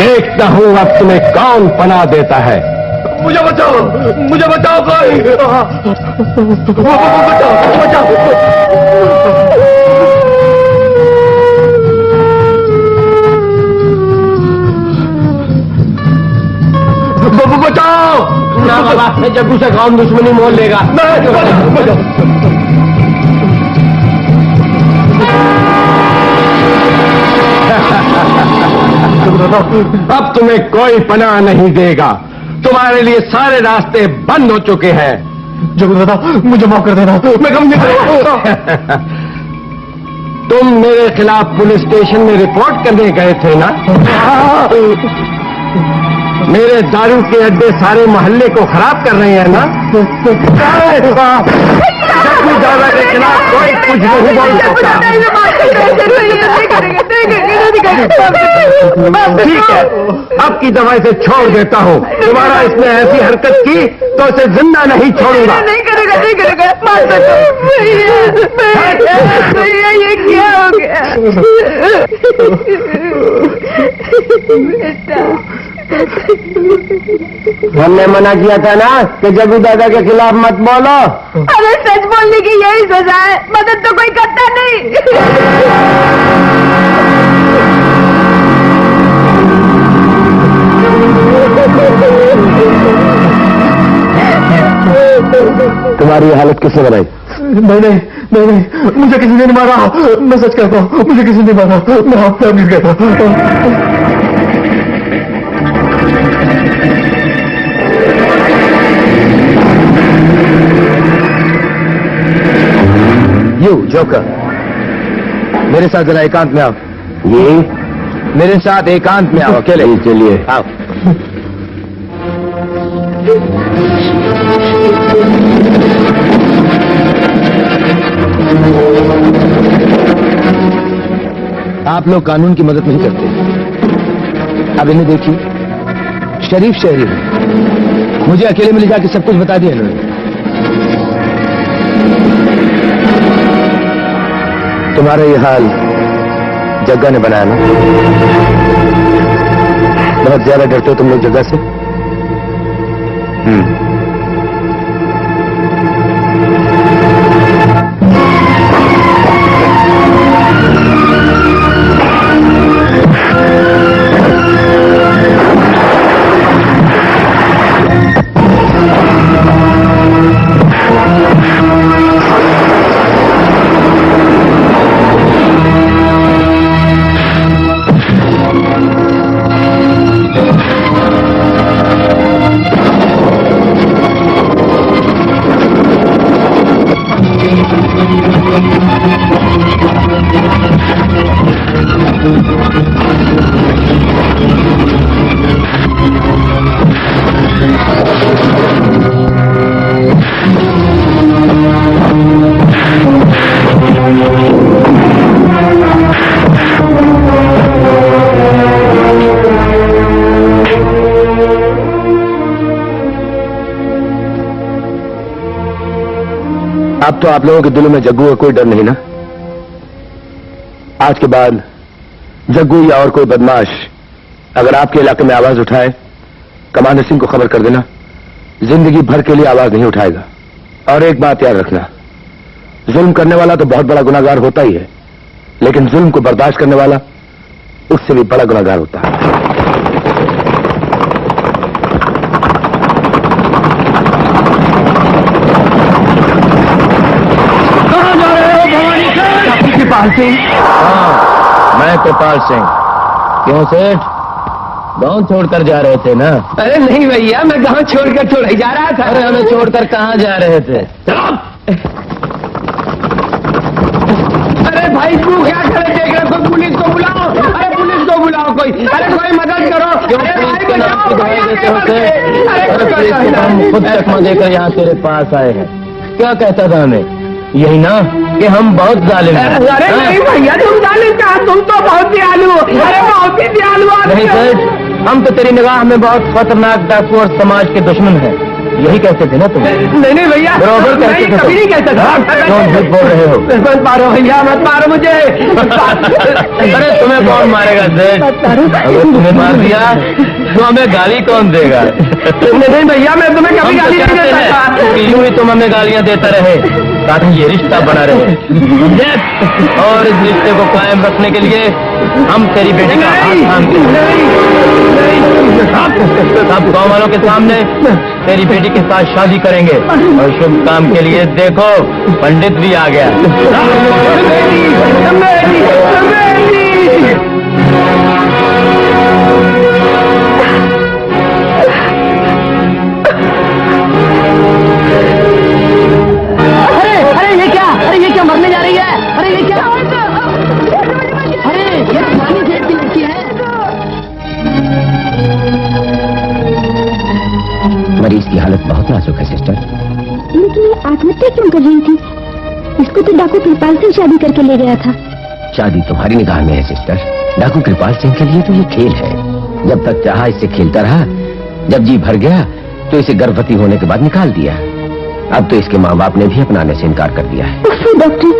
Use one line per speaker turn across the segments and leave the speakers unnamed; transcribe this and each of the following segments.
देखता हूं अब तुम्हें कौन पनाह देता है।
मुझे बचाओ कोई। बचाओ। बचाओ
ना बाबा, जग्गू से कौन दुश्मनी मोल लेगा। अब तुम्हें कोई पनाह नहीं देगा। तुम्हारे लिए सारे रास्ते बंद हो चुके हैं।
जग्गू दादा, मुझे माफ कर देना, मैं कम नहीं करूंगा।
तुम मेरे खिलाफ पुलिस स्टेशन में रिपोर्ट करने गए थे ना? मेरे दारू के अड्डे सारे मोहल्ले को खराब कर रहे हैं ना? जग्गू दादा के खिलाफ कोई कुछ नहीं बोल सकता। ठीक है, अब की दफा इसे छोड़ देता हूँ। दोबारा इसने ऐसी हरकत की तो इसे जिंदा नहीं छोड़ूंगा।
नहीं करेगा। भैया ये क्या हो गया? बेटा,
हमने मना किया था ना कि जग्गू दादा के खिलाफ मत बोलो।
अरे सच बोलने की यही सजा है, मदद तो कोई करता नहीं।
तुम्हारी हालत किसने बनाई?
नहीं, मुझे किसी ने नहीं मारा। मैं सच कहता हूँ, मुझे किसी ने मारा। मैं आपसे नहीं कहता।
जोकर, मेरे साथ जरा एकांत में आओ। ये मेरे साथ एकांत में आओ, अकेले। चलिए आओ। आप लोग कानून की मदद नहीं करते। अब इन्हें देखिए, शरीफ शहरी है। मुझे अकेले में ले जाकर सब कुछ बता दिया इन्होंने। तुम्हारा ये हाल जग्गा ने बनाया ना? बहुत ज्यादा डरते हो तुम लोग जग्गा से? अब तो आप लोगों के दिलों में जग्गू का कोई डर नहीं ना? आज के बाद जग्गू या और कोई बदमाश अगर आपके इलाके में आवाज उठाए, कमांडर सिंह को खबर कर देना। जिंदगी भर के लिए आवाज नहीं उठाएगा। और एक बात याद रखना, जुल्म करने वाला तो बहुत बड़ा गुनाहगार होता ही है, लेकिन जुल्म को बर्दाश्त करने वाला उससे भी बड़ा गुनाहगार होता है।
कृपाल सिंह?
हाँ, मैं कृपाल सिंह। क्यों सेठ, गांव छोड़कर जा रहे थे ना?
अरे नहीं भैया, मैं गांव छोड़कर थोड़ा जा रहा था।
अरे हमें छोड़कर कहाँ जा रहे थे?
अरे भाई तू क्या करे देख रहे हो? पुलिस को बुलाओ। अरे पुलिस को बुलाओ कोई। अरे कोई मदद करो।
क्यों पुलिस के नाम की दवाई देते होते? अरे पुलिस को हम खुद चकमा देकर यहाँ तेरे पास आए हैं। क्या कहता था हमें? यही ना कि हम बहुत जालिम हैं।
अरे नहीं भैया, तुम जालिम कहा, तुम तो बहुत दयालु हो। अरे बहुत ही दयालु आदमी
नहीं
हो।
सेठ, हम तो तेरी निगाह में बहुत खतरनाक डाकू और समाज के दुश्मन हैं। यही कहते थे ना तुम?
नहीं नहीं भैया,
बराबर कहते
मैं
थे
कभी नहीं कहता था।
क्यों झूठ बोल रहे हो?
मत मारो भैया, मत मारो मुझे।
अरे तुम्हें कौन मारेगा सेठ? अगर तुम्हें मार दिया तो हमें गाली कौन देगा?
नहीं भैया, मैं तुम्हें कभी गाली नहीं देता था।
यूं ही तुम हमें गालियां देता रहे ताकि ये रिश्ता बना रहे। और इस रिश्ते को कायम रखने के लिए हम तेरी बेटी का हाथ थाम के सब गाँव वालों के सामने तेरी बेटी के साथ शादी करेंगे। और शुभ काम के लिए देखो पंडित भी आ गया।
अरे ये क्या मरने जा रही है? अरे ये क्या? अरे ये पुरानी जेठ की लड़की है।
मरीज की हालत बहुत नाजुक है सिस्टर।
लेकिन ये आत्महत्या क्यों कर रही थी? इसको तो डाकू कृपाल सिंह शादी करके ले गया था।
शादी तुम्हारी निगाह में है सिस्टर। डाकू कृपाल सिंह के लिए तो ये खेल है। जब तक चाहा इससे खेलता रहा, जब जी भर गया तो इसे गर्भवती होने के बाद निकाल दिया। अब तो इसके माँ बाप ने भी अपनाने से इनकार कर दिया है।
उफ़ डॉक्टर,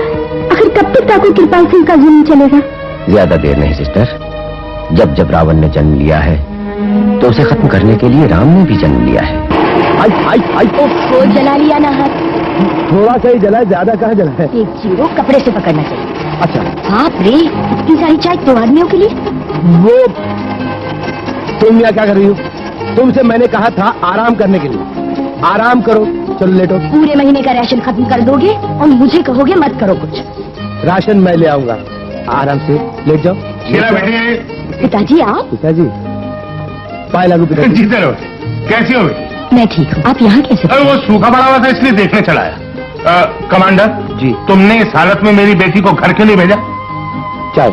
आखिर कब तक डाकू कृपाल सिंह का जुल्म चलेगा?
ज्यादा देर नहीं सिस्टर। जब जब रावण ने जन्म लिया है तो उसे खत्म करने के लिए राम ने भी जन्म लिया है।
वो जला लिया ना हाथ।
थोड़ा सा ही जला है, ज्यादा कहाँ जला है?
एक जीरो कपड़े से पकड़ना चाहिए।
अच्छा
बाप रे, इतनी सारी चाय 2 आदमियों के लिए?
वो तुम यहाँ क्या कर रही हो? तुमसे मैंने कहा था आराम करने के लिए। आराम करो, चलो लेटो।
पूरे महीने का राशन खत्म कर दोगे और मुझे कहोगे मत करो कुछ।
राशन मैं ले आऊंगा, आराम से लेट जाओ।
पिताजी आप?
पिताजी पाए लागू पिताजी।
जीते रहो। कैसी हो?
मैं ठीक हूँ, आप यहाँ कैसे?
अरे वो सूखा पड़ा हुआ था इसलिए देखने चला आया। कमांडर
जी।
तुमने इस हालत में मेरी बेटी को घर के लिए भेजा?
चाय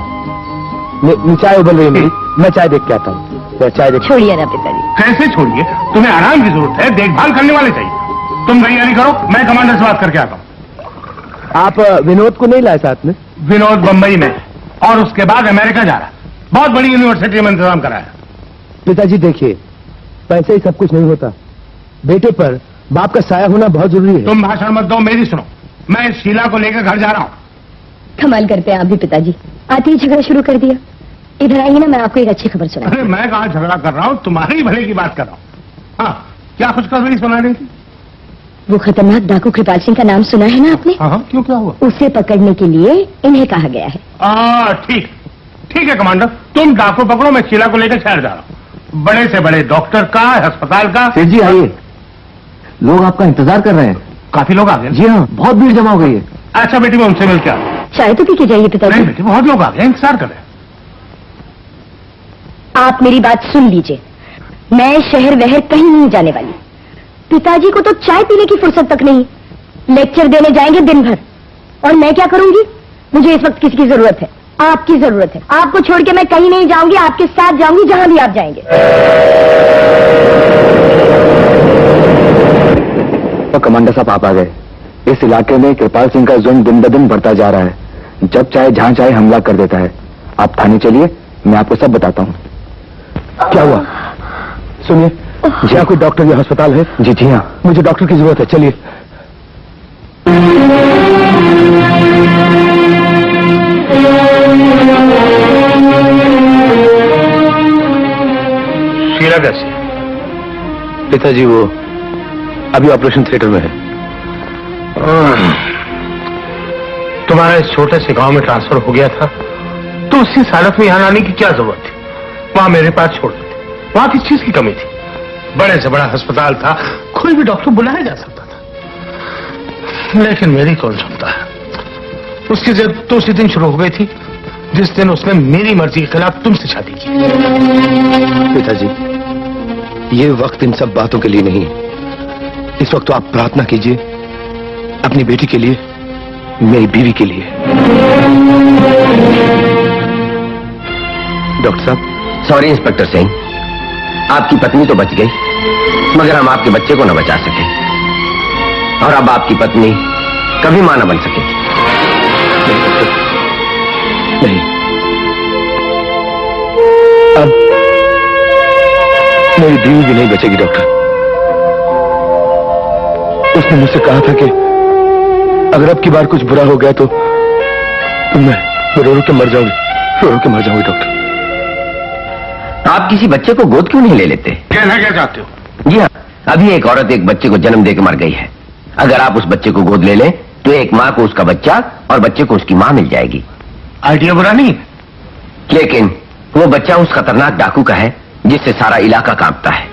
चाय उबल रही है मेरी, मैं चाय देख के आता हूँ। चाय देख।
छोड़िए ना पिताजी।
कैसे छोड़िए? तुम्हें आराम की जरूरत है, देखभाल करने वाले चाहिए। तुम तैयारी करो, मैं कमांडर से बात करके आता हूँ।
आप विनोद को नहीं लाए साथ में?
विनोद बंबई में और उसके बाद अमेरिका जा रहा। बहुत बड़ी यूनिवर्सिटी में इंतजाम कराया।
पिताजी देखिए, पैसे ही सब कुछ नहीं होता। बेटे पर बाप का साया होना बहुत जरूरी है।
तुम भाषण मत दो, मेरी सुनो। मैं शीला को लेकर घर जा रहा हूँ।
कमाल करते हैं आप भी पिताजी, आते ही झगड़ा शुरू कर दिया। इधर आइए ना, मैं आपको एक अच्छी खबर सुना।
अरे मैं कहाँ झगड़ा कर रहा हूँ, तुम्हारे ही भले की बात कर रहा हूँ। हाँ, क्या खुशखबरी सुना रही थी?
वो खतरनाक डाकू कृपाल सिंह का नाम सुना है ना आपने?
हाँ, क्यों, क्या हुआ?
उसे पकड़ने के लिए इन्हें कहा गया है।
ठीक ठीक है कमांडर, तुम डाकू पकड़ो, मैं शीला को लेकर शहर जा रहा हूँ। बड़े से बड़े डॉक्टर का, अस्पताल का।
सेठ जी आइए, लोग आपका इंतजार कर रहे हैं।
काफी लोग आ गए?
जी हाँ, बहुत भीड़ जमा हो गई है।
अच्छा बेटी, मैं उनसे मिल के आता हूँ।
चाय तो पी के जाइए पिताजी।
नहीं बेटी, बहुत लोग आ गए, इंतजार कर रहे हैं।
आप मेरी बात सुन लीजिए, मैं शहर वहर कहीं नहीं जाने वाली। पिताजी को तो चाय पीने की फुर्सत तक नहीं, लेक्चर देने जाएंगे दिन भर। और मैं क्या करूंगी? मुझे इस वक्त किसी की जरूरत है, आपकी जरूरत है। आपको छोड़ के मैं कहीं नहीं जाऊंगी, आपके साथ जाऊंगी जहां भी आप जाएंगे।
तो कमांडर साहब आप आ गए। इस इलाके में कृपाल सिंह का जुर्म दिन ब दिन बढ़ता जा रहा है। जब चाहे जहां चाहे हमला कर देता है। आप थाने चलिए, मैं आपको सब बताता हूँ।
क्या हुआ? सुनिए, यहाँ कोई डॉक्टर या अस्पताल है?
जी जी हाँ,
मुझे डॉक्टर की जरूरत है, चलिए।
शीला कैसे?
पिताजी वो अभी ऑपरेशन थिएटर में है।
तुम्हारा इस छोटे से गांव में ट्रांसफर हो गया था तो उसी हालत में यहां आने की क्या जरूरत थी? वहां मेरे पास छोड़ देते। वहां किस चीज की कमी थी? बड़े से बड़ा अस्पताल था, कोई भी डॉक्टर बुलाया जा सकता था। लेकिन मेरी कौन सुनता है? उसकी जिद तो उसी दिन शुरू हो गई थी जिस दिन उसने मेरी मर्जी के खिलाफ तुमसे शादी की।
पिताजी, ये वक्त इन सब बातों के लिए नहीं है। इस वक्त तो आप प्रार्थना कीजिए अपनी बेटी के लिए, मेरी बीवी के लिए। डॉक्टर साहब। सॉरी इंस्पेक्टर सिंह, आपकी पत्नी तो बच गई, मगर हम आपके बच्चे को न बचा सके। और अब आपकी पत्नी कभी मां न बन सकेगी। नहीं, अब मेरी बीवी भी नहीं बचेगी डॉक्टर। उसने मुझसे कहा था कि अगर अब की बार कुछ बुरा हो गया तो मैं रो रो के मर जाऊंगी, रो रो के मर जाऊंगी। डॉक्टर,
आप किसी बच्चे को गोद क्यों नहीं ले लेते?
कहना क्या चाहते हो?
जी हाँ, अभी एक औरत एक बच्चे को जन्म देकर मर गई है। अगर आप उस बच्चे को गोद ले लें तो एक माँ को उसका बच्चा और बच्चे को उसकी माँ मिल जाएगी।
आइडिया बुरा नहीं है,
लेकिन वो बच्चा उस खतरनाक डाकू का है जिससे सारा इलाका कांपता है।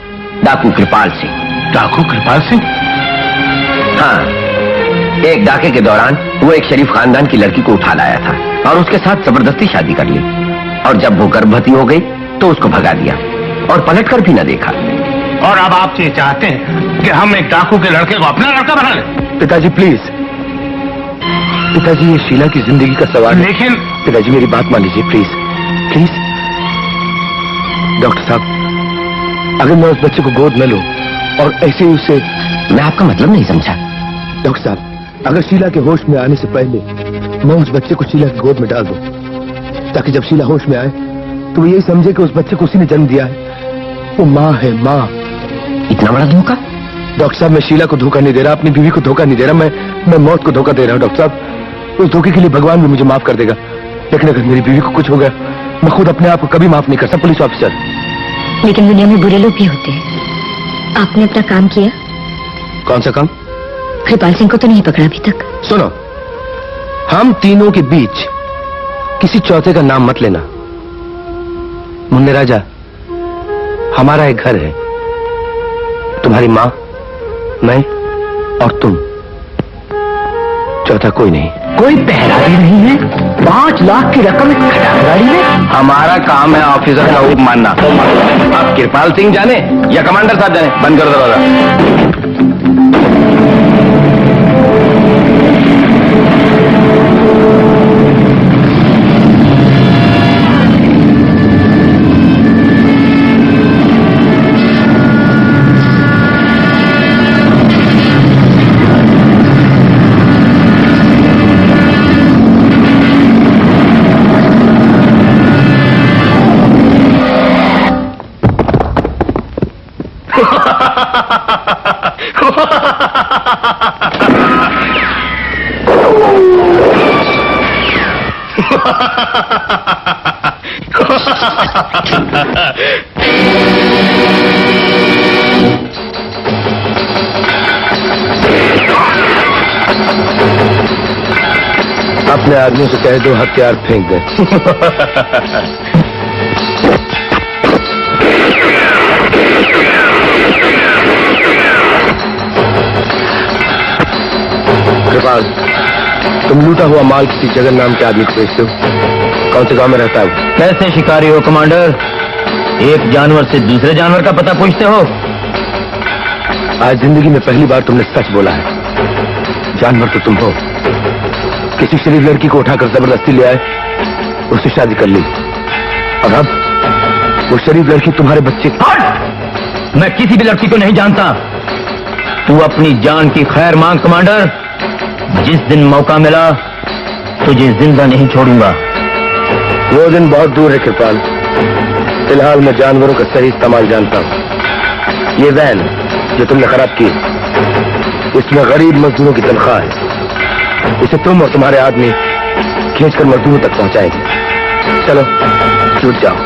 डाकू कृपाल सिंह।
डाकू कृपाल सिंह?
हाँ, एक डाके के दौरान वो एक शरीफ खानदान की लड़की को उठा लाया था और उसके साथ जबरदस्ती शादी कर ली, और जब वो गर्भवती हो गई तो उसको भगा दिया और पलट कर भी न देखा।
और अब आप ये चाहते हैं कि हम एक डाकू के लड़के को अपना लड़का बना लें?
पिताजी प्लीज, पिताजी ये शीला की जिंदगी का सवाल है।
लेकिन
पिताजी मेरी बात मान लीजिए प्लीज, प्लीज। डॉक्टर साहब, अगर मैं उस बच्चे को गोद न लूं और ऐसे ही उसे...
मैं आपका मतलब नहीं समझा।
डॉक्टर साहब, अगर शीला के होश में आने से पहले मैं उस बच्चे को शीला की गोद में डाल दूं, ताकि जब शीला होश में आए तो वो यही समझे कि उस बच्चे को उसी ने जन्म दिया है। वो माँ है, माँ।
इतना बड़ा धोखा?
डॉक्टर साहब, मैं शीला को धोखा नहीं दे रहा, अपनी बीवी को धोखा नहीं दे रहा, मैं मौत को धोखा दे रहा हूँ। डॉक्टर साहब, उस धोखे के लिए भगवान भी मुझे माफ कर देगा, लेकिन अगर मेरी बीवी को कुछ हो गया, मैं खुद अपने आप को कभी माफ नहीं कर सकता। पुलिस ऑफिसर,
लेकिन दुनिया में बुरे लोग भी होते हैं। आपने अपना काम किया?
कौन सा काम?
कृपाल सिंह को तो नहीं पकड़ा अभी तक।
सुनो, हम तीनों के बीच किसी चौथे का नाम मत लेना। मुन्ने राजा, हमारा एक घर है, तुम्हारी माँ, मैं और तुम, चौथा कोई नहीं।
कोई पहरा भी नहीं है? 5 लाख की रकम एक खटारा गाड़ी में? हमारा काम है ऑफिसर का हुक्म मानना। आप कृपाल सिंह जाने या कमांडर साहब जाने, बंद करो दरवाजा।
अपने आदमियों से कह दो हथियार फेंक दे। कृपाल, तुम लूटा हुआ माल किसी जगन नाम के आदमी को बेचते हो। कौन से गांव में रहता है वो?
कैसे शिकारी हो कमांडर? एक जानवर से दूसरे जानवर का पता पूछते हो?
आज जिंदगी में पहली बार तुमने सच बोला है। जानवर तो तुम हो। किसी शरीफ लड़की को उठाकर जबरदस्ती ले आए, उससे शादी कर ली, और अब वो शरीफ लड़की तुम्हारे बच्चे...
मैं किसी भी लड़की को नहीं जानता। तू अपनी जान की खैर मांग कमांडर। जिस दिन मौका मिला तुझे जिंदा नहीं छोड़ूंगा।
वो दिन बहुत दूर है कृपाल। फिलहाल मैं जानवरों का सही इस्तेमाल जानता हूँ। ये वैन जो तुमने खराब की, इसमें गरीब मजदूरों की तनख्वाह है। इसे तुम और तुम्हारे आदमी खींचकर मजदूरों तक पहुंचाएंगे। चलो, छूट जाओ।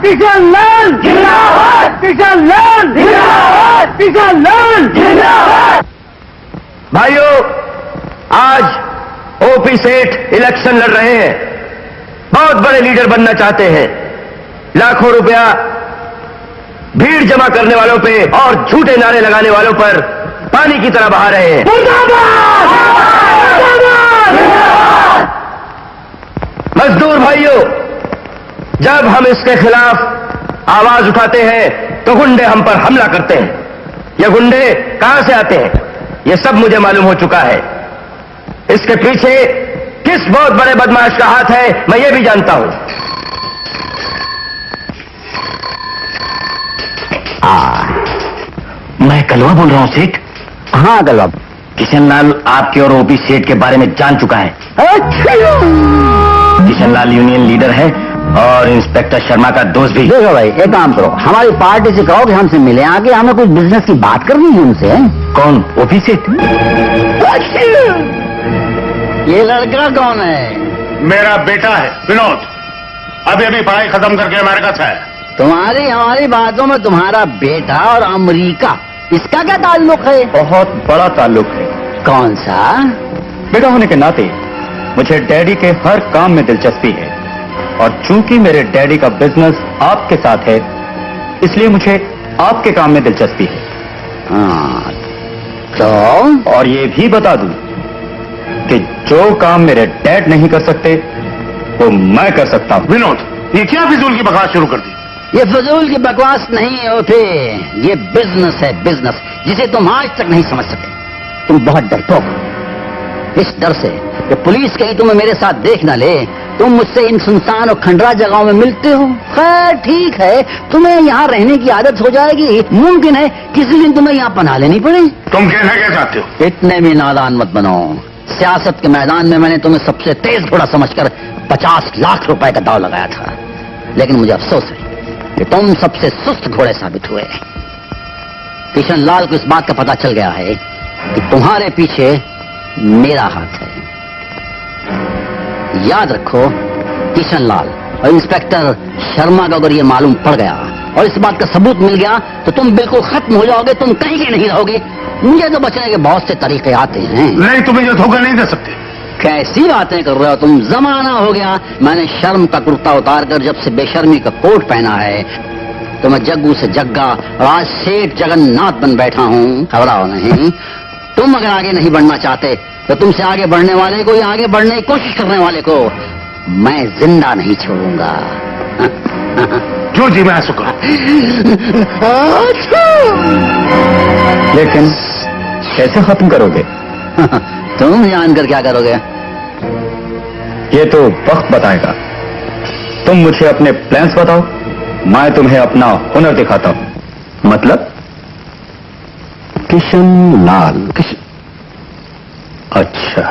किशन लाल जिंदाबाद, किशन लाल जिंदाबाद, किशन लाल जिंदाबाद।
भाइयों, आज ओपी सेठ इलेक्शन लड़ रहे हैं, बहुत बड़े लीडर बनना चाहते हैं, लाखों रुपया भीड़ जमा करने वालों पे और झूठे नारे लगाने वालों पर पानी की तरह बहा रहे हैं। मजदूर भाइयों, जब हम इसके खिलाफ आवाज उठाते हैं तो गुंडे हम पर हमला करते हैं। ये गुंडे कहां से आते हैं ये सब मुझे मालूम हो चुका है। इसके पीछे किस बहुत बड़े बदमाश का हाथ है मैं ये भी जानता हूं। मैं कलवा बोल रहा हूं सेठ।
हाँ कलवा।
किशन लाल आपके और ओपी सेठ के बारे में जान चुका है। किशन लाल यूनियन लीडर है और इंस्पेक्टर शर्मा का दोस्त भी।
देखो भाई, एक काम करो, हमारी पार्टी से कहो कि हमसे मिले आके, हमें कुछ बिजनेस की बात करनी है उनसे।
कौन? ओपी सेठ?
ये लड़का कौन है?
मेरा बेटा है विनोद, अभी अभी पढ़ाई खत्म करके अमेरिका से आया।
तुम्हारी हमारी बातों में तुम्हारा बेटा और अमेरिका, इसका क्या ताल्लुक है?
बहुत बड़ा ताल्लुक है।
कौन सा?
बेटा होने के नाते मुझे डैडी के हर काम में दिलचस्पी है, और चूंकि मेरे डैडी का बिजनेस आपके साथ है, इसलिए मुझे आपके काम में दिलचस्पी है।
हाँ, तो
और ये भी बता दूं कि जो काम मेरे डैड नहीं कर सकते वो मैं कर सकता हूं।
विनोद, ये क्या फिजूल की बकवास शुरू कर दी?
ये फजूल की बकवास नहीं होते, ये बिजनेस है, बिजनेस जिसे तुम आज तक नहीं समझ सके। तुम बहुत डरपोक हो, इस डर से कि पुलिस कहीं तुम्हें मेरे साथ देख न ले, तुम मुझसे इन सुनसान और खंडरा जगहों में मिलते हो। खैर ठीक है, तुम्हें यहाँ रहने की आदत हो जाएगी, मुमकिन है किसी दिन तुम्हें यहाँ पनाह लेनी पड़े।
तुम कहना क्या चाहते हो?
इतने भी नादान मत बनो। सियासत के मैदान में मैंने तुम्हें सबसे तेज घोड़ा समझकर 50 लाख रुपए का दाव लगाया था, लेकिन मुझे अफसोस है कि तुम सबसे सुस्त घोड़े साबित हुए। किशन लाल को इस बात का पता चल गया है कि तुम्हारे पीछे मेरा हाथ है। याद रखो, किशन लाल और इंस्पेक्टर शर्मा को अगर ये मालूम पड़ गया और इस बात का सबूत मिल गया तो तुम बिल्कुल खत्म हो जाओगे, तुम कहीं के नहीं रहोगे। मुझे तो बचने के बहुत से तरीके आते हैं।
नहीं, तुम्हें ये धोखा नहीं दे सकते।
कैसी बातें कर रहे हो तुम? जमाना हो गया, मैंने शर्म का कुर्ता उतारकर जब से बेशर्मी का कोट पहना है, तो मैं जग्गू से जग्गा और आज सेठ जगन्नाथ बन बैठा हूँ। घबराओ नहीं, तुम अगर आगे नहीं बढ़ना चाहते तो तुमसे आगे बढ़ने वाले को या आगे बढ़ने की कोशिश करने वाले को मैं जिंदा नहीं छोड़ूंगा।
जो जी मैं शुक्र।
लेकिन कैसे खत्म करोगे?
तुम जानकर क्या करोगे?
ये तो वक्त बताएगा। तुम मुझे अपने प्लान्स बताओ, मैं तुम्हें अपना हुनर दिखाता हूं। मतलब?
किशन लाल।
अच्छा,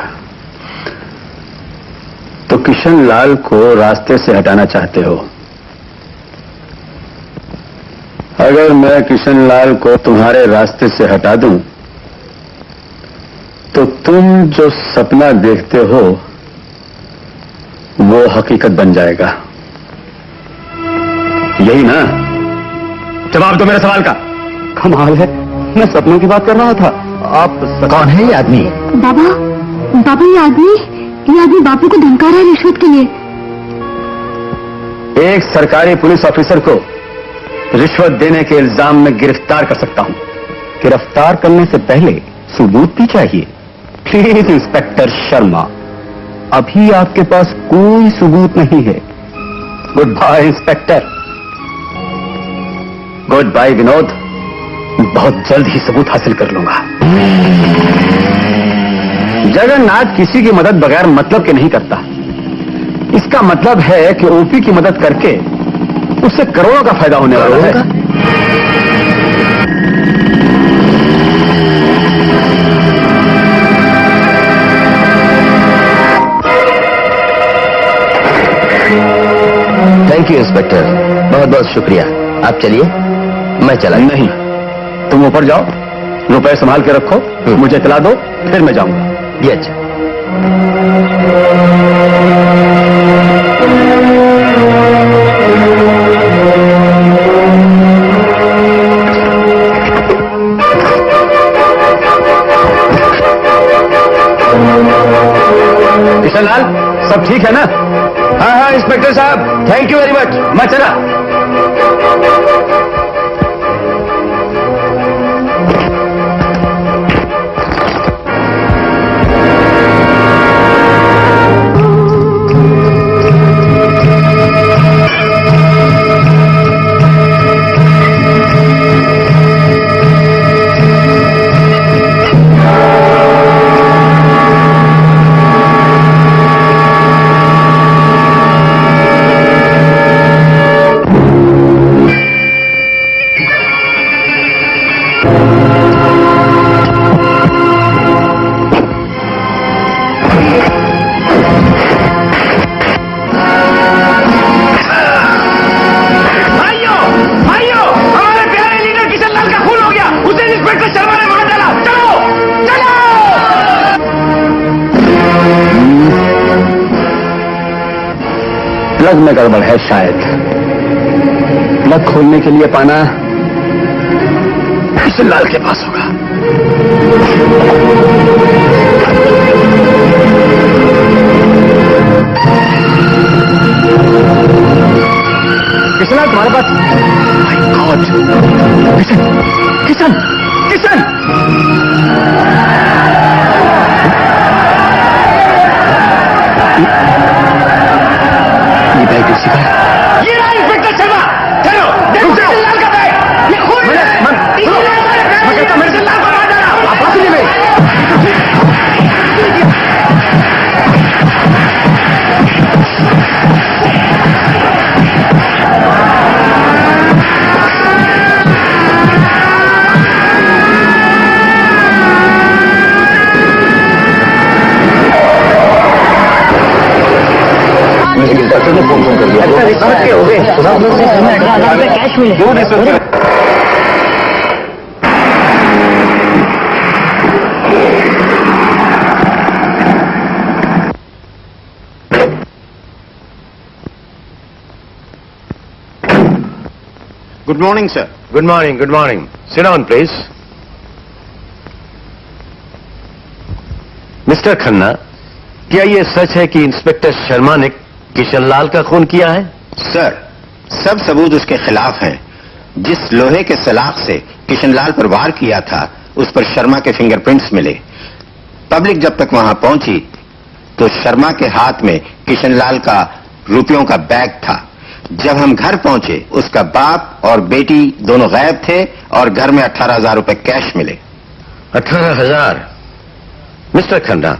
तो किशन लाल को रास्ते से हटाना चाहते हो? अगर मैं किशन लाल को तुम्हारे रास्ते से हटा दूं तो तुम जो सपना देखते हो वो हकीकत बन जाएगा। यही ना? जवाब दो मेरे सवाल का। कमाल है, मैं सपनों की बात कर रहा था। आप कौन है ये आदमी?
बाबा, बाबा ये आदमी बापू को धमका रहा है रिश्वत के लिए।
एक सरकारी पुलिस ऑफिसर को रिश्वत देने के इल्जाम में गिरफ्तार कर सकता हूं। गिरफ्तार करने से पहले सबूत भी चाहिए। प्लीज इंस्पेक्टर शर्मा, अभी आपके पास कोई सबूत नहीं है। Good bye inspector. Good bye Vinod, बहुत जल्द ही सबूत हासिल कर लूंगा। जगन्नाथ किसी की मदद बगैर मतलब के नहीं करता। इसका मतलब है कि ओपी की मदद करके उससे करोड़ों का फायदा होने वाला है।
थैंक यू इंस्पेक्टर, बहुत बहुत शुक्रिया। आप चलिए, मैं चला।
नहीं, तुम ऊपर जाओ, रुपए संभाल के रखो, मुझे चला दो, फिर मैं जाऊंगा।
जी अच्छा। किशनलाल, सब ठीक है ना? हाँ हाँ इंस्पेक्टर साहब, थैंक यू वेरी मच। मैं चला। प्लग में गड़बड़ है शायद। प्लग खोलने के लिए पाना किशनलाल के पास होगा। किशनलाल तुम्हारे पास? My god! किशन! किशन! किशन! ये बैग किसी का है? ये रहा इंस्पेक्टर शर्मा! चलो, देखो किशनलाल का बैग! ये खून है! मैं कहता मेरे किशनलाल को मार डाला! आप बात नहीं भाई! डॉक्टर ने फोन कर दिया। हो गए कैश मिले।
Good morning sir.
Good morning, good morning. Sit down please. Mister Khanna, क्या ये सच है कि इंस्पेक्टर शर्मा ने किशनलाल का खून किया है?
सर, सब सबूत उसके खिलाफ हैं। जिस लोहे के सलाख से किशनलाल पर वार किया था, उस पर शर्मा के फिंगरप्रिंट्स मिले। पब्लिक जब तक वहां पहुंची तो शर्मा के हाथ में किशनलाल का रुपयों का बैग था। जब हम घर पहुंचे, उसका बाप और बेटी दोनों गायब थे और घर में 18,000 रुपए कैश मिले।
18,000? मिस्टर खन्ना,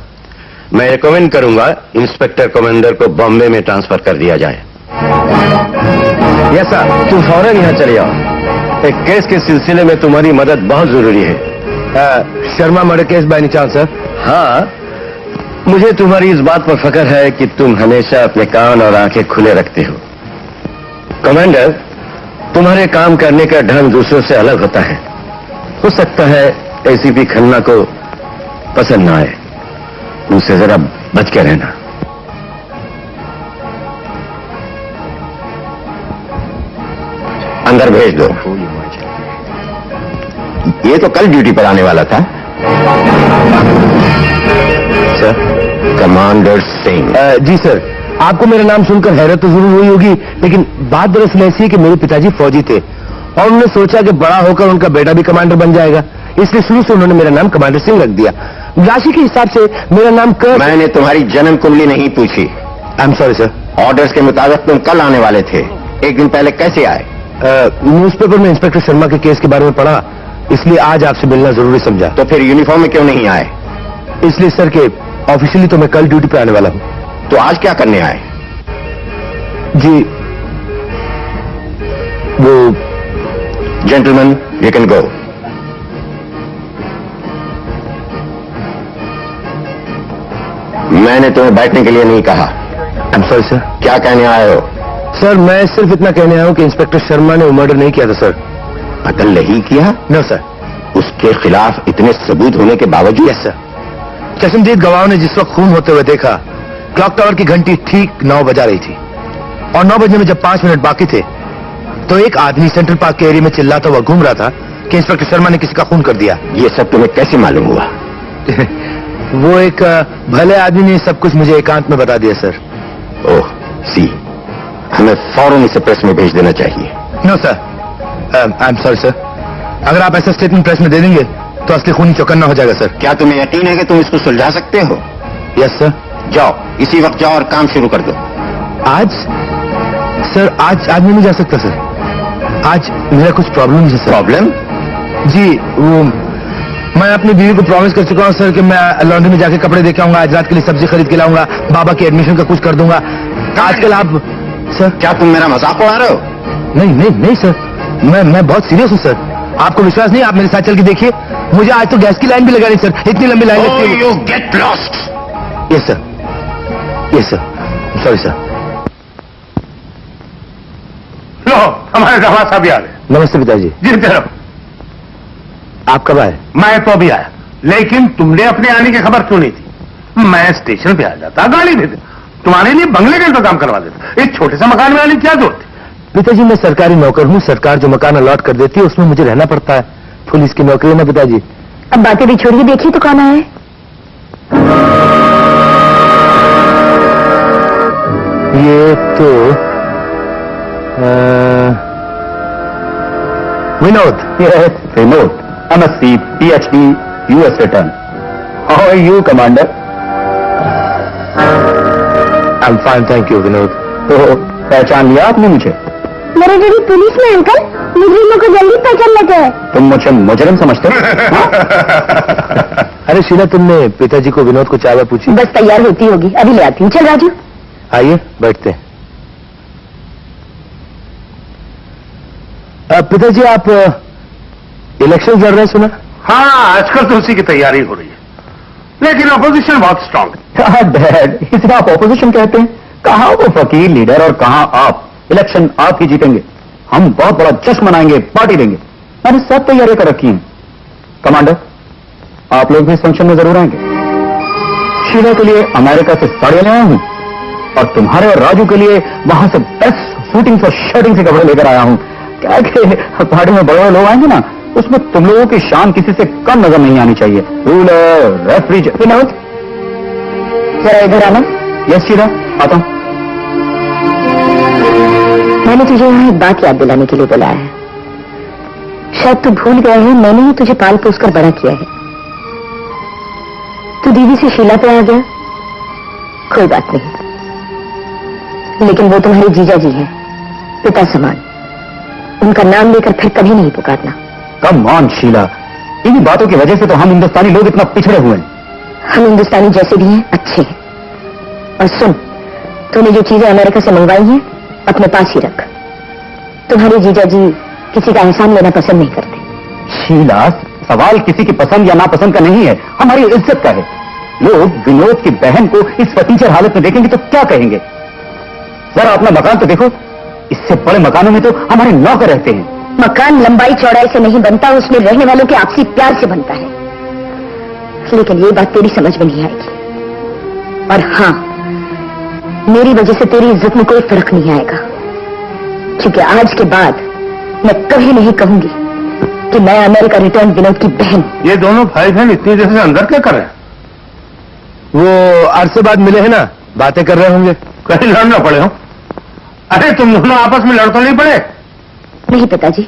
मैं रिकमेंड करूंगा इंस्पेक्टर कमांडर को बॉम्बे में ट्रांसफर कर दिया जाए। यस सर, तुम फौरन यहां चले आओ। एक केस के सिलसिले में तुम्हारी मदद बहुत जरूरी है। Sharma murder case by any chance sir? हाँ, मुझे तुम्हारी इस बात पर फख्र है कि तुम हमेशा अपने कान और आंखें खुले रखते हो। कमांडर, तुम्हारे काम करने का ढंग दूसरों से अलग होता है। हो सकता है एसीपी खन्ना को पसंद ना आए, उनसे जरा बच के रहना।
अंदर भेज दो। ये तो कल ड्यूटी पर आने वाला था।
सर?
कमांडर सिंह।
जी सर, आपको मेरा नाम सुनकर हैरत तो जरूर हुई होगी, लेकिन बात दरअसल ऐसी है कि मेरे पिताजी फौजी थे और उन्होंने सोचा कि बड़ा होकर उनका बेटा भी कमांडर बन जाएगा, इसलिए शुरू से उन्होंने मेरा नाम कमांडर सिंह रख दिया। राशि के हिसाब से मेरा नाम
मैंने तुम्हारी जन्म कुंडली नहीं पूछी।
आई एम सॉरी सर।
ऑर्डर्स के मुताबिक तुम कल आने वाले थे, एक दिन पहले कैसे आए?
न्यूज़पेपर में इंस्पेक्टर शर्मा के केस के बारे में पढ़ा, इसलिए आज आपसे मिलना जरूरी समझा।
तो फिर यूनिफॉर्म में क्यों नहीं आए?
इसलिए सर के ऑफिशियली तो मैं कल ड्यूटी पे आने वाला हूँ।
तो आज क्या करने आए?
जी वो
जेंटलमैन, यू कैन गो। मैंने तुम्हें बैठने के लिए नहीं कहा।
आई एम सॉरी सर।
क्या कहने आए हो?
सर, मैं सिर्फ इतना कहने आया हूं कि इंस्पेक्टर शर्मा ने मर्डर नहीं किया था सर।
कत्ल नहीं किया?
No sir.
उसके खिलाफ इतने सबूत होने के बावजूद?
Yes sir. चश्मदीद गवाहों ने जिस वक्त खून होते हुए देखा, क्लॉक टावर की घंटी ठीक 9 बजा रही थी और 9 बजने में जब 5 मिनट बाकी थे तो एक आदमी सेंट्रल पार्क के एरिया में चिल्लाता हुआ घूम रहा था कि इंस्पेक्टर शर्मा ने किसी का खून कर दिया।
ये सब तुम्हें कैसे मालूम हुआ?
वो एक भले आदमी ने सब कुछ मुझे एकांत में बता दिया सर।
ओह सी, हमें फौरन इसे प्रेस में भेज देना चाहिए।
No sir, I am sorry sir. अगर आप ऐसा स्टेटमेंट प्रेस में दे देंगे तो असली खूनी चौकन्ना हो जाएगा सर।
क्या तुम्हें यकीन है कि तुम इसको सुलझा सकते हो?
Yes sir.
जाओ, इसी वक्त जाओ और काम शुरू कर दो।
आज सर, आज मैं नहीं जा सकता सर। आज मेरा कुछ प्रॉब्लम है सर।
प्रॉब्लम? जी,
वो मैं अपनी बीवी को प्रॉमिस कर चुका हूँ सर कि मैं लॉन्ड्री में जाके कपड़े देके आऊंगा, आज रात के लिए सब्जी खरीद के लाऊंगा, बाबा के एडमिशन का कुछ कर दूंगा। आजकल आप सर,
क्या तुम मेरा मजाक उड़ा रहे हो?
नहीं सर, मैं बहुत सीरियस हूँ सर। आपको विश्वास नहीं? आप मेरे साथ चल के देखिए, मुझे आज तो गैस की लाइन भी लगा रही सर, इतनी लंबी लाइन लगती है।
You get lost.
Yes sir, sorry sir.
लो, हमारे दरबार साहब भी आ गए।
नमस्ते पिताजी।
जीते रहो।
आप कब आए?
मैं तो अभी आया, लेकिन तुमने अपने आने की खबर क्यों नहीं थी? मैं स्टेशन पे आ जाता, गाड़ी देते, तुम्हारे लिए बंगले का इंतजाम करवा देता। इस छोटे से मकान में आने की क्या जरूरत थी?
पिताजी, मैं सरकारी नौकर हूँ। सरकार जो मकान अलॉट कर देती है उसमें मुझे रहना पड़ता है। पुलिस की नौकरी है ना पिताजी।
अब बातें भी छोड़िए, देखिए तो कौन आया है।
ये तो Vinod.
Vinod, MSc, PhD, US return. How are you, Commander?
I'm fine, thank you, Vinod.
तो पहचान लिया आपने मुझे?
मेरे डैडी पुलिस में अंकल, मुजरिमों को जल्दी पहचान लेते हैं।
तुम मुझे मुजरिम समझते हो?
अरे शीला, तुमने पिताजी को विनोद को चाय पूछी?
बस तैयार होती होगी, अभी ले आती हूँ। चल राजू,
आइए बैठते हैं। पिताजी, आप इलेक्शन लड़ रहे हैं सुना?
हाँ, आजकल तो उसी की तैयारी हो रही है, लेकिन अपोजिशन बहुत स्ट्रांग है।
डैड, इसे आप ऑपोजिशन कहते हैं? कहाँ वो फकीर लीडर और कहाँ आप? इलेक्शन आप ही जीतेंगे। हम बहुत बड़ा जश्न मनाएंगे, पार्टी देंगे। मैंने सब तैयारियां कर रखी हैं। कमांडर, आप लोग भी इस फंक्शन में जरूर आएंगे। शीला के लिए अमेरिका से साड़ियां ले आया हूं और तुम्हारे और राजू के लिए वहां से बेस्ट शूटिंग और शर्टिंग से कपड़े लेकर आया हूं। क्या कि पार्टी में बड़े लोग आएंगे ना, उसमें तुम लोगों की शान किसी से कम नजर नहीं आनी चाहिए। Ruler, refrigerator. विनोद, जरा इधर आना। यस शीला, आता हूं।
मैंने तुझे यहाँ एक बात याद दिलाने के लिए बुलाया है। शायद तू भूल गया है, मैंने ही तुझे पाल पोस कर बड़ा किया है। तू दीदी से शीला पे आ गया, कोई बात नहीं, लेकिन वो तुम्हारे जीजा जी हैं, पिता समान। उनका नाम लेकर फिर कभी नहीं पुकारना।
कम ऑन शीला, इन्हीं बातों की वजह से तो हम हिंदुस्तानी लोग इतना पिछड़े हुए हैं।
हम हिंदुस्तानी जैसे भी हैं, अच्छे हैं। और सुन, तूने जो चीजें अमेरिका से मंगवाई हैं अपने पास ही रख। तुम्हारे जीजा जी किसी का एहसान लेना पसंद नहीं करते।
शीला, सवाल किसी की पसंद या नापसंद का नहीं है, हमारी इज्जत का है। लोग विनोद की बहन को इस फटीचर हालत में देखेंगे तो क्या कहेंगे? जरा अपना मकान तो देखो, इससे बड़े मकानों में तो हमारे नौकर रहते हैं।
मकान लंबाई चौड़ाई से नहीं बनता, उसमें रहने वालों के आपसी प्यार से बनता है। लेकिन ये बात तेरी समझ में नहीं आएगी। और हाँ, मेरी वजह से तेरी इज्जत में कोई फर्क नहीं आएगा, क्योंकि आज के बाद मैं कभी नहीं कहूंगी कि मैं अमेरिका रिटर्न विनोद की बहन।
ये दोनों भाई बहन इतनी देर से अंदर क्या कर रहे हैं?
वो अरसे बाद मिले हैं ना, बातें कर रहे होंगे।
कहीं लड़ ना पड़े हो? अरे तुम दोनों आपस में लड़ तो नहीं पड़े?
नहीं पिताजी,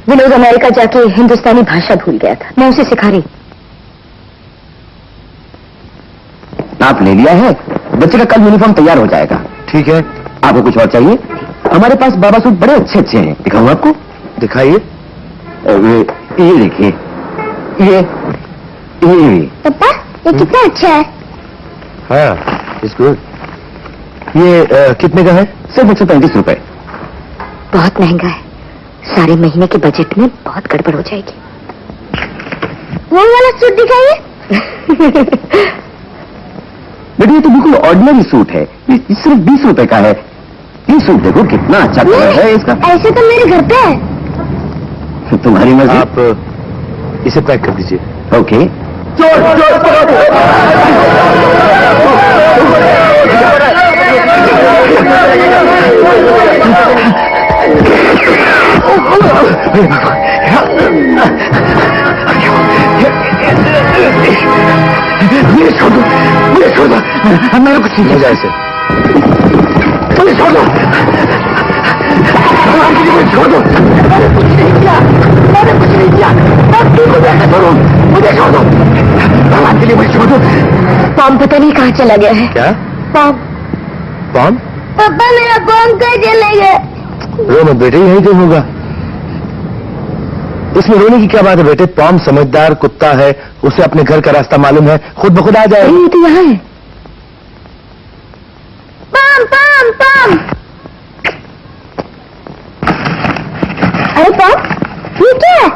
विनोद अमेरिका जाके हिंदुस्तानी भाषा भूल गया था, मैं उसे सिखा रही।
नाप ले लिया है, बच्चे का कल यूनिफॉर्म तैयार हो जाएगा।
ठीक है।
आपको कुछ और चाहिए? हमारे पास बाबा सूट बड़े अच्छे अच्छे हैं, दिखाऊं आपको?
दिखाइए।
ये देखिए, ये
पापा, ये कितना अच्छा है।
हाँ, इट्स गुड। ये कितने का है?
सिर्फ 135 रुपए।
बहुत महंगा है, सारे महीने के बजट में बहुत गड़बड़ हो जाएगी। वो वाला सूट दिखाइए।
बेटा, ये तो बिल्कुल ऑर्डिनरी सूट है, ये सिर्फ 20 रुपए का है। ये सूट देखो कितना अच्छा कलर है इसका।
ऐसे तो मेरे घर पे है।
तुम्हारी मर्जी।
आप इसे पैक कर दीजिए।
ओके।
मुझे छोड़ दो, मुझे छोड़ दो, मेरे कुछ नहीं
हो जाए इसे।
मुझे छोड़ दो, मुझे छोड़ दो, मैंने कुछ नहीं किया, मैंने कुछ नहीं किया, मैं बिल्कुल ऐसा करूं, मुझे छोड़ दो, भगवान के लिए मुझे छोड़ दो।
पॉम पता नहीं कहाँ चला गया है।
क्या
पॉम,
पॉम?
पापा मेरा पॉम कहाँ चले गए?
रो मत बेटे, यही कहीं होगा। इसमें रोने की क्या बात है बेटे? पॉम समझदार कुत्ता है, उसे अपने घर का रास्ता मालूम है, खुद ब खुद आ जाए।
ये तो यहाँ है। पॉम पॉम पॉम। अरे पॉम, ये क्या है?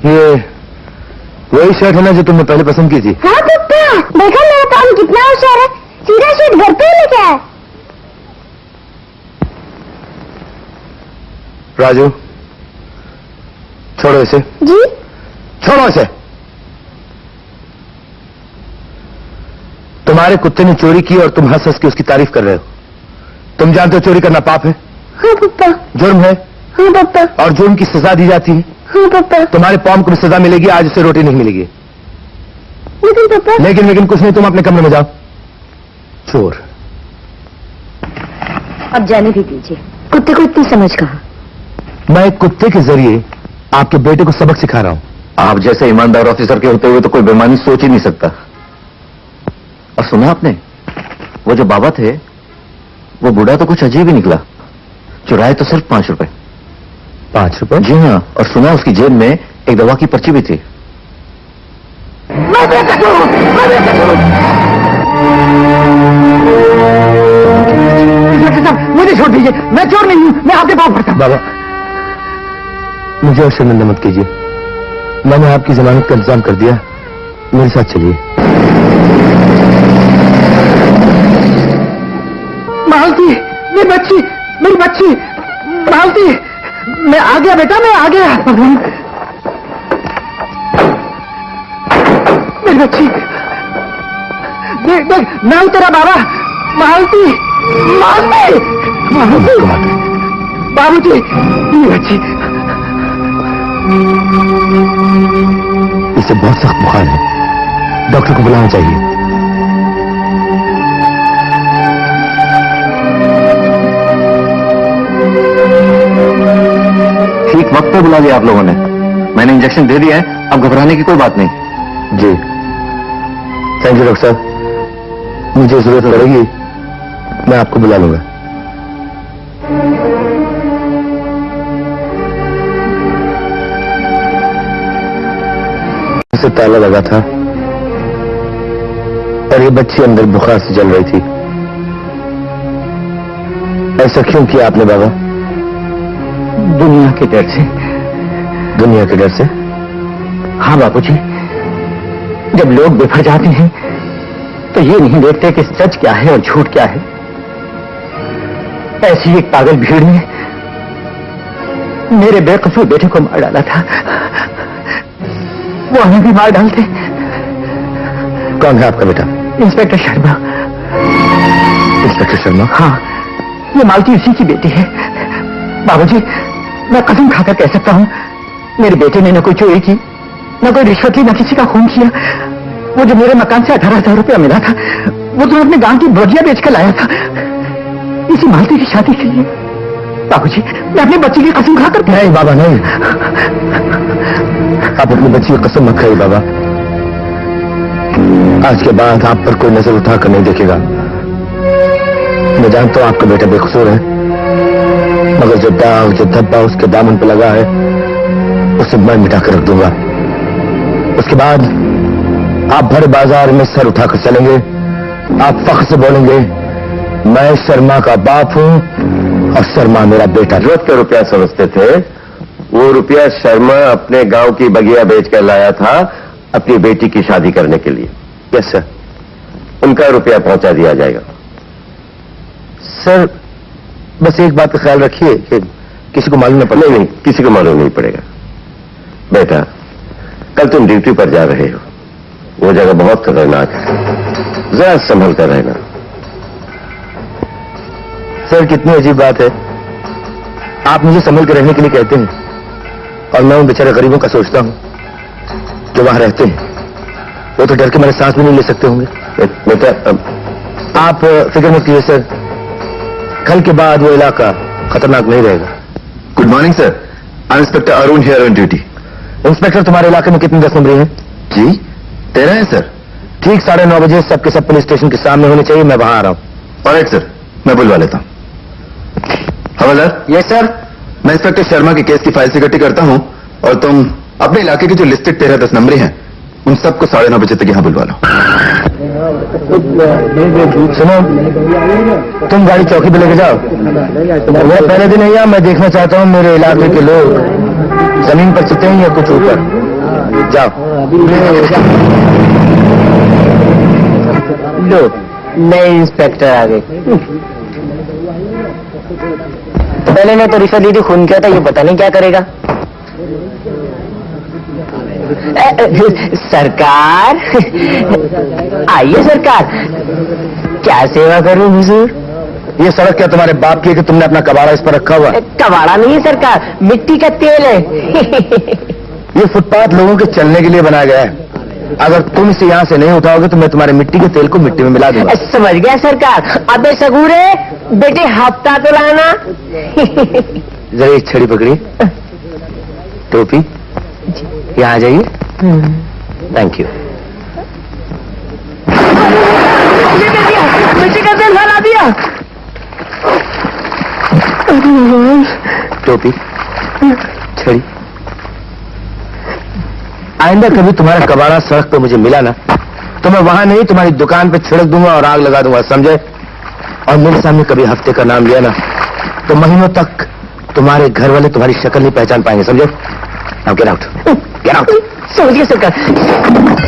ये वही शर्ट है ना जो तुमने पहले पसंद की थी?
हाँ कुत्ता, देखा मेरा पॉम कितना होशियार है, सीधा शर्ट घर पे ही लेके आया।
राजू, छोड़ो इसे।
जी?
छोड़ो इसे। तुम्हारे कुत्ते ने चोरी की और तुम हंस हंस के उसकी तारीफ कर रहे हो। तुम जानते हो चोरी करना पाप है,
हाँ पापा।
जुर्म है,
हाँ पापा।
और जुर्म की सजा दी जाती है।
हाँ पापा।
तुम्हारे पॉम को भी सजा मिलेगी, आज उसे रोटी नहीं मिलेगी।
लेकिन पापा।
लेकिन कुछ नहीं, तुम अपने कमरे में जाओ। चोर।
अब जाने भी दीजिए, कुत्ते को इतनी समझ कहाँ।
मैं एक कुत्ते के जरिए आपके बेटे को सबक सिखा रहा हूं।
आप जैसे ईमानदार ऑफिसर के होते हुए तो कोई बेईमानी सोच ही नहीं सकता। और सुना आपने, वो जो बाबा थे वो बूढ़ा तो कुछ अजीब ही निकला। चुराए तो सिर्फ 5 रुपए।
5 रुपए?
जी हाँ, और सुना उसकी जेब में एक दवा की पर्ची भी थी।
मैं बेकसूर हूं, मैं बेकसूर हूं। इंस्पेक्टर साहब, मुझे छोड़ दीजिए, मैं चोर नहीं हूं, मैं आपके पाँव पड़ता हूं।
बाबा, मुझे और शर्मिंदा मत कीजिए, मैंने आपकी जमानत का इंतजाम कर दिया, मेरे साथ चलिए।
मालती, मेरी बच्ची, मेरी बच्ची, मालती, मैं आ गया बेटा, मैं आ गया। मेरी बच्ची, देख देख, मैं हूं तेरा बाबा। मालती, मालती, मालती, बाबूजी, मेरी बच्ची।
इसे बहुत सख्त बुखार है, डॉक्टर को बुलाना चाहिए।
ठीक वक्त पे बुला लिया आप लोगों ने। मैंने इंजेक्शन दे दिया है, अब घबराने की कोई बात नहीं।
जी थैंक यू डॉक्टर साहब, मुझे जरूरत पड़ेगी मैं आपको बुला लूंगा। से ताला लगा था और ये बच्ची अंदर बुखार से जल रही थी। ऐसा क्यों किया आपने बाबा?
दुनिया के डर से।
दुनिया के डर से?
हाँ बाबूजी, जब लोग बिफर जाते हैं तो ये नहीं देखते कि सच क्या है और झूठ क्या है। ऐसी एक पागल भीड़ ने मेरे बेकसूर बेटे को मार डाला था, वो हमें भी मार डालते।
कौन है आपका बेटा?
इंस्पेक्टर शर्मा।
इंस्पेक्टर शर्मा?
हाँ, ये मालती उसी की बेटी है। बाबूजी, मैं कसम खाकर कह सकता हूँ, मेरे बेटे ने न कोई चोरी की, न कोई रिश्वत ली, न किसी का खून किया। वो जो मेरे मकान से 18,000 रुपया मिला था, वो तो अपने गांव की बोरिया बेचकर लाया था इसी मालती की शादी के लिए। बाबूजी, मैं अपने बच्चे की कसम खाकर।
नहीं बाबा नहीं, आप अपनी बच्ची की कसम मत खाइए बाबा। आज के बाद आप पर कोई नजर उठाकर नहीं देखेगा। मैं जानता हूं आपका बेटा बेकसूर है, मगर जो दाग जो धब्बा उसके दामन पे लगा है उसे मैं मिटा कर रख दूंगा। उसके बाद आप भर बाजार में सर उठाकर चलेंगे, आप फख्र से बोलेंगे मैं शर्मा का बाप हूं और शर्मा मेरा बेटा।
जरूरत का रुपया समझते थे, वो रुपया शर्मा अपने गांव की बगिया बेचकर लाया था अपनी बेटी की शादी करने के लिए।
Yes sir.
उनका रुपया पहुंचा दिया जाएगा।
सर बस एक बात का ख्याल रखिए कि किसी को मालूम न पड़े।
नहीं, किसी को मालूम नहीं पड़ेगा। बेटा, कल तुम ड्यूटी पर जा रहे हो, वो जगह बहुत खतरनाक है, जरा संभल कर रहना।
सर कितनी अजीब बात है, आप मुझे संभल कर रहने के लिए कहते हैं और मैं उन बेचारे गरीबों का सोचता हूं जो वहां रहते हैं। वो तो डर के मेरे सांस भी नहीं ले सकते होंगे। बेटा आप फिक्र मत कीजिए सर, कल के बाद वो इलाका खतरनाक नहीं रहेगा।
Good morning sir, I inspector Arun here on duty.
Inspector, तुम्हारे इलाके में कितने 10 नंबरी हैं?
जी 13 है सर।
ठीक 9:30 बजे सबके सब पुलिस स्टेशन के सामने होने चाहिए। मैं वहां आ रहा हूं।
ऑलराइट सर, मैं बुलवा लेता हूं। हवलदार।
Yes sir.
मैं इंस्पेक्टर शर्मा के केस की फाइल इकट्ठी करता हूं और तुम अपने इलाके के जो लिस्टेड 13-10 नंबरी हैं उन सबको 9:30 बजे तक यहां बुलवा लो।
सुनो, तुम गाड़ी चौकी पे लेके जाओ। मेरा पहले दिन है, मैं देखना चाहता हूँ मेरे इलाके के लोग जमीन पर चिते हैं या कुछ ऊपर। जाओ। लो, नए इंस्पेक्टर आ गए। पहले ने तो रिश्वत दी थी, खून किया था, ये पता नहीं क्या करेगा। सरकार, आइए सरकार, क्या सेवा करूं हुजूर? ये सड़क क्या तुम्हारे बाप की है कि तुमने अपना कबाड़ा इस पर रखा हुआ? कबाड़ा नहीं है सरकार, मिट्टी का तेल है। ये फुटपाथ लोगों के चलने के लिए बनाया गया है। अगर तुम इसे यहाँ से नहीं उठाओगे तो मैं तुम्हारे मिट्टी के तेल को मिट्टी में मिला दूंगा। समझ गया सरकार। अबे सगूरे, बेटे हफ्ता तो लाना। जरा एक छड़ी पकड़ी, टोपी, यहाँ आ जाइए। Thank you. मिट्टी का तेल फैला दिया। टोपी, छड़ी। आइंदा कभी तुम्हारा कबाड़ा सड़क पे मुझे मिला ना तो मैं वहां नहीं तुम्हारी दुकान पे छिड़क दूंगा और आग लगा दूंगा, समझे? और मेरे सामने कभी हफ्ते का नाम लिया ना तो महीनों तक तुम्हारे घर वाले तुम्हारी शक्ल नहीं पहचान पाएंगे, समझे? Now get out. Get out. समझ गया सरकार,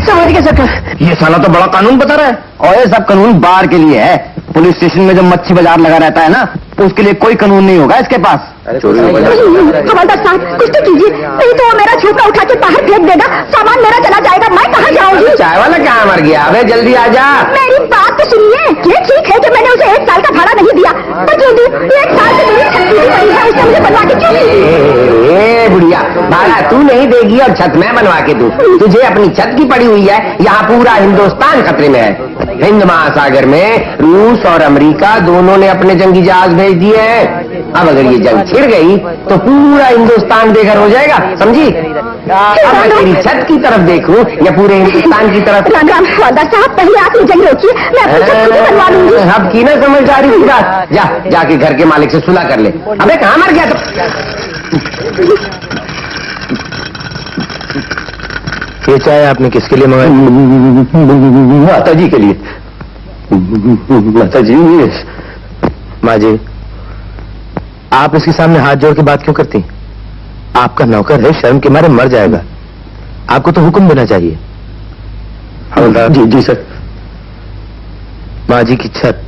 समझ गया सरकार। ये साला तो बड़ा कानून बता रहा है।
और ये सब कानून बार के लिए है। पुलिस स्टेशन में जब मच्छी बाजार लगा रहता है ना तो उसके लिए कोई कानून नहीं होगा इसके पास।
हवलदार साहब, कुछ तो कीजिए, नहीं तो वो मेरा छोटा उठा के बाहर फेंक देगा, सामान मेरा चला जाएगा, मैं कहाँ जाऊंगी?
चाय वाला कहाँ मर गया? अबे जल्दी आ जा।
मेरी बात तो सुनिए। ये ठीक है कि मैंने उसे 1 साल का भाड़ा नहीं दिया, पर जो भी 1 साल से मेरी छत भी पड़ी है उसने मुझे बनवा के क्यों दी?
ए बुढ़िया, भाड़ा तू नहीं देगी और छत मैं बनवा के दूं। तुझे अपनी छत की पड़ी हुई है, यहाँ पूरा हिंदुस्तान खतरे में है। हिंद महासागर में रूस और अमेरिका दोनों ने अपने जंगी जहाज भेज दिए हैं। अब अगर ये जंग छिड़ गई तो पूरा हिंदुस्तान बेघर हो जाएगा, समझी? अब मैं तेरी छत की तरफ देखूं या पूरे हिंदुस्तान की तरफ?
राम राम हवलदार साहब, पहले आप ये जंग रोकिए, मैं अपनी छत खुद ही बनवा लूंगी।
अब की ना समझदारी की बात। जा जाके घर के मालिक से सुलह कर ले। अबे कहाँ मर गया तो?
ये चाय आपने किसके लिए मंगाई?
माता जी के लिए। माता जी।
माँ जी, आप इसके सामने हाथ जोड़ के बात क्यों करती? आपका नौकर है, शर्म के मारे मर जाएगा। आपको तो हुक्म देना चाहिए। हवलदार जी। जी सर। माँ जी की छत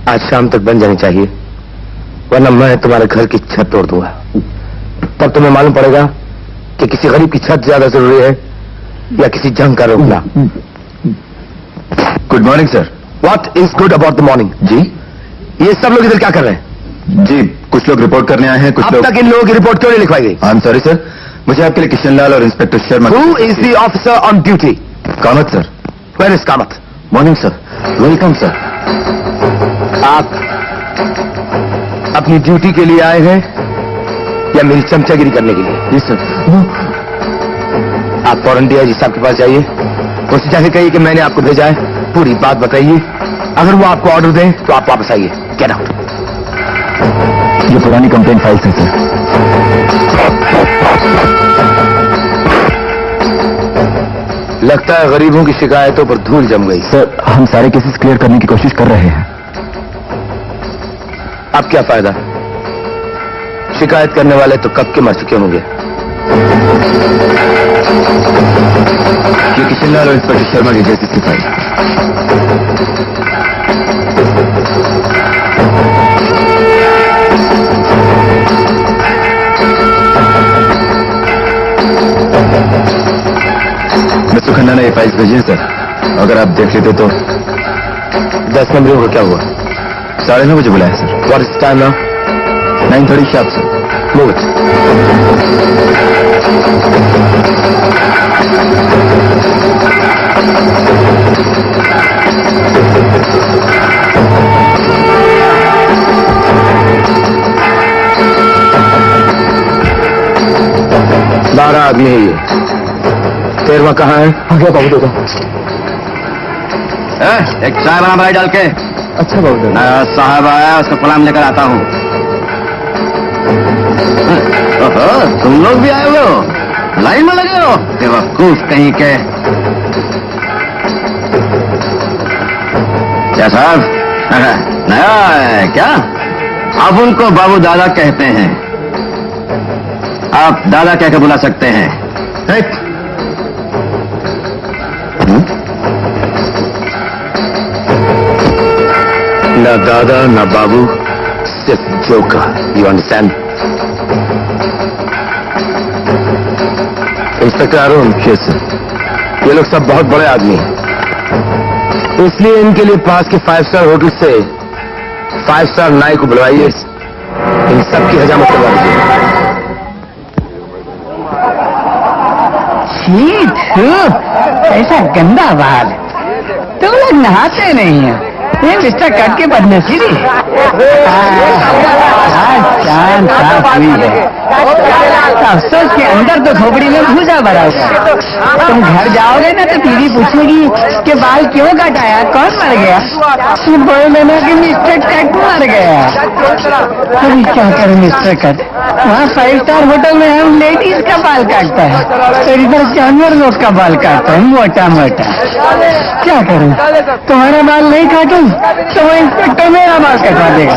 आज शाम तक बन जानी चाहिए, वरना मैं तुम्हारे घर की छत तोड़ दूंगा। तब तुम्हें मालूम पड़ेगा कि किसी गरीब की छत ज्यादा जरूरी है या किसी जंग का रोकना।
Good morning sir.
What is good about the morning?
जी
ये सब लोग इधर क्या कर रहे हैं?
जी कुछ लोग रिपोर्ट करने आए हैं, कुछ
अब
लोग।
तक इन लोगों की रिपोर्ट क्यों नहीं लिखवाई गई?
आई एम सॉरी सर, मुझे आपके लिए किशन लाल और inspector Sharma.
Who is the officer on duty?
Kamat sir.
Where is Kamat?
Morning sir. Welcome sir.
आप अपनी ड्यूटी के लिए आए हैं या मेरी चमचागिरी करने के लिए?
जी सर।
आप फौरन डीआईजी साहब के पास जाइए, उससे जाके कहिए कि मैंने आपको भेजा है, पूरी बात बताइए। अगर वो आपको ऑर्डर दें तो आप वापस आइए। Get out.
ये पुरानी कंप्लेंट फाइल है सर।
लगता है गरीबों की शिकायतों पर धूल जम गई।
सर हम सारे केसेस क्लियर करने की कोशिश कर रहे हैं।
अब क्या फायदा? शिकायत करने वाले तो कब के मर चुके होंगे।
ये किशन लाल और इंस्पेक्टर शर्मा की केसेस की फाइल। मिस्टर खन्ना ने ये फाइल्स भेजी है सर, अगर आप देख लेते तो।
10 नंबरों का क्या हुआ?
9:30 बजे बुलाया sir.
What is time now?
9:30 sharp sir.
Move it. शेरवा कहाँ है?
आ गया बाबू दादा।
एक चाय बना भाई डाल के।
अच्छा बाबू दादा।
साहब आया, उसका प्रणाम लेकर आता हूँ। तुम लोग भी आए हुए हो, लाइन में लगे हो, बेवकूफ कहीं के। क्या साहब, नया है क्या? आप उनको बाबू दादा कहते हैं, आप दादा कहकर बुला सकते हैं।
ना दादा ना बाबू, सिर्फ जोका। You understand? इंस्पेक्टर अरुण, ये लोग सब बहुत बड़े आदमी हैं, इसलिए इनके लिए पास के 5 स्टार होटल से 5 स्टार नाई को बुलवाइए, इन सब की हजामत करवा दीजिए।
ऐसा गंदा बाल, तुम लोग नहाते नहीं है। ये मिस्टर कट के बदले सीधी चांद साफ हुई है। अफसोस के अंदर तो खोपड़ी में भूसा भरा हुआ। तुम घर जाओगे ना तो बीवी पूछेगी कि बाल क्यों कटाया, कौन मर गया? बोल देना कि मिस्टर कट मर गया। अभी क्या करें मिस्टर कट, वहाँ 5 स्टार होटल में हम लेडीज का बाल काटता है और इधर जानवर लोग का बाल काटता है, मोटा मोटा। क्या करूं, तुम्हारा बाल नहीं काटूं तो वो इंस्पेक्टर मेरा बाल कटवा देगा।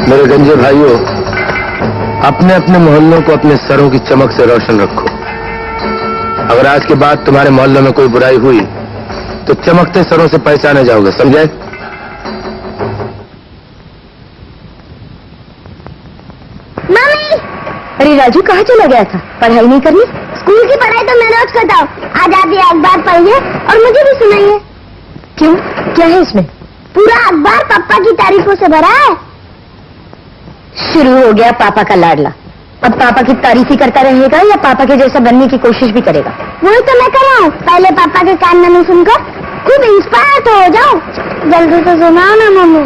मेरे गंजे भाइयों, अपने अपने मोहल्लों को अपने सरों की चमक से रोशन रखो। अगर आज के बाद तुम्हारे मोहल्लों में कोई बुराई हुई तो चमकते सरों से पहचाने जाओगे, समझे?
मम्मी! अरे राजू कहाँ चला गया था? पढ़ाई नहीं करनी? स्कूल की पढ़ाई तो मैं रोज करता हूँ। आज आधी अखबार पढ़िए और मुझे भी सुनाइए। क्यों, क्या है इसमें? पूरा अखबार पापा की तारीफों से भरा है। शुरू हो गया पापा का लाडला। अब पापा की तारीफ ही करता रहेगा या पापा के जैसा बनने की कोशिश भी करेगा? वही तो मैं कर रहा हूँ। पहले पापा के कान में सुनकर खूब इंस्पायर तो हो जाओ। जल्दी से सुनाओ ना मम्मी।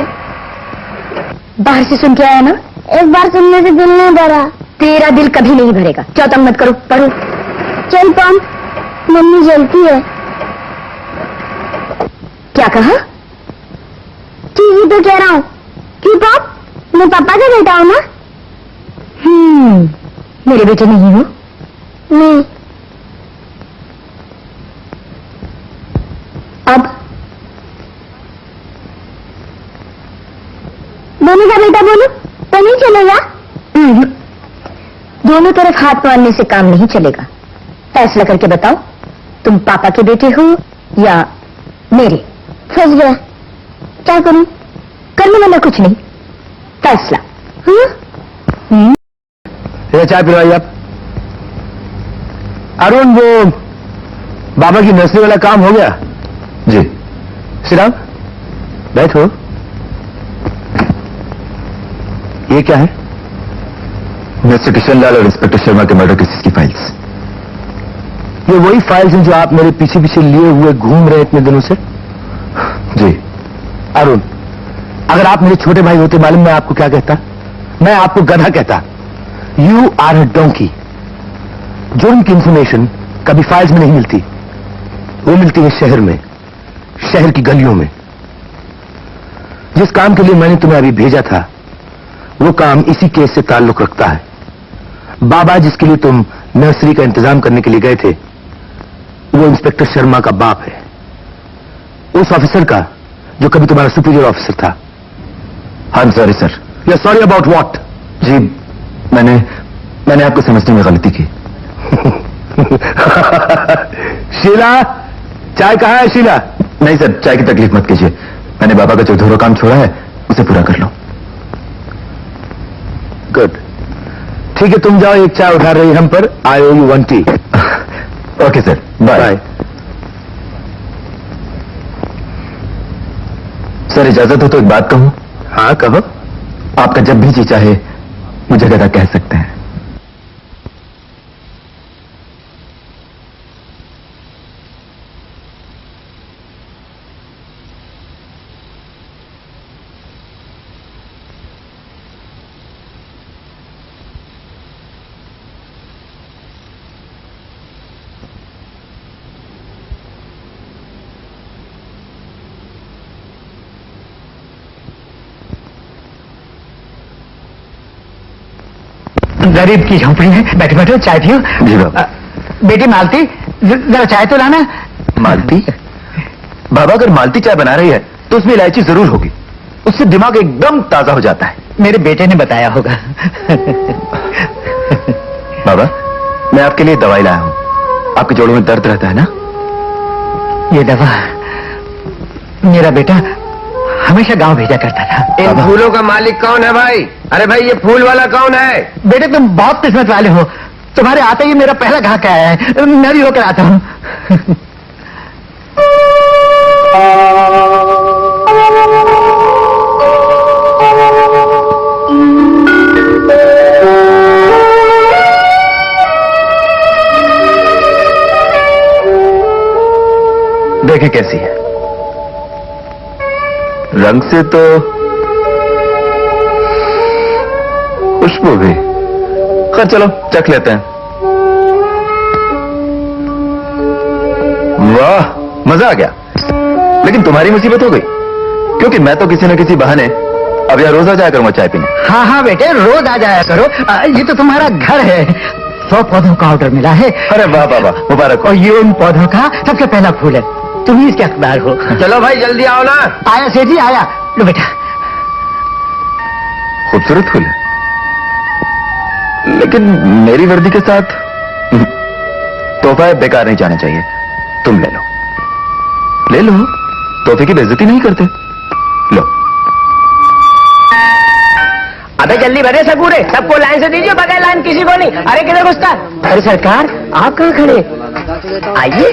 बाहर से सुन के आया ना? एक बार सुनने से दिल नहीं भरा। तेरा दिल कभी नहीं भरेगा। चौतंग मत करो, पढ़ो। चल पम, मम्मी जलती है। क्या कहा? ठीक ही तो कह रहा हूँ। क्यों पाप, मैं पापा का बेटा हूँ ना? मेरे बेटे नहीं हो? नहीं। अब दोनों का बेटा बोलो तो नहीं चलेगा? दोनों तरफ हाथ मारने से काम नहीं चलेगा। फैसला करके बताओ, तुम पापा के बेटे हो या मेरे? फंस गया, क्या करूं? करने वाला कुछ नहीं, फैसला।
ये चाय पिलवाइए आप। अरुण, वो बाबा की नर्सरी वाला काम हो गया?
जी।
श्रीराम, बैठो। ये क्या है?
मिस्टर किशन लाल और इंस्पेक्टर शर्मा के मर्डर केसेस की फाइल्स।
ये वही फाइल्स हैं जो आप मेरे पीछे पीछे लिए हुए घूम रहे इतने दिनों से?
जी।
अरुण, अगर आप मेरे छोटे भाई होते, मालूम मैं आपको क्या कहता? मैं आपको गधा कहता। You are a donkey. जुर्म की इंफॉर्मेशन कभी फाइल्स में नहीं मिलती, वो मिलती है शहर में, शहर की गलियों में। जिस काम के लिए मैंने तुम्हें अभी भेजा था वो काम इसी केस से ताल्लुक रखता है। बाबा जिसके लिए तुम नर्सरी का इंतजाम करने के लिए गए थे, वो इंस्पेक्टर शर्मा का बाप है, उस ऑफिसर का जो कभी तुम्हारा सुपीरियर ऑफिसर था।
I am sorry sir.
You are sorry about what?
जी, मैंने आपको समझने में गलती की।
शीला, चाय कहाँ है शीला?
नहीं सर, चाय की तकलीफ मत कीजिए। मैंने बाबा का जो अधूरा काम छोड़ा है उसे पूरा कर लो।
गुड, ठीक है, तुम जाओ, एक चाय उठा रही हम पर। आई ओ यू 1 टी।
Okay sir, bye. सर इजाजत हो तो एक बात कहूं?
हाँ कहो।
आपका जब भी जी चाहे मुझे गधा कह सकते हैं।
गरीब की झोंपड़ी है, बैठो बैठो, चाय पियो।
जी बाबा।
बेटी मालती, जरा चाय तो लाना।
मालती? बाबा अगर मालती चाय बना रही है तो उसमें इलायची जरूर होगी, उससे दिमाग एकदम ताजा हो जाता है।
मेरे बेटे ने बताया होगा।
बाबा, मैं आपके लिए दवाई लाया हूं। आपके जोड़ों में दर्द रहता है ना?
ये दवा मेरा बेटा हमेशा गांव भेजा करता था।
इन फूलों का मालिक कौन है भाई? अरे भाई, ये फूल वाला कौन है?
बेटे तुम बहुत किस्मत वाले हो, तुम्हारे आते ही मेरा पहला घाव आया है। मैं भी होकर आता हूं।
देखें कैसी है, रंग से तो खुशबू भी। खैर चलो चख लेते हैं। वाह, मजा आ गया। लेकिन तुम्हारी मुसीबत हो गई, क्योंकि मैं तो किसी न किसी बहाने अब यहाँ रोज आ जाया करूंगा चाय पीने।
हाँ हाँ बेटे, रोज आ जाया करो। ये तो तुम्हारा घर है। 100 पौधों का ऑर्डर मिला है।
अरे वाह वाह वाह, मुबारक।
और ये उन पौधों का सबसे पहला फूल है। तुम ही इसके हकदार हो।
चलो भाई, जल्दी आओ ना।
आया सेठ जी, आया। लो बेटा।
खूबसूरत फूल है, लेकिन मेरी वर्दी के साथ तोहफा बेकार नहीं जाना चाहिए। तुम ले लो, ले लो, तोहफे की बेइज्जती नहीं करते। लो।
अबे जल्दी भरे सकूरे, सबको लाइन से दीजिए, बगैर लाइन किसी को नहीं। अरे किधर घुसता?
अरे सरकार, आप कहाँ खड़े? आइए,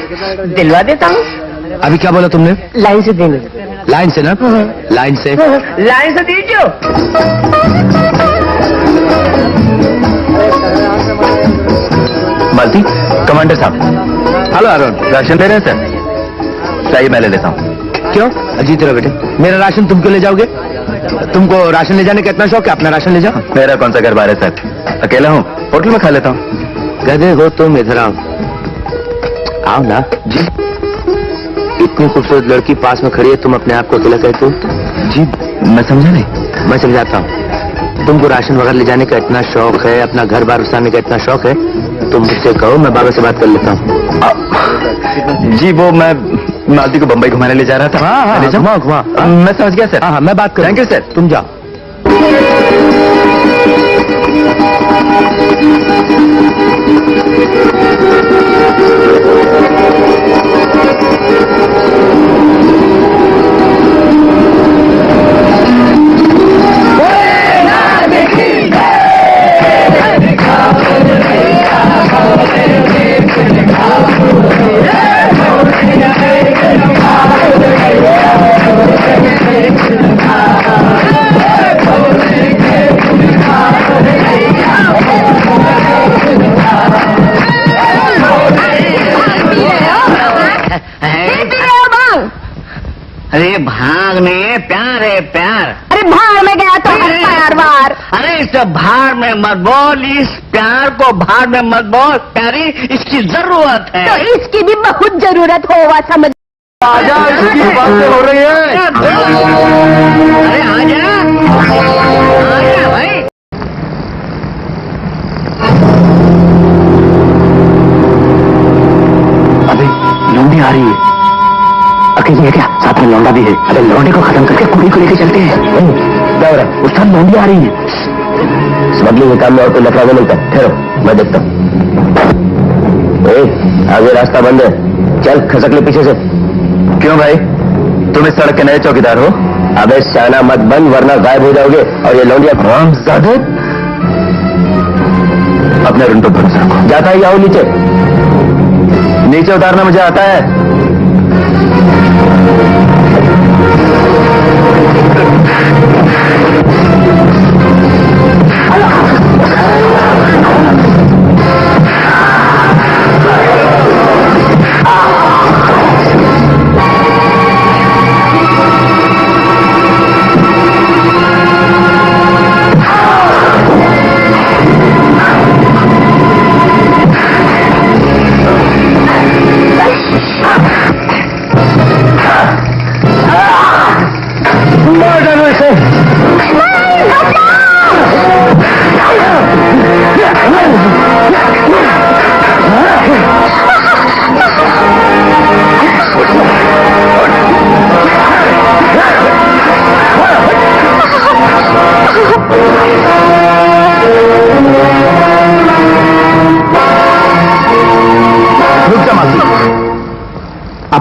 दिलवा देता हूँ।
अभी क्या बोला तुमने?
लाइन से देंगे।
लाइन से ना? लाइन से।
लाइन से दीजिए।
मालती, कमांडर साहब। हेलो अरुण, राशन ले रहे हैं सर? चाहिए, मैं ले लेता हूँ।
क्यों? अजीत रहो बेटे, मेरा राशन तुम क्यों ले जाओगे? तुमको राशन ले जाने का इतना शौक है, अपना राशन ले जाओ।
मेरा कौन सा घर बार है सर, अकेला हूँ, होटल में खा लेता हूँ।
गधे हो तुम, इधर आओ। आओ ना जी। इतनी खूबसूरत लड़की पास में खड़ी है, तुम अपने आप को अकेला कहते हो?
जी मैं समझा नहीं।
मैं समझाता हूँ। तुमको राशन वगैरह ले जाने का इतना शौक है, अपना घर बार उसाने का इतना शौक है, तुम मुझसे कहो, मैं बाबा से बात कर लेता हूँ।
जी वो मैं मालती को बंबई घुमाने ले जा रहा था।
हाँ,
ले जाऊं?
घुमा।
मैं समझ गया सर।
हाँ, मैं बात कर।
Thank you sir.
तुम जाओ।
अरे भाग में प्यार है, प्यार।
अरे भाड़ में गया तो प्यार वार।
अरे इस भाड़ में मत बोल, इस प्यार को भाड़ में मत बोल, प्यारी इसकी जरूरत है।
तो इसकी भी बहुत जरूरत होगा, समझ।
आजा, इसकी बातें हो रही है।
अरे आजा, आजा भाई।
अबे लौंडी आ रही है। अकेली है क्या? साथ में लौंडा भी है। अरे लौंडे को खत्म करके कुड़ी को लेके चलते हैं। क्या हो रहा है? उस लौंडी आ रही है। स्मगलिंग के काम में और कोई लफड़ा नहीं मिलता। ठहरो, मैं देखता हूँ। आगे रास्ता बंद है, चल खसक ले पीछे से।
क्यों भाई, तुम इस सड़क के नए चौकीदार हो?
अबे शाना मत बन, वरना गायब हो जाओगे। और ये लौंडिया
हरामजादे, अपने रुन पर भरोसा रखो।
जाता ही आओ नीचे।
नीचे उतारना मुझे आता है।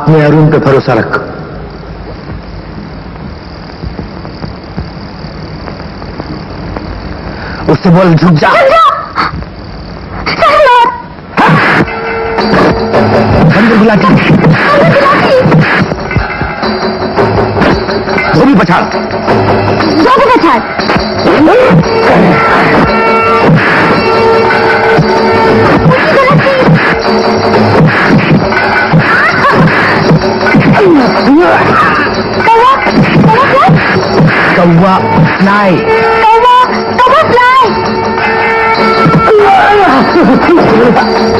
अपने अरुण पे भरोसा रख। उससे बोल झुक जा। अंदर बुलाती वो भी पछाड़।
जो भी पछाड़।
कौवा फ्लाई।
कौवा फ्लाई।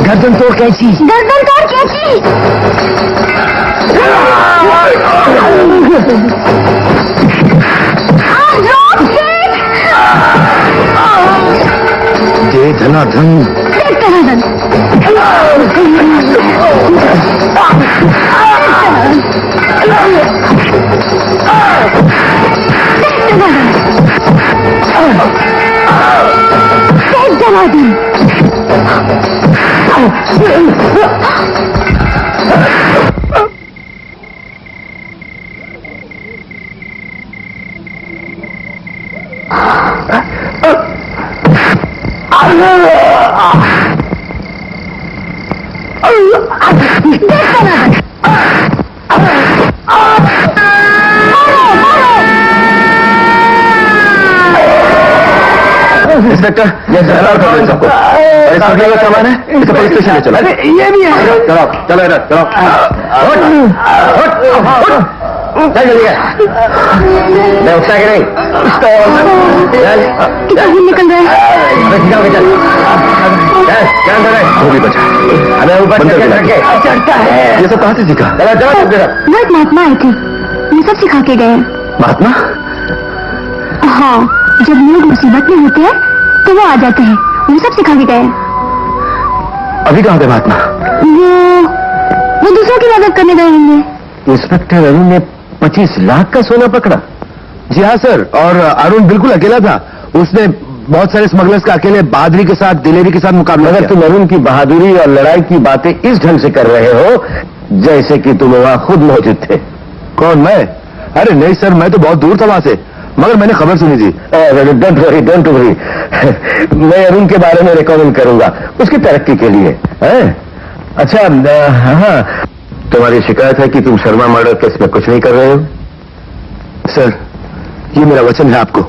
गर्दन तोड़ कैची।
गर्दन तोड़ कैची।
दे धनाधन। इंस्पेक्टर, ये सबको का सामान है, इसे पुलिस स्टेशन ले चलो।
ये भी है।
चलो चलो इधर चलो। चल जल्दी मैं उठता है कि नहीं?
कितना निकल रहा है?
वो भी बचा। हमें ऊपर
चढ़ता है।
ये सब कहाँ से सीखा?
वो एक महात्मा आए थे, ये सब सिखा के गए।
महात्मा?
हाँ, जब लोग मुसीबत में होते हैं तो वो आ जाते हैं, वो सब सिखा के गए।
अभी कहाँ थे महात्मा?
वो दूसरों की मदद करने गए होंगे।
इंस्पेक्टर अरुण ने 25 लाख का सोना पकड़ा? जी हाँ सर, और अरुण बिल्कुल अकेला था। उसने बहुत सारे स्मगलर्स का अकेले बहादुरी के साथ, दिलेरी के साथ मुकाबला किया। तुम अरुण की बहादुरी और लड़ाई की बातें इस ढंग से कर रहे हो जैसे कि तुम वहां खुद मौजूद थे। कौन, मैं? अरे नहीं सर, मैं तो बहुत दूर था वहां से, मगर मैंने खबर सुनी थी। Don't worry, don't worry. मैं अरुण के बारे में रिकमेंड करूंगा उसकी तरक्की के लिए। अच्छा, हाँ, तुम्हारी शिकायत है कि तुम शर्मा मर्डर केस में कुछ नहीं कर रहे हो? सर, ये मेरा वचन है आपको,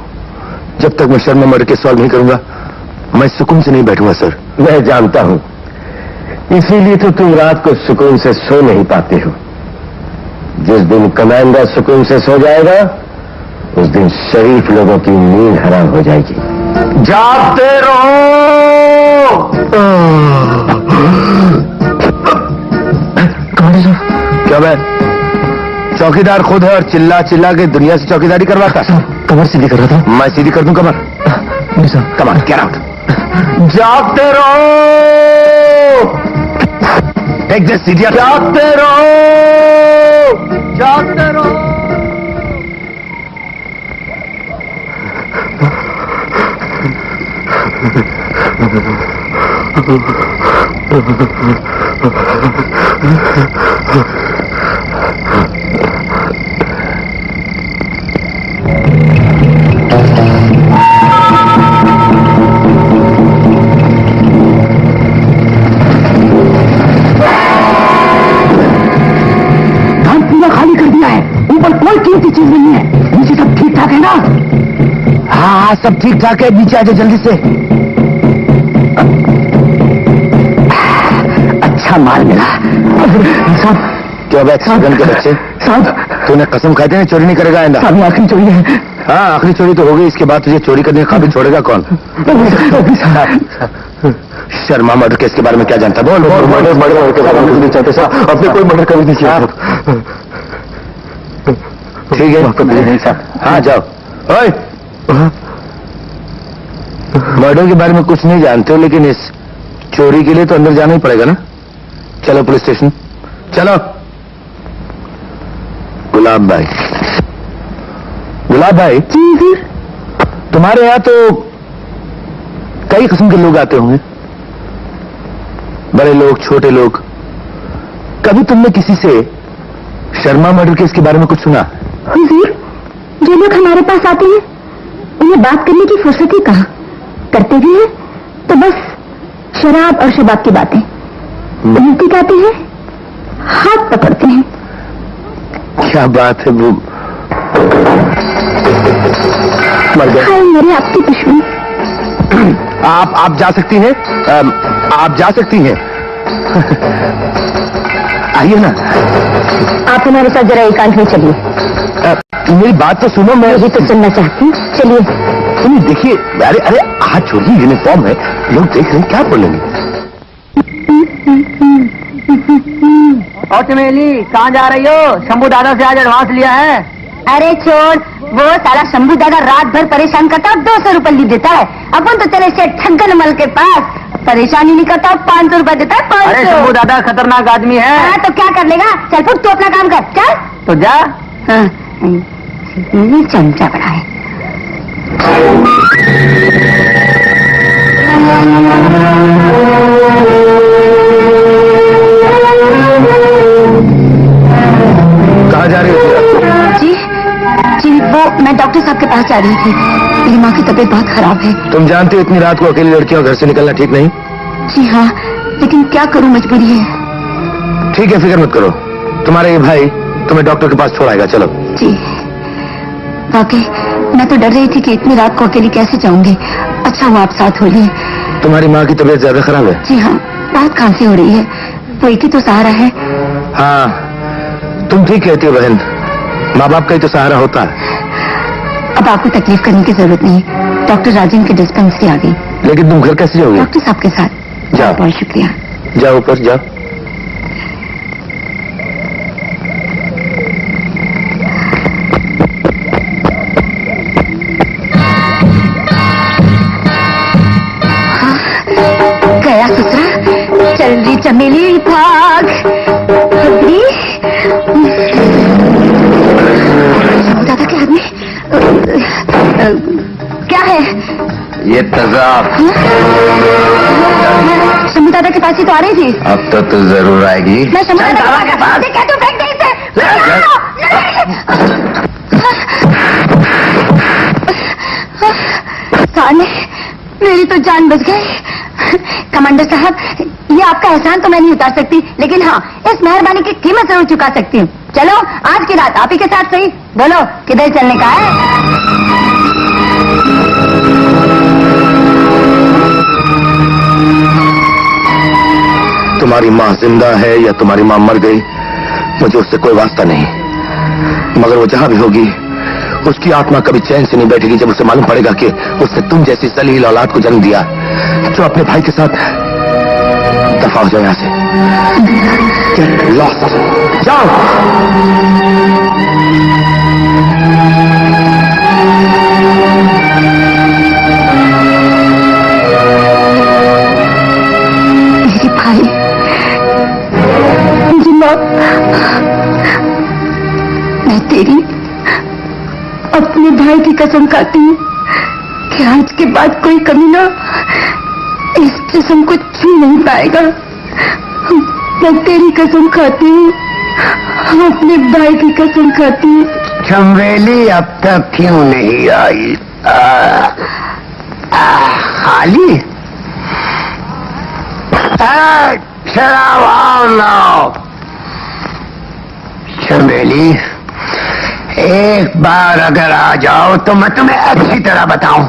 जब तक मैं शर्मा मर्डर केस सॉल्व नहीं करूंगा मैं सुकून से नहीं बैठूंगा सर। मैं जानता हूं, इसीलिए तो तुम रात को सुकून से सो नहीं पाते हो। जिस दिन कमांडर सुकून से सो जाएगा उस दिन शरीफ लोगों की नींद हराम हो जाएगी। जागते रहो। क्या मैं चौकीदार खुद है और चिल्ला चिल्ला के दुनिया से चौकीदारी करवाता? कमर सीधी कर रहा था। मैं सीधी कर दूं कमर? नहीं सर। कमर गेट आउट। जागते रहो। Take this idiot. जागते रहो, जागते रहो। खाली कर दिया है, ऊपर कोई कीमती चीज नहीं है। नीचे सब ठीक ठाक है ना? हाँ, सब ठीक ठाक है। नीचे आ जाओ जल्दी से। अच्छा माल मिला। साहब, क्या बात सगन के बच्चे? साहब, तूने कसम खाई थी ना चोरी नहीं करेगा आइंदा? साहब, आखिरी चोरी है। हाँ, आखिरी चोरी तो हो गई, इसके बाद तुझे चोरी करने का काबिल छोड़ेगा कौन? शर्मा मर्डर केस के बारे में क्या जानता? बोल। मर्डर के बारे में कुछ नहीं चाहते साहब, अपने कोई मर्डर कर दीजिए। ठीक है, हाँ जाओ। ओए, मर्डर के बारे में कुछ नहीं जानते हो, लेकिन इस चोरी के लिए तो अंदर जाना ही पड़ेगा ना। चलो पुलिस स्टेशन चलो। गुलाब भाई, गुलाब भाई, तुम्हारे यहां तो कई किस्म के लोग आते होंगे, बड़े लोग, छोटे लोग। कभी तुमने किसी से शर्मा मर्डर केस के बारे में कुछ सुना?
हुजूर, जो लोग हमारे पास आते हैं उन्हें बात करने की फुर्सत ही कहाँ, करते भी हैं तो बस शराब और शबाब की बातें। उल्टी गाते हैं, हाथ पकड़ते हैं।
क्या बात है, वो मर गए।
हाय मेरे आपकी दुश्मन।
आप जा सकती हैं, आप जा सकती हैं। आइए ना।
आप हमारे साथ जरा एकांत में चलिए।
मेरी बात तो सुनो, मैं
भी तो सुनना चाहती हूँ, चलिए।
सुनिए, देखिए, अरे अरे हाथ छोड़िए, यूनिफॉर्म है, लोग देख रहे हैं, क्या बोलेंगे?
और चमेली कहाँ जा रही हो? शंभू दादा से आज एडवांस लिया है।
अरे छोड़, वो साला शंभू दादा रात भर परेशान करता है, 200 रुपए ली देता है। अपन तो चले सेठ ठग्गन मल के पास, परेशानी नहीं करता, 500 रुपए देता है। 500।
अरे शंभू दादा खतरनाक आदमी है।
हाँ तो क्या कर लेगा? चल पुट, तू अपना काम कर, चल।
तो जा।
हाँ, ये चमचा बड़ा है।
कहाँ जा रही हो?
जी जी, वो मैं डॉक्टर साहब के पास जा रही थी। मेरी माँ की तबीयत बहुत खराब है।
तुम जानते हो इतनी रात को अकेली लड़कियों घर से निकलना ठीक नहीं।
जी हाँ, लेकिन क्या करूँ, मजबूरी है।
ठीक है, फिक्र मत करो, तुम्हारे ये भाई तुम्हें डॉक्टर के पास छोड़ाएगा। चलो।
जी, वाकई मैं तो डर रही थी कि इतनी रात को अकेली कैसे जाऊंगी। अच्छा हुआ आप साथ हो लिए।
तुम्हारी माँ की तबीयत ज्यादा खराब है?
जी हाँ, बहुत खांसी हो रही है, वो एक ही तो सहारा है।
हाँ, तुम ठीक कहती हो बहन, माँ बाप का ही तो सहारा होता है।
अब आपको तकलीफ करने की जरूरत नहीं, डॉक्टर राजन की डिस्पेंसरी आ गई।
लेकिन तुम घर कैसे जाओगे?
डॉक्टर साहब के साथ।
जाओ।
बहुत शुक्रिया।
जाओ ऊपर जाओ।
गया ससुरा, चल रही चमेली भाग। अभी दादा के हाथ में क्या है?
ये तेजाब।
शंभू दादा के पास ही तो आ रही थी।
अब तो जरूर आएगी।
मैं शंभू दादा के पास। क्या तू फेंक दे इसे? साले, मेरी तो जान बच गई। कमांडर साहब, ये आपका एहसान तो मैं नहीं उतार सकती, लेकिन हाँ, इस मेहरबानी की कीमत जरूर चुका सकती हूँ। चलो, आज की रात आप ही के साथ सही। बोलो, किधर चलने का है?
तुम्हारी माँ जिंदा है या तुम्हारी माँ मर गई, मुझे उससे कोई वास्ता नहीं, मगर वो जहां भी होगी उसकी आत्मा कभी चैन से नहीं बैठेगी जब उसे मालूम पड़ेगा कि उसने तुम जैसी जलील औलाद को जन्म दिया जो अपने भाई के साथ। दफा हो जाओ यहां से। Get lost. जाओ।
मेरे भाई, मुझे माफ। मैं तेरी अपने भाई की कसम खाती हूँ कि आज के बाद कोई कमी ना इस जिस्म को छू नहीं पाएगा। मैं तेरी कसम खाती हूँ, अपने भाई की कसम खाती हूँ।
चमेली अब तक क्यों नहीं आई? खाली शराब आओ लाओ। चमेली, एक बार अगर आ जाओ तो मैं तुम्हें अच्छी तरह बताऊं।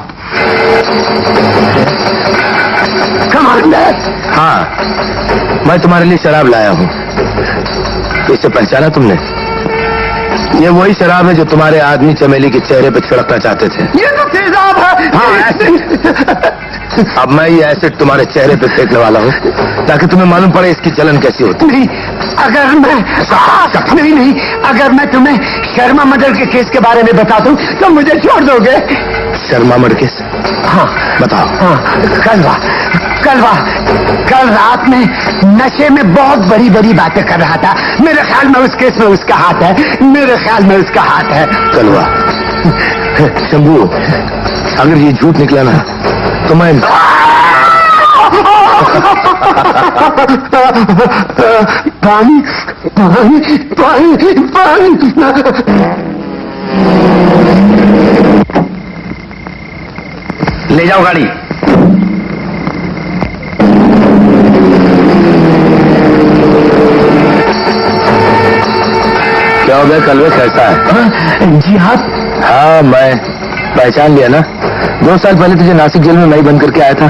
कमांडर।
हाँ, मैं तुम्हारे लिए शराब लाया हूँ। इसे पहचाना तुमने? ये वही शराब है जो तुम्हारे आदमी चमेली के चेहरे पे छिड़कना चाहते थे।
ये तो तेजाब है।
हाँ, एसिड। अब मैं ये एसिड तुम्हारे चेहरे पे फेंकने वाला हूँ ताकि तुम्हें मालूम पड़े इसकी जलन कैसी होती है।
नहीं, अगर मैं नहीं, अगर मैं तुम्हें शर्मा मर्डर के केस के बारे में बता दूं तो मुझे छोड़ दोगे?
Sharma murder case?
हाँ
बताओ।
हाँ, कल रात में नशे में बहुत बड़ी बड़ी बातें कर रहा था। मेरे ख्याल में उस केस में उसका हाथ है। मेरे ख्याल में उसका हाथ है।
कलवा। शंभू, अगर ये झूठ निकला ना तो मैं
पानी पानी पानी पानी।
ले जाओ गाड़ी।
क्या हो गया कलवे, कैसा है?
जी हाँ।
हाँ, मैं पहचान लिया ना। 2 साल पहले तुझे नासिक जेल में मैं बंद करके आया था,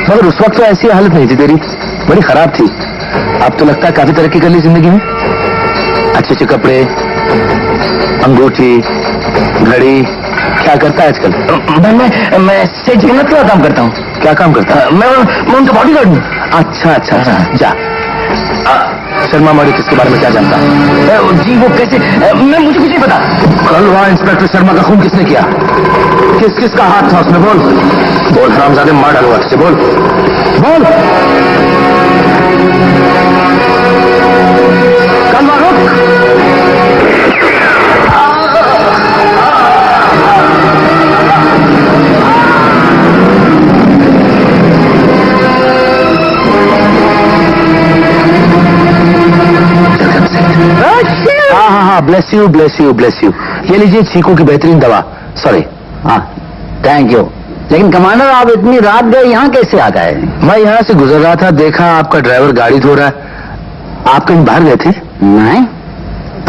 मगर उस वक्त तो ऐसी हालत नहीं थी तेरी, बड़ी खराब थी। अब तो लगता है काफी तरक्की कर ली जिंदगी में। अच्छे अच्छे कपड़े, अंगूठी, घड़ी। क्या करता है आजकल?
मैं सेठ जगन्नाथ का काम करता हूँ।
क्या काम करता है?
मैं उनका बॉडीगार्ड हूँ।
अच्छा अच्छा अच्छा, जा। शर्मा मौर्य किसके बारे में क्या जानता है?
जी वो कैसे? मुझे कुछ नहीं पता।
कल वहां इंस्पेक्टर शर्मा का खून किसने किया? किस किस का हाथ था उसमें? बोल बोल, हरामजादे, मार डालूंगा तुझे। बोल बोल। कलवा रुक। हाँ, bless you bless you bless you. ये लीजिए चीकू की बेहतरीन दवा। सॉरी।
हाँ, थैंक यू। लेकिन कमांडर, आप इतनी रात गए, यहाँ कैसे आ गए?
मैं यहाँ से गुजर रहा था, देखा आपका ड्राइवर गाड़ी धो रहा है। आप कहीं बाहर गए थे?
नहीं।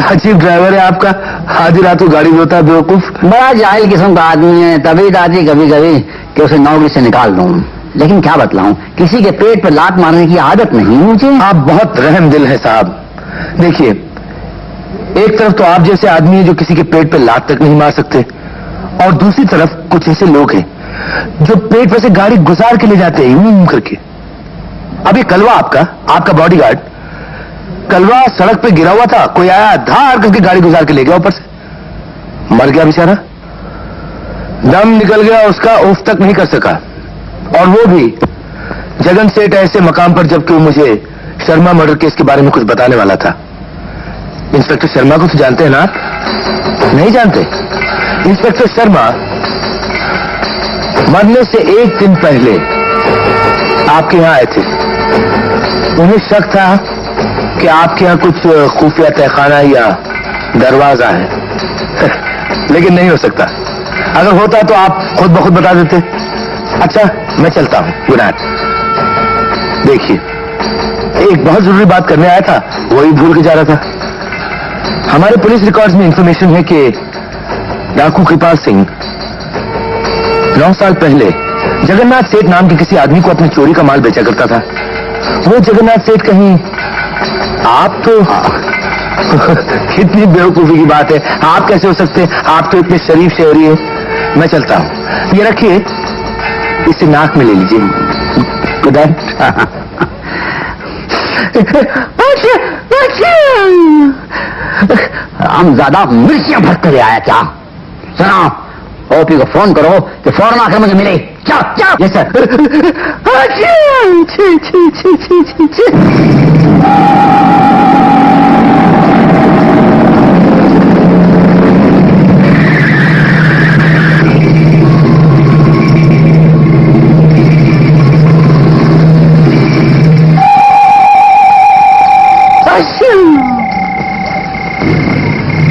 अजीब ड्राइवर है आपका, आधी रात को गाड़ी धोता है, बेवकूफ।
बड़ा जाहिल किस्म का आदमी है। तभी दादी कभी कभी कि उसे नौकरी से निकाल दूं, लेकिन क्या बतलाऊं, किसी के पेट पर लात मारने की आदत नहीं मुझे।
आप बहुत रहम दिल है साहब। देखिए, एक तरफ तो आप जैसे आदमी है जो किसी के पेट पे लात तक नहीं मार सकते, और दूसरी तरफ कुछ ऐसे लोग हैं जो पेट पे से गाड़ी गुजार के ले जाते हैं यूं करके। अब ये कलवा आपका बॉडीगार्ड, कलवा सड़क पे गिरा हुआ था, कोई आया धार करके गाड़ी गुजार के ले गया, ऊपर से मर गया बेचारा, दम निकल गया उसका, उफ तक नहीं कर सका। और वो भी जगन सेठ ऐसे मकाम पर, जबकि वो मुझे शर्मा मर्डर केस के बारे में कुछ बताने वाला था। इंस्पेक्टर शर्मा को तो जानते हैं ना आप? नहीं जानते? इंस्पेक्टर शर्मा मरने से 1 दिन पहले आपके यहां आए थे। उन्हें शक था कि आपके यहां कुछ खुफिया तहखाना या दरवाजा है लेकिन नहीं हो सकता। अगर होता तो आप खुद ब खुद बता देते। अच्छा, मैं चलता हूं, गुड नाइट। देखिए, एक बहुत जरूरी बात करने आया था, वही भूल के जा रहा था। हमारे पुलिस रिकॉर्ड्स में इंफॉर्मेशन है कि डाकू कृपाल सिंह 9 साल पहले जगन्नाथ सेठ नाम के किसी आदमी को अपनी चोरी का माल बेचा करता था। वो जगन्नाथ सेठ कहीं आप तो कितनी बेवकूफी की बात है, आप कैसे हो सकते हैं? आप तो इतने शरीफ शहरी हैं। मैं चलता हूं, ये रखिए, इसे नाक में ले लीजिए। Good night.
हम ज्यादा मिर्चियां भर कर आया क्या? सुनो, ओपी को फोन करो कि फौरन आकर मुझे मिले। जाओ जाओ।
Yes sir.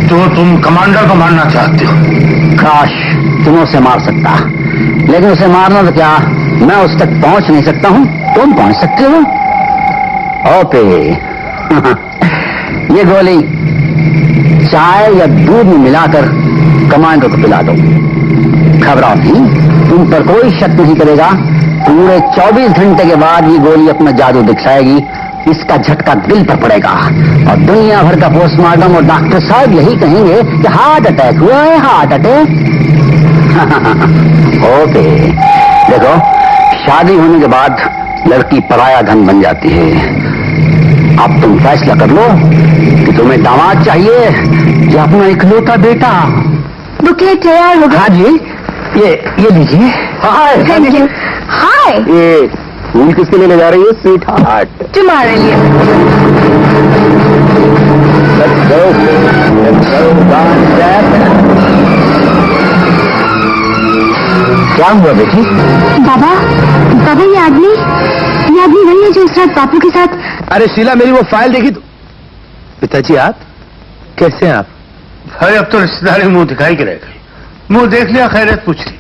तो तुम कमांडर को मारना चाहते हो?
काश तुम उसे मार सकता, लेकिन उसे मारना तो क्या, मैं उस तक पहुंच नहीं सकता हूं, तुम पहुंच सकते हो। ओपे ये गोली चाय या दूध में मिलाकर कमांडर को पिला दो। घबराओ नहीं, तुम पर कोई शक नहीं करेगा। पूरे 24 घंटे के बाद ये गोली अपना जादू दिखाएगी। इसका झटका दिल पर पड़ेगा और दुनिया भर का पोस्टमार्टम और डॉक्टर साहब यही कहेंगे कि हार्ट अटैक हुआ है, हार्ट अटैक। ओके, देखो, शादी होने के बाद लड़की पराया धन बन जाती है। अब तुम फैसला कर लो कि तुम्हें दामाद चाहिए या अपना इकलौता बेटा।
बुके तैयार हो गया?
हाँ जी, ये लीजिए। Hi
thank you. हाय,
ये फूल किसके लिए ले जा रही है? Sweet heart.
तुम्हारे लिए।
Let's go. क्या हुआ बेटी?
बाबा, बाबा, ये आदमी वही है जो उस रात बापू के साथ।
अरे शीला, मेरी वो फाइल देखी तो। पिताजी आप कैसे हैं आप?
भाई अब तो रिश्तेदारी मुंह दिखाई के रह गई। मुंह देख लिया, खैरियत पूछ ली।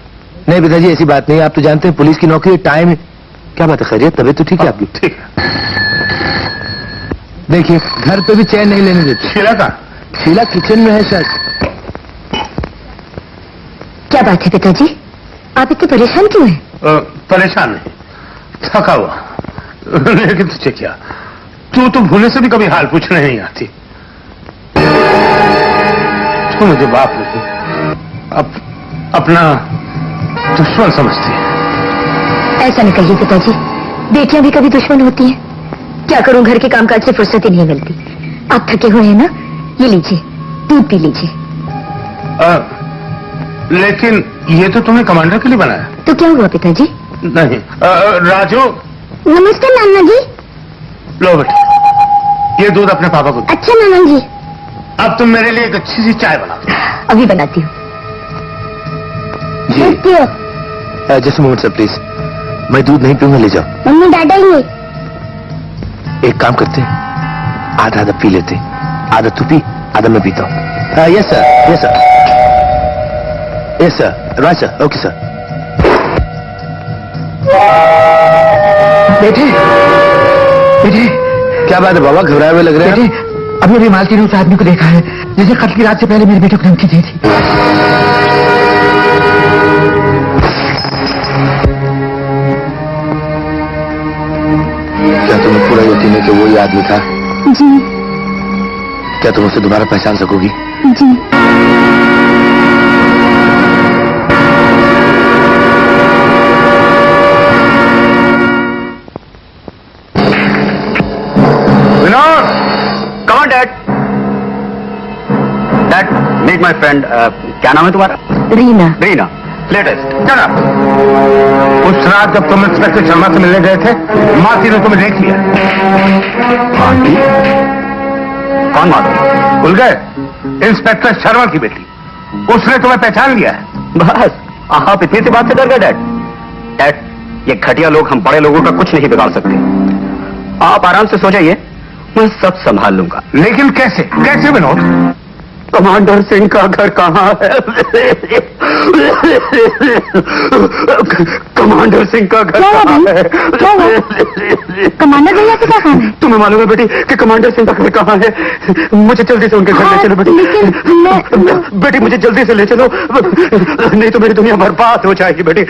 नहीं पिताजी, ऐसी बात नहीं। आप तो जानते हैं पुलिस की नौकरी, टाइम है। क्या बात है, खैरियत? तबीयत तो ठीक है आपकी?
ठीक है।
देखिए, घर पे भी चैन नहीं लेने देते।
शीला का?
शीला किचन में है शायद।
क्या बात है पिताजी, आप इतने परेशान क्यों हैं?
परेशान नहीं, थका हुआ। लेकिन तुझे क्या, तू तो भूलने से भी कभी हाल पूछने नहीं आती। तू मुझे बाप नहीं, अपना दुश्मन समझती है।
ऐसा नहीं कहिए पिताजी, बेटियां भी कभी दुश्मन होती हैं। क्या करूं, घर के कामकाज से फुर्सत ही नहीं मिलती। आप थके हुए हैं ना, ये लीजिए, दूध पी लीजिए।
लेकिन ये तो तुमने कमांडर के लिए बनाया।
तो क्या हुआ पिताजी?
नहीं, राजू।
नमस्ते नाना जी।
लो बेटा, ये दूध अपने पापा को दो।
अच्छा नाना जी।
अब तुम मेरे लिए एक अच्छी सी चाय बना दो।
अभी बनाती हूँ
जी। Just moment sir please. मैं दूध नहीं पीऊंगा, ले जाओ।
मम्मी डांटेंगे।
एक काम करते हैं, आधा आधा पी लेते। आधा तू पी, आधा मैं पीता हूँ। Yes sir, yes sir, yes sir, right sir, okay sir.
बेटे, बेटे,
क्या बात है बाबा, घबराए हुए लग रहे हैं?
बेटे, अभी मालती ने उस आदमी को देखा है जिसे कत्ल की रात से पहले मेरे बेटे को धमकी दी थी।
क्या तुम्हें पूरा यकीन है कि वो ही आदमी था?
जी।
क्या तुम उसे दोबारा पहचान सकोगी?
जी।
Vinod, come on dad. Dad, meet my friend. क्या नाम है तुम्हारा?
रीना।
रीना, लेटेस्ट।
चला, उस रात जब तुम इंस्पेक्टर शर्मा से मिलने गए थे, मासी ने तुम्हें देख लिया।
मासी? कौन मासी?
भूल गए? इंस्पेक्टर शर्मा की बेटी। उसने तुम्हें पहचान लिया है।
बस, आप इतनी सी बात से डर गए डैड? डैड, ये घटिया लोग हम बड़े लोगों का कुछ नहीं बिगाड़ सकते। आप आराम से सो जाइए, मैं सब संभाल लूंगा।
लेकिन कैसे, कैसे विनोद?
कमांडर सिंह का घर कहाँ है? कमांडर सिंह का घर कहाँ है?
कमांडर भैया से क्या काम है?
तुम्हें मालूम है बेटी कि कमांडर सिंह का घर कहाँ है? मुझे जल्दी से उनके घर ले चलो बेटी। बेटी मुझे जल्दी से ले चलो, नहीं तो मेरी दुनिया बर्बाद हो जाएगी बेटी।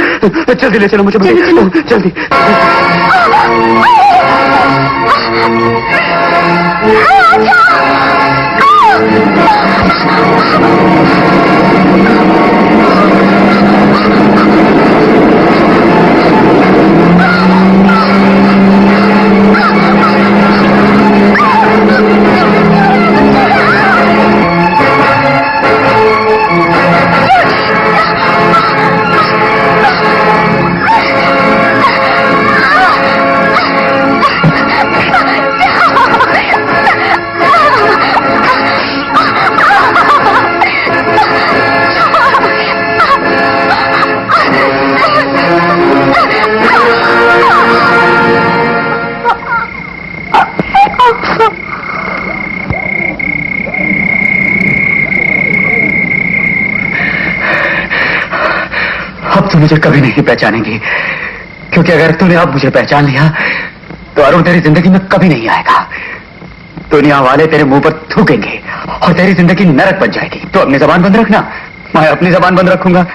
जल्दी ले चलो मुझे बेटी, जल्दी। अब तुम मुझे कभी नहीं पहचानेंगी, क्योंकि अगर तूने अब मुझे पहचान लिया तो अरुण तेरी जिंदगी में कभी नहीं आएगा। दुनिया वाले तेरे मुंह पर थूकेंगे और तेरी जिंदगी नरक बन जाएगी। तो अपनी जबान बंद रखना, मैं अपनी जबान बंद रखूंगा।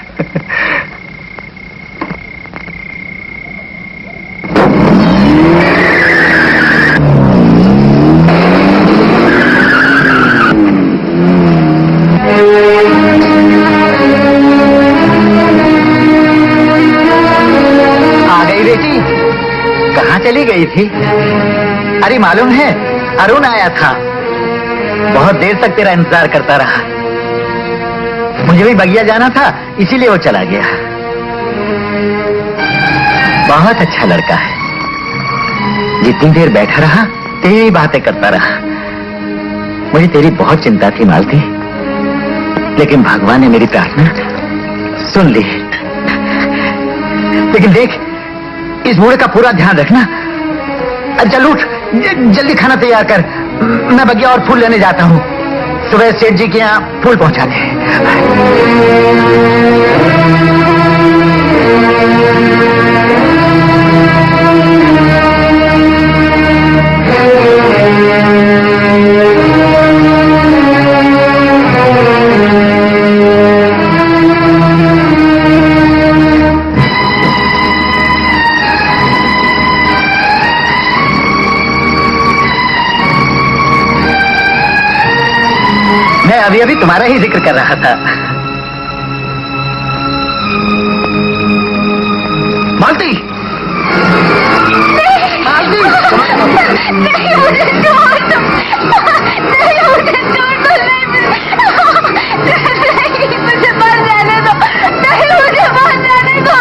चली गई थी? अरे मालूम है, अरुण आया था, बहुत देर तक तेरा इंतजार करता रहा। मुझे भी बगिया जाना था, इसीलिए वो चला गया। बहुत अच्छा लड़का है, जितनी देर बैठा रहा तेरी बातें करता रहा। मुझे तेरी बहुत चिंता थी मालती, लेकिन भगवान ने मेरी प्रार्थना सुन ली। लेकिन देख, इस बूढ़े का पूरा ध्यान रखना, चल उठ, जल्दी खाना तैयार कर। मैं बगिया और फूल लेने जाता हूँ। सुबह सेठ जी के यहाँ फूल पहुंचा दे। अभी अभी तुम्हारा ही जिक्र कर रहा था। मालती, मालती,
नहीं मुझे छोड़ दो, नहीं मुझे छोड़ दो, नहीं मुझे मर जाने दो, नहीं मुझे मर जाने दो,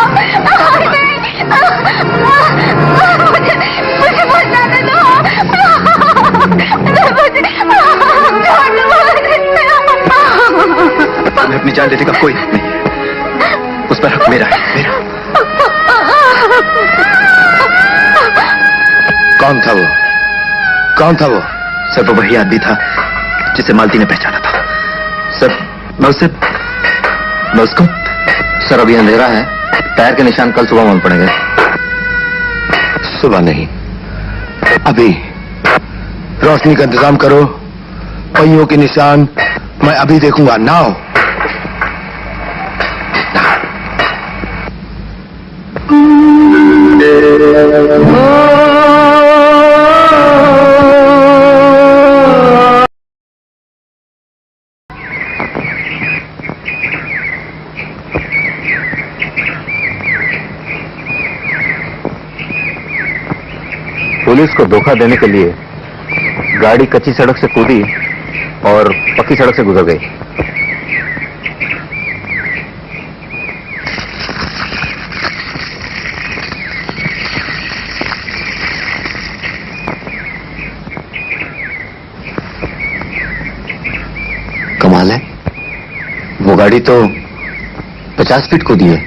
मुझे मर जाने दो,
मैं अपनी जान लेने का कोई हक नहीं है, उस पर हक मेरा है, मेरा। कौन था वो? कौन था वो? सर वो वही आदमी था जिसे मालती ने पहचाना था। सर मैं उसको सर अभी अंधेरा है, पैर के निशान कल सुबह मालूम पड़ेंगे। सुबह नहीं, अभी रोशनी का इंतजाम करो, पहियों के निशान मैं अभी देखूंगा। नाउ
पुलिस को धोखा देने के लिए गाड़ी कच्ची सड़क से कूदी और पक्की सड़क से गुजर गई।
कमाल है, वो गाड़ी तो 50 फीट कूदी है।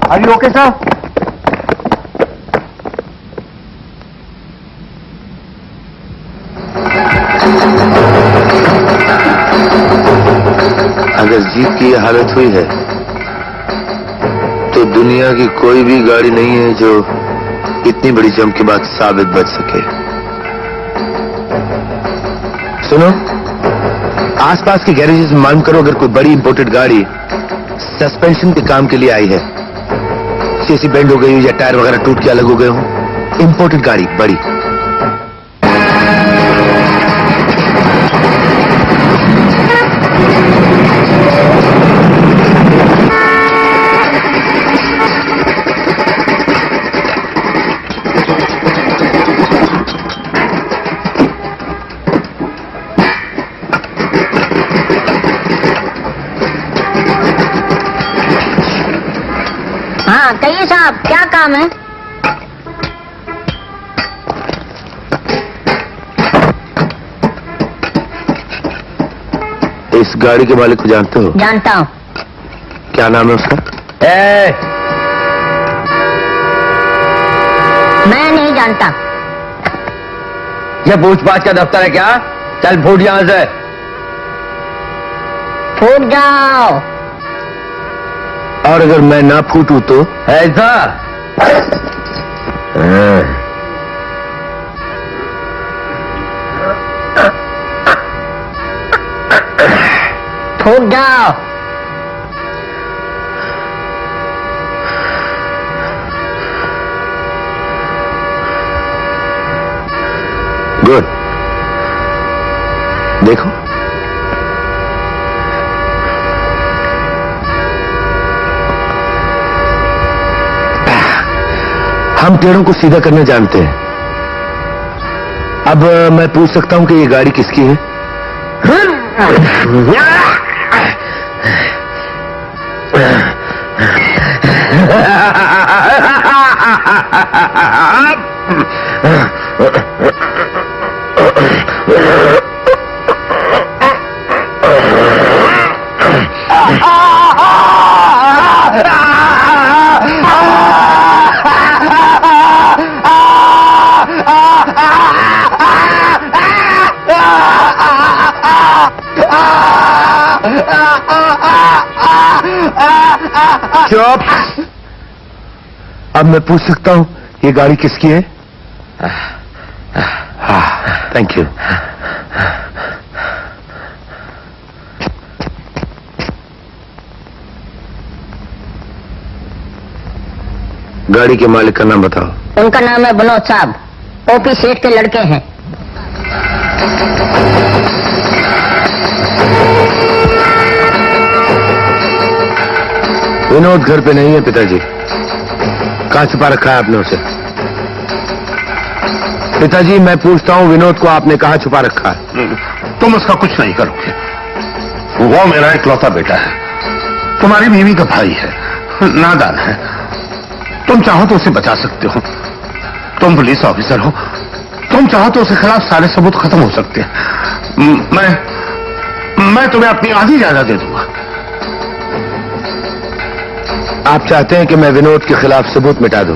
Are you okay, sir?
अगर जीप की ये हालत हुई है तो दुनिया की कोई भी गाड़ी नहीं है जो इतनी बड़ी जंप के बाद साबित बच सके। सुनो, आसपास के गैरेजेस में मालूम करो अगर कोई बड़ी इंपोर्टेड गाड़ी सस्पेंशन के काम के लिए आई है, चेसी बेंड हो गई हो या टायर वगैरह टूट के अलग हो गए हो। इंपोर्टेड गाड़ी बड़ी।
हाँ कहिए साहब, क्या काम है?
इस गाड़ी के मालिक को जानते हो?
जानता हूँ।
क्या नाम है उसका?
मैं नहीं जानता।
ये पूछ-पाछ का दफ्तर है क्या? चल फूट यहां से।
फूट जाओ।
और अगर मैं ना फूटूं तो?
ऐसा
फूट जाओ।
गुड। देखो हम टेढ़ों को सीधा करने जानते हैं। अब मैं पूछ सकता हूं कि ये गाड़ी किसकी है? चुप। अब मैं पूछ सकता हूं ये गाड़ी किसकी है? हाँ, थैंक यू। गाड़ी के मालिक का नाम बताओ।
उनका नाम है विनोद साहब, ओपी सेठ के लड़के हैं।
विनोद घर पे नहीं है पिताजी। कहां छुपा रखा है आपने उसे? पिताजी मैं पूछता हूं, विनोद को आपने कहां छुपा रखा है?
तुम उसका कुछ नहीं करोगे। वो मेरा इकलौता बेटा है, तुम्हारी बीवी का भाई है, नादान है। तुम चाहो तो उसे बचा सकते हो। तुम पुलिस ऑफिसर हो, तुम चाहो तो उसके खिलाफ सारे सबूत खत्म हो सकते हैं। मैं तुम्हें अपनी आधी जायदाद दे दूंगा।
आप चाहते हैं कि मैं विनोद के खिलाफ सबूत मिटा दूं?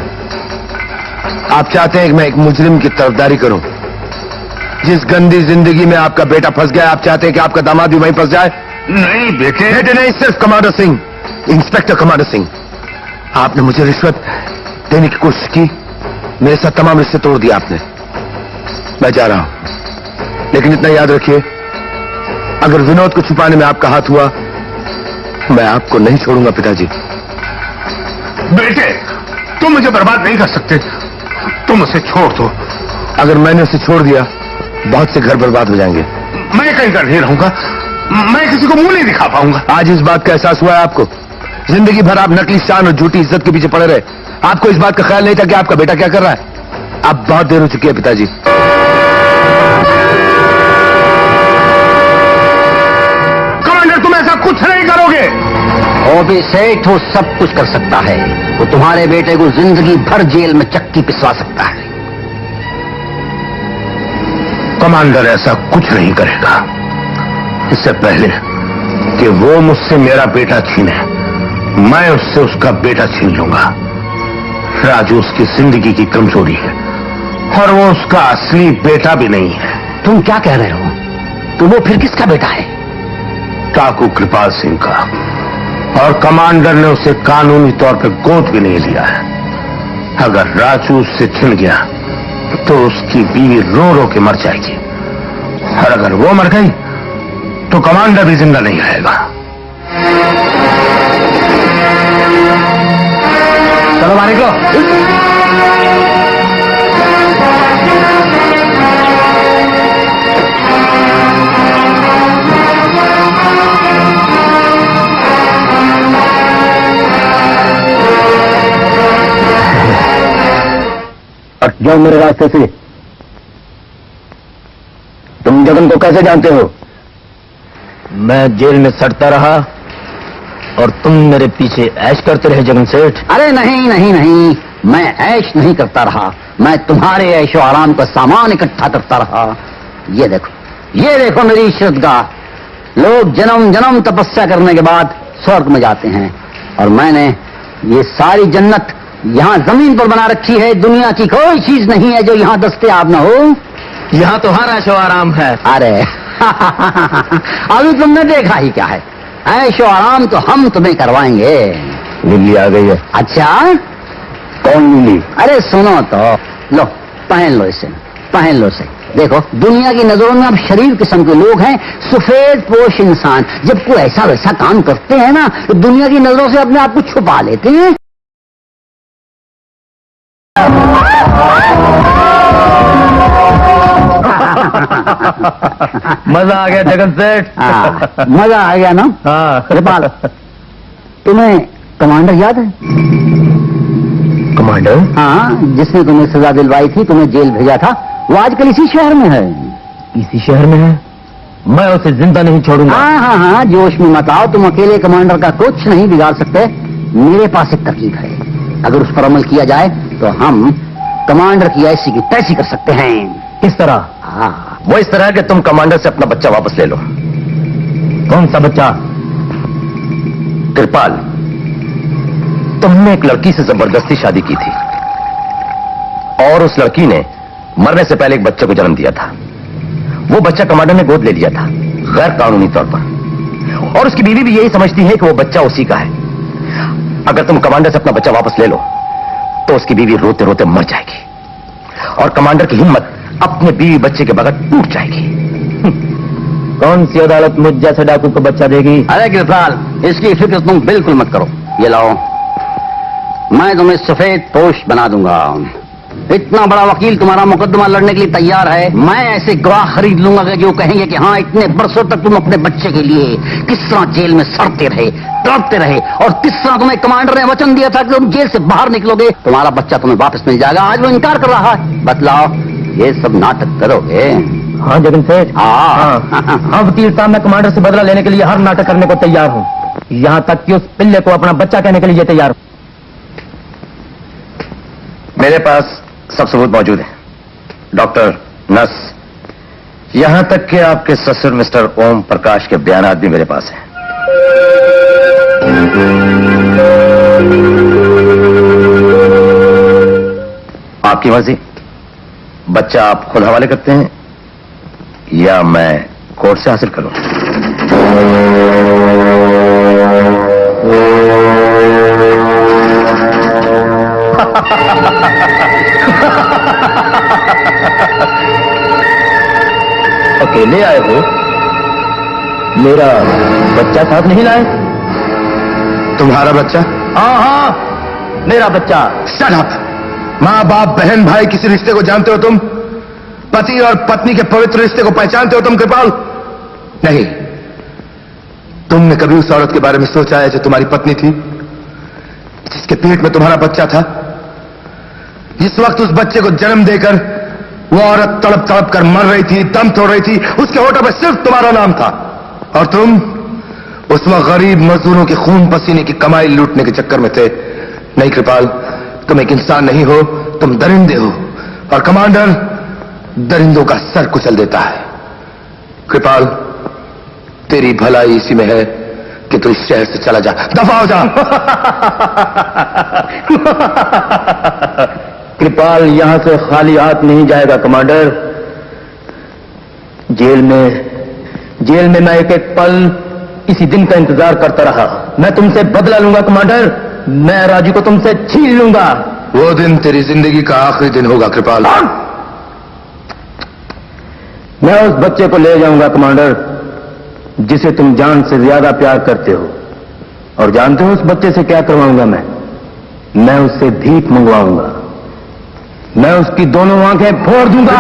आप चाहते हैं कि मैं एक मुजरिम की तरफदारी करूं? जिस गंदी जिंदगी में आपका बेटा फंस गया, आप चाहते हैं कि आपका दामाद भी वहीं फंस जाए?
नहीं बेटे।
बेटे नहीं, सिर्फ commander Singh, inspector commander Singh. आपने मुझे रिश्वत देने की कोशिश की, मेरे साथ तमाम रिश्ते तोड़ दिया आपने। मैं जा रहा हूं, लेकिन इतना याद रखिए, अगर विनोद को छुपाने में आपका हाथ हुआ, मैं आपको नहीं छोड़ूंगा पिताजी।
बेटे तुम मुझे बर्बाद नहीं कर सकते, तुम उसे छोड़ दो।
अगर मैंने उसे छोड़ दिया, बहुत से घर बर्बाद हो जाएंगे।
मैं कहीं कर नहीं रहूंगा, मैं किसी को मुंह नहीं दिखा पाऊंगा।
आज इस बात का एहसास हुआ है आपको? जिंदगी भर आप नकली शान और झूठी इज्जत के पीछे पड़े रहे। आपको इस बात का ख्याल नहीं था कि आपका बेटा क्या कर रहा है। अब बहुत देर हो चुकी है पिताजी।
कमांडर तुम ऐसा कुछ नहीं करोगे।
ओपी सेठ वो सब कुछ कर सकता है। वो तुम्हारे बेटे को जिंदगी भर जेल में चक्की पिसवा सकता है।
कमांडर ऐसा कुछ नहीं करेगा। इससे पहले कि वो मुझसे मेरा बेटा छीने, मैं उससे उसका बेटा छीन लूंगा। राजू उसकी जिंदगी की कमजोरी है और वो उसका असली बेटा भी नहीं है।
तुम क्या कह रहे हो? तो वो फिर किसका बेटा है?
डाकू कृपाल सिंह का। और कमांडर ने उसे कानूनी तौर पर गोद भी नहीं लिया है। अगर राजू उससे छिन गया तो उसकी बीवी रो रो के मर जाएगी, और अगर वो मर गई तो कमांडर भी जिंदा नहीं रहेगा।
चलो बाहर निकलो।
हट जाओ मेरे रास्ते से। तुम जगन को कैसे जानते हो? मैं जेल में सड़ता रहा और तुम मेरे पीछे ऐश करते रहे जगन सेठ।
अरे नहीं नहीं नहीं, मैं ऐश नहीं करता रहा, मैं तुम्हारे ऐशो आराम का सामान इकट्ठा करता रहा। ये देखो मेरी इश्रतगाह। लोग जन्म जन्म तपस्या करने के बाद स्वर्ग में जाते हैं, और मैंने ये सारी जन्नत यहाँ जमीन पर बना रखी है। दुनिया की कोई चीज नहीं है जो यहाँ दस्तयाब न हो।
यहाँ तो हर ऐशो आराम है।
अरे अभी तुमने देखा ही क्या है। ऐशो आराम तो हम तुम्हें करवाएंगे।
लिली आ गई है।
अच्छा,
कौन लिली?
अरे सुनो तो, लो पहन लो इसे, पहन लो इसे। देखो दुनिया की नजरों में अब शरीफ किस्म के लोग हैं, सफेद पोश इंसान जब कोई ऐसा वैसा काम करते हैं ना, तो दुनिया की नजरों से अपने आप को छुपा लेते हैं।
मजा आ गया जगन सेठ।
मजा आ गया ना?
हाँ।
कृपाल, तुम्हें कमांडर याद है? कमांडर? हाँ, जिसने तुम्हें सजा दिलवाई थी, तुम्हें जेल भेजा था, वो आजकल इसी शहर में है।
इसी शहर में है? मैं उसे जिंदा नहीं छोड़ूंगा।
हाँ, जोश में मत आओ। तुम अकेले कमांडर का कुछ नहीं बिगाड़ सकते। मेरे पास एक तरकीब है, अगर उस पर अमल किया जाए तो हम कमांडर की ऐसी की तैसी कर सकते हैं।
किस तरह?
हाँ,
वो इस तरह कि तुम कमांडर से अपना बच्चा वापस ले लो। कौन सा बच्चा? कृपाल, तुमने एक लड़की से जबरदस्ती शादी की थी और उस लड़की ने मरने से पहले एक बच्चे को जन्म दिया था। वो बच्चा कमांडर ने गोद ले लिया था, गैर कानूनी तौर पर, और उसकी बीवी भी यही समझती है कि वो बच्चा उसी का है। अगर तुम कमांडर से अपना बच्चा वापस ले लो तो उसकी बीवी रोते रोते मर जाएगी और कमांडर की हिम्मत अपने बीवी बच्चे के बगैर टूट जाएगी। कौन सी अदालत मुझ जैसे डाकू को बच्चा देगी?
अरे कृपाल, इसकी फिक्र तुम बिल्कुल मत करो। ये लाओ, मैं तुम्हें सफेद पोश बना दूंगा। इतना बड़ा वकील तुम्हारा मुकदमा लड़ने के लिए तैयार है। मैं ऐसे गवाह खरीद लूंगा कि जो कहेंगे कि हाँ, इतने बरसों तक तुम अपने बच्चे के लिए किस तरह जेल में सड़ते रहे, तड़पते रहे, और किस तरह तुम्हें कमांडर ने वचन दिया था कि तुम जेल से बाहर निकलोगे, तुम्हारा बच्चा तुम्हें वापस मिल जाएगा। आज वो इनकार कर रहा है। बतलाओ, ये सब नाटक करोगे?
हाँ जगन सेठ, हाँ, वकील साहब, मैं कमांडर से बदला लेने के लिए हर नाटक करने को तैयार हूँ, यहाँ तक कि उस पिल्ले को अपना बच्चा कहने के लिए तैयार हूँ। मेरे पास सब सबूत मौजूद है, डॉक्टर, नर्स, यहां तक कि आपके ससुर मिस्टर ओम प्रकाश के बयानात भी मेरे पास हैं। आपकी मर्जी, बच्चा आप खुद हवाले करते हैं या मैं कोर्ट से हासिल करूं? अकेले आए हो? मेरा बच्चा साथ नहीं लाए?
तुम्हारा बच्चा?
हाँ, मेरा बच्चा।
Shut up! माँ बाप बहन भाई किसी रिश्ते को जानते हो तुम? पति और पत्नी के पवित्र रिश्ते को पहचानते हो तुम कृपाल? नहीं। तुमने कभी उस औरत के बारे में सोचा है जो तुम्हारी पत्नी थी, जिसके पेट में तुम्हारा बच्चा था? जिस वक्त उस बच्चे को जन्म देकर वो औरत तड़प तड़प कर मर रही थी, दम तोड़ रही थी, उसके होठों पर सिर्फ तुम्हारा नाम था, और तुम उस वक्त गरीब मजदूरों के खून पसीने की कमाई लूटने के चक्कर में थे। नहीं कृपाल, तुम एक इंसान नहीं हो, तुम दरिंदे हो, और कमांडर दरिंदों का सर कुचल देता है। कृपाल, तेरी भलाई इसी में है कि तू इस शहर से चला जा, दफा हो जा।
कृपाल यहां से खाली हाथ नहीं जाएगा कमांडर। जेल में मैं एक एक पल इसी दिन का इंतजार करता रहा। मैं तुमसे बदला लूंगा कमांडर, मैं राजू को तुमसे छीन लूंगा।
वो दिन तेरी जिंदगी का आखिरी दिन होगा कृपाल।
मैं उस बच्चे को ले जाऊंगा कमांडर, जिसे तुम जान से ज्यादा प्यार करते हो, और जानते हो उस बच्चे से क्या करवाऊंगा? मैं उससे भीख मंगवाऊंगा। मैं उसकी दोनों आंखें फोड़ दूंगा।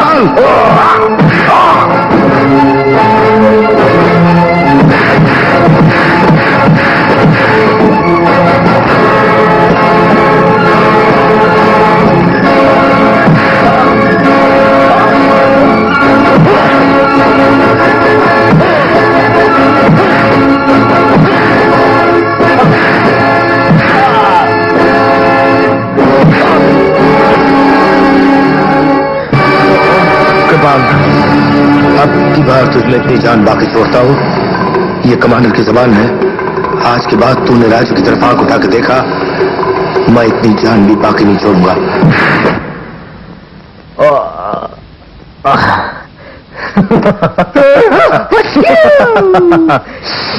अब की बार तुझमें इतनी जान बाकी छोड़ता हूं, ये कमांडर की जबान है। आज के बाद तूने राजू की तरफ आंख उठा के देखा, मैं इतनी जान भी बाकी नहीं छोड़ूंगा।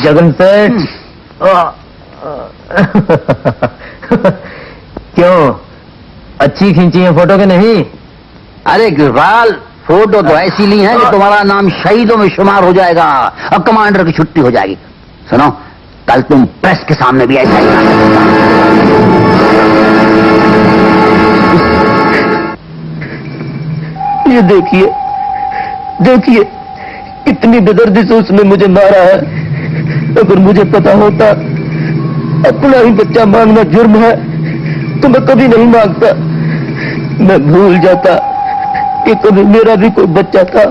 जगन सेठ, क्यों अच्छी खींची है फोटो के नहीं?
अरे कृपाल, फोटो तो ऐसी ली है कि तुम्हारा नाम शहीदों में शुमार हो जाएगा और कमांडर की छुट्टी हो जाएगी। सुनो, कल तुम प्रेस के सामने भी ऐसा ही
ये देखिए देखिए, इतनी बेदर्दी से उसने मुझे मारा है। अगर मुझे पता होता अपना ही बच्चा मांगना जुर्म है
तो मैं कभी नहीं मांगता। मैं भूल जाता कि कभी मेरा भी कोई बच्चा था।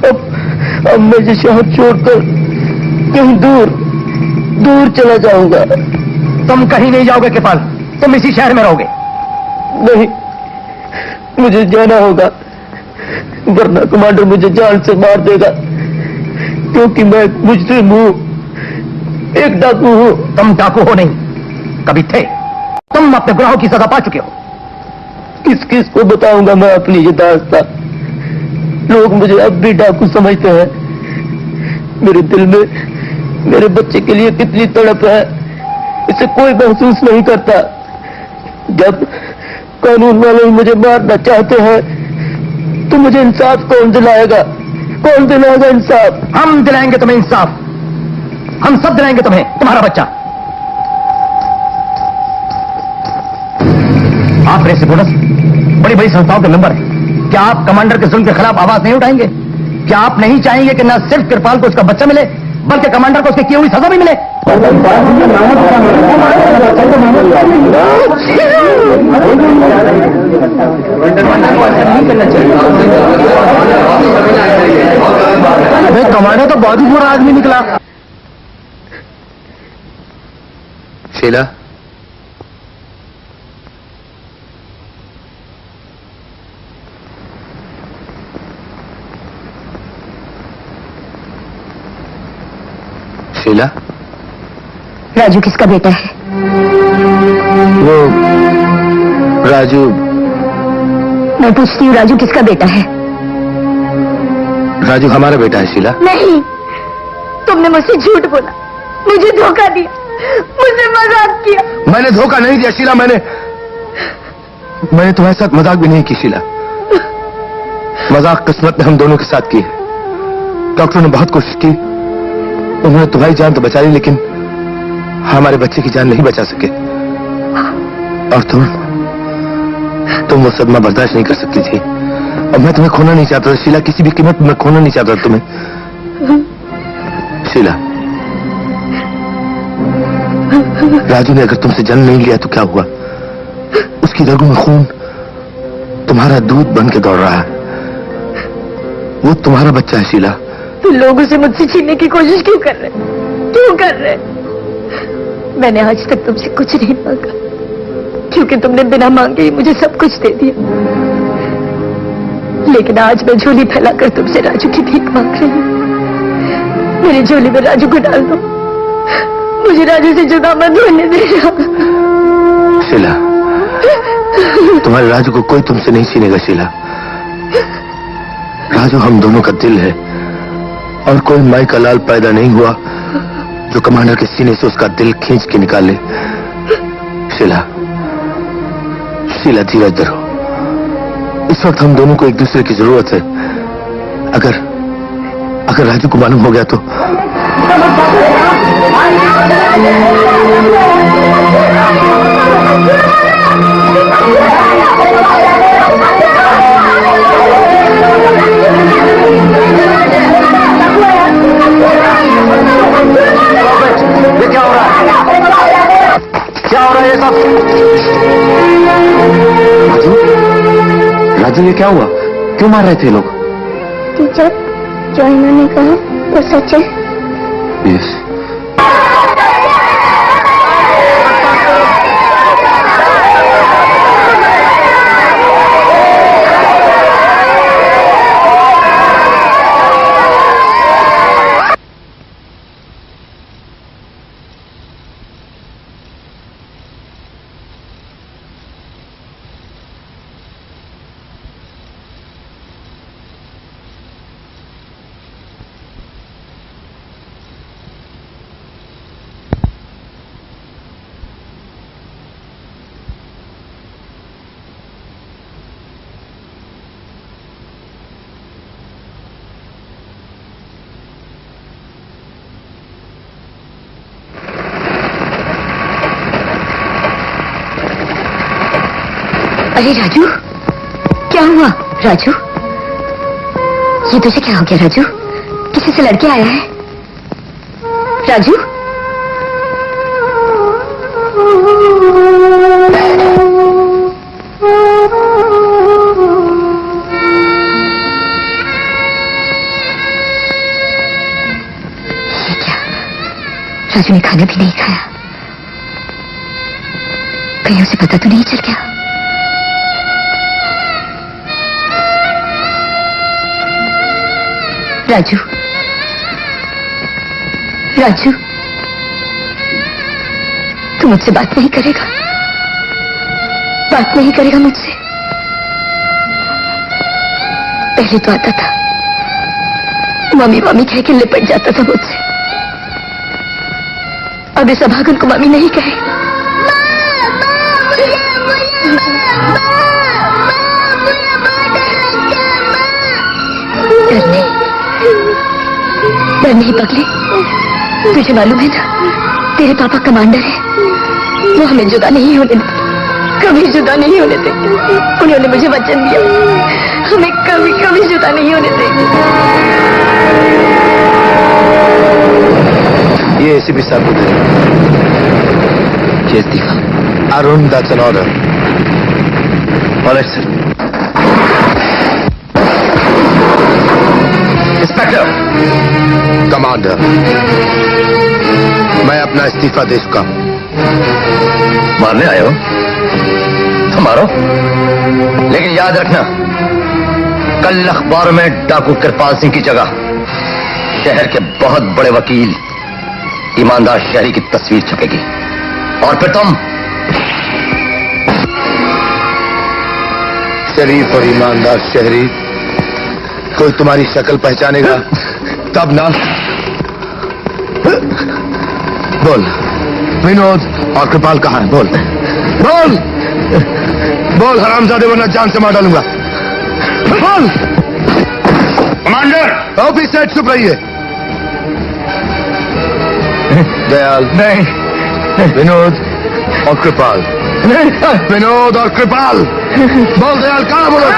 अब मैं ये शहर छोड़कर कहीं दूर चला जाऊंगा।
तुम कहीं नहीं जाओगे कृपाल, तुम इसी शहर में रहोगे।
नहीं, मुझे जाना होगा, वरना कमांडर मुझे जान से मार देगा, क्योंकि मैं मुजरिम हूँ, एक डाकू हूँ।
तुम डाकू हो नहीं, कभी थे। तुम अपने गुनाहों की सजा पा चुके हो।
किस को बताऊंगा मैं अपनी ये दास्तां? लोग मुझे अब भी डाकू समझते हैं। मेरे दिल में मेरे बच्चे के लिए कितनी तड़प है, इसे कोई महसूस नहीं करता। जब कानून वाले मुझे मारना चाहते हैं तो मुझे इंसाफ कौन दिलाएगा? कौन दिलाएगा इंसाफ?
हम दिलाएंगे तुम्हें इंसाफ, हम सब दिलाएंगे तुम्हें तुम्हारा बच्चा। आप रेस रिपोर्टर्स, बड़ी बड़ी संस्थाओं के मेंबर हैं, क्या आप कमांडर के जुल्म के खिलाफ आवाज नहीं उठाएंगे? क्या आप नहीं चाहेंगे कि न सिर्फ कृपाल को उसका बच्चा मिले, बल्कि कमांडर को उसकी की हुई सजा भी मिले?
कमांडर तो बहुत ही बुरा आदमी निकला। शीला, शीला,
राजू किसका बेटा है?
वो राजू।
मैं पूछती हूँ, राजू किसका बेटा है?
राजू हमारा बेटा है शीला।
नहीं, तुमने मुझसे झूठ बोला, मुझे धोखा दिया, मुझसे मजाक किया।
मैंने धोखा नहीं दिया शीला, मैंने तुम्हारे साथ मजाक भी नहीं की शीला। मजाक किस्मत ने हम दोनों के साथ की है। डॉक्टर ने बहुत कोशिश की, उन्होंने तुम्हारी जान तो बचा ली, लेकिन हमारे बच्चे की जान नहीं बचा सके। और तुम वो सदमा बर्दाश्त नहीं कर सकती थी, और मैं तुम्हें खोना नहीं चाहता था शीला, किसी भी कीमत पर मैं खोना नहीं चाहता तुम्हें। शीला, राजू ने अगर तुमसे जन्म नहीं लिया तो क्या हुआ? उसकी रगों में खून तुम्हारा दूध बन के दौड़ रहा है। वो तुम्हारा बच्चा है शीला।
तो लोग उसे मुझसे छीनने की कोशिश क्यों कर रहे? क्यों कर रहे? मैंने आज तक तुमसे कुछ नहीं मांगा, क्योंकि तुमने बिना मांगे ही मुझे सब कुछ दे दिया। लेकिन आज मैं झोली फैलाकर तुमसे राजू की भीख मांग रही हूँ। मेरी झोली में राजू को डाल दो, मुझे राजू से जुदा मत होने देना।
शीला, तुम्हारे राजू को कोई तुमसे नहीं छीनेगा शीला। राजू हम दोनों का दिल है, और कोई माई का लाल पैदा नहीं हुआ जो कमांडर के सीने से उसका दिल खींच के निकाले। शीला, धीरज धरो। इस वक्त हम दोनों को एक दूसरे की जरूरत है। अगर राजू को मालूम हो गया तो
ये क्या हो रहा है? क्या हो रहा है ये सब?
राजू, ये क्या हुआ? क्यों मार रहे थे लोग?
टीचर, जो इन्होंने कहा वो सच है।
यस।
अरे राजू, क्या हुआ? राजू, ये तुझे क्या हो गया? राजू, किसी से लड़के आया है? राजू, राजू ने खाना भी नहीं खाया। कहीं उसे पता तो नहीं चल गया? राजू, राजू, तू मुझसे बात नहीं करेगा? बात नहीं करेगा मुझसे? पहले तो आता था, मम्मी मम्मी कह के लिपट जाता था मुझसे। अब इस अभागन को मम्मी नहीं कहे। डर नहीं पगली, तुझे मालूम है ना, तेरे पापा कमांडर है। वो हमें जुदा नहीं होने देते, कभी जुदा नहीं होने देते। उन्होंने मुझे वचन दिया, हमें कभी कभी जुदा नहीं होने देंगे।
ये एसीपी साहब को दे।
ये इस्तीफा।
Arun, that's an order.
Alright sir. Inspector.
Commander, मैं अपना इस्तीफा दे चुका हूं।
मारने आए हो तो मारो, लेकिन याद रखना, कल अखबार में डाकू कृपाल सिंह की जगह शहर के बहुत बड़े वकील ईमानदार शहरी की तस्वीर छपेगी। और फिर तुम
शरीफ और ईमानदार शहरी, कोई तुम्हारी शक्ल पहचानेगा तब ना। बोल, विनोद और कृपाल कहां है? बोल बोल बोल हरामजादे, वरना जान से मार डालूंगा। बोल।
कमांडर।
ऑफिसर चुप रहिए। दयाल।
नहीं।
विनोद और कृपाल। विनोद और कृपाल। बोल दयाल, कहां? बोलो,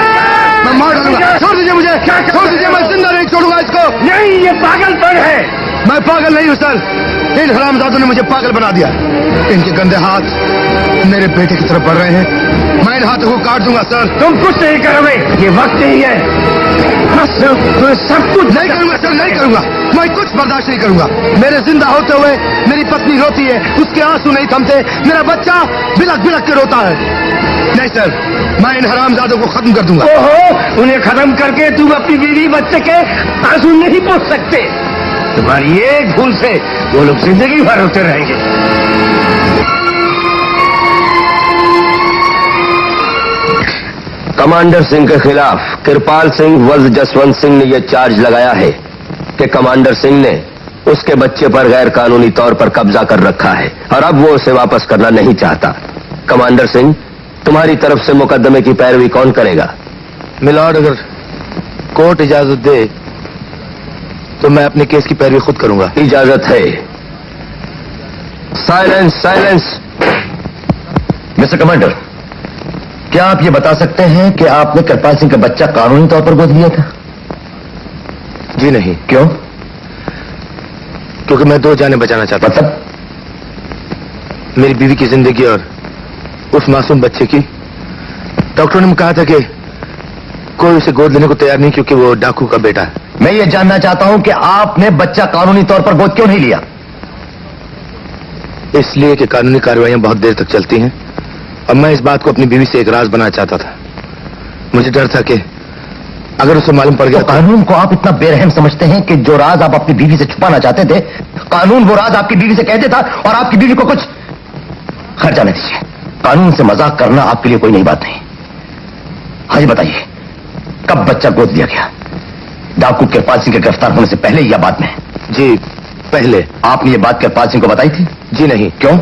मैं मार डालूंगा। छोड़ दीजिए मुझे, छोड़ दीजिए, मैं जिंदा नहीं छोड़ूंगा इसको।
नहीं, ये पागलपन है।
मैं पागल नहीं हूं सर, इन हरामजादों ने मुझे पागल बना दिया। इनके गंदे हाथ मेरे बेटे की तरफ बढ़ रहे हैं, मैं इन हाथों को काट दूंगा सर।
तुम कुछ नहीं करोगे, ये वक्त नहीं है। सब कुछ
नहीं करूंगा सर, नहीं करूंगा, मैं कुछ बर्दाश्त नहीं करूंगा। मेरे जिंदा होते हुए मेरी पत्नी रोती है, उसके आंसू नहीं थमते, मेरा बच्चा बिलक बिलक के रोता है। नहीं सर, मैं इन हरामजादों को खत्म कर दूंगा।
ओहो, उन्हें खत्म करके तुम अपनी बीवी बच्चे के आंसू नहीं पोंछ सकते। तुम्हारी एक भूल से वो लोग जिंदगी भर रोते रहेंगे।
कमांडर सिंह के खिलाफ कृपाल सिंह वल्द जसवंत सिंह ने यह चार्ज लगाया है कि कमांडर सिंह ने उसके बच्चे पर गैर कानूनी तौर पर कब्जा कर रखा है और अब वो उसे वापस करना नहीं चाहता। कमांडर सिंह, तुम्हारी तरफ से मुकदमे की पैरवी कौन करेगा?
मिलॉर्ड, अगर कोर्ट इजाजत दे तो मैं अपने केस की पैरवी खुद करूंगा।
इजाजत है। Silence, silence.
मिस्टर कमांडर, क्या आप ये बता सकते हैं कि आपने कृपाल सिंह का बच्चा कानूनी तौर पर गोद लिया था?
जी नहीं।
क्यों?
क्योंकि मैं 2 जानें बचाना चाहता था।
मतलब?
मेरी बीवी की जिंदगी और उस मासूम बच्चे की। डॉक्टरों ने कहा था कि कोई उसे गोद लेने को तैयार नहीं, क्योंकि वो डाकू का बेटा है।
मैं ये जानना चाहता हूं कि आपने बच्चा कानूनी तौर पर गोद क्यों नहीं लिया?
इसलिए कि कानूनी कार्रवाइयां बहुत देर तक चलती हैं और मैं इस बात को अपनी बीवी से एक राज बनाना चाहता था। मुझे डर था कि अगर उसे मालूम पड़ गया
तो कानून को आप इतना बेरहम समझते हैं कि जो राज आप अपनी बीवी से छुपाना चाहते थे, कानून वो राज आपकी बीवी से कह देता और आपकी बीवी को कुछ खर्च जाने दीजिए। कानून से मजाक करना आपके लिए कोई नई बात नहीं। हाँ जी, बताइए, कब बच्चा गोद लिया गया? डाकू कृपाल सिंह के गिरफ्तार होने से पहले या बाद में?
जी पहले।
आपने ये बात कृपाल सिंह को बताई थी?
जी नहीं।
क्यों?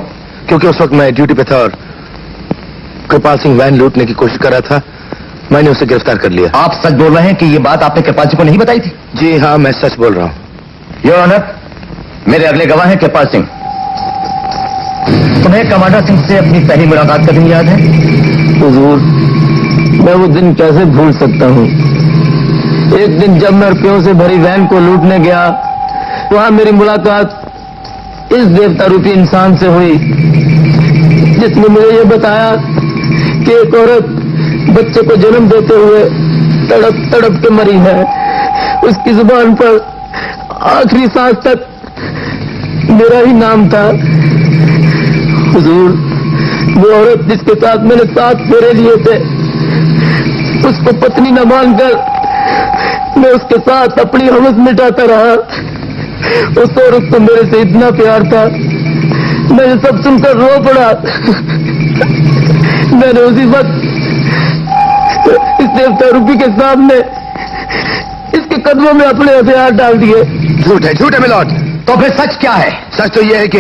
क्योंकि उस वक्त मैं ड्यूटी पे था और कृपाल सिंह वैन लूटने की कोशिश कर रहा था। मैंने उसे गिरफ्तार कर लिया।
आप सच बोल रहे हैं कि ये बात आपने कृपाल सिंह को नहीं बताई थी?
जी हाँ, मैं सच बोल रहा हूं।
योर ऑनर, मेरे अगले गवाह हैं कृपाल सिंह। तुम्हें कमांडर सिंह से अपनी पहली मुलाकात का दिन याद है?
हुजूर, मैं वो दिन कैसे भूल सकता हूँ। एक दिन जब मैं रुपयों से भरी वैन को लूटने गया, वहां मेरी मुलाकात इस देवता रूपी इंसान से हुई जिसने मुझे ये बताया कि एक औरत बच्चे को जन्म देते हुए तड़प तड़प के मरी है। उसकी जुबान पर आखिरी सांस तक
मेरा ही नाम था। हुजूर, वो औरत जिसके साथ मैंने 7 फेरे लिए थे, उसको पत्नी न मानकर मैं उसके साथ अपनी हवस मिटाता रहा। उस औरत को मेरे से इतना प्यार था, मैं ये सब सुनकर रो पड़ा। मैंने उसी वक्त इस देवता रूपी के सामने इसके कदमों में अपने हथियार डाल दिए।
झूठ है मिलॉर्ड।
तो फिर सच क्या है?
सच तो यह है कि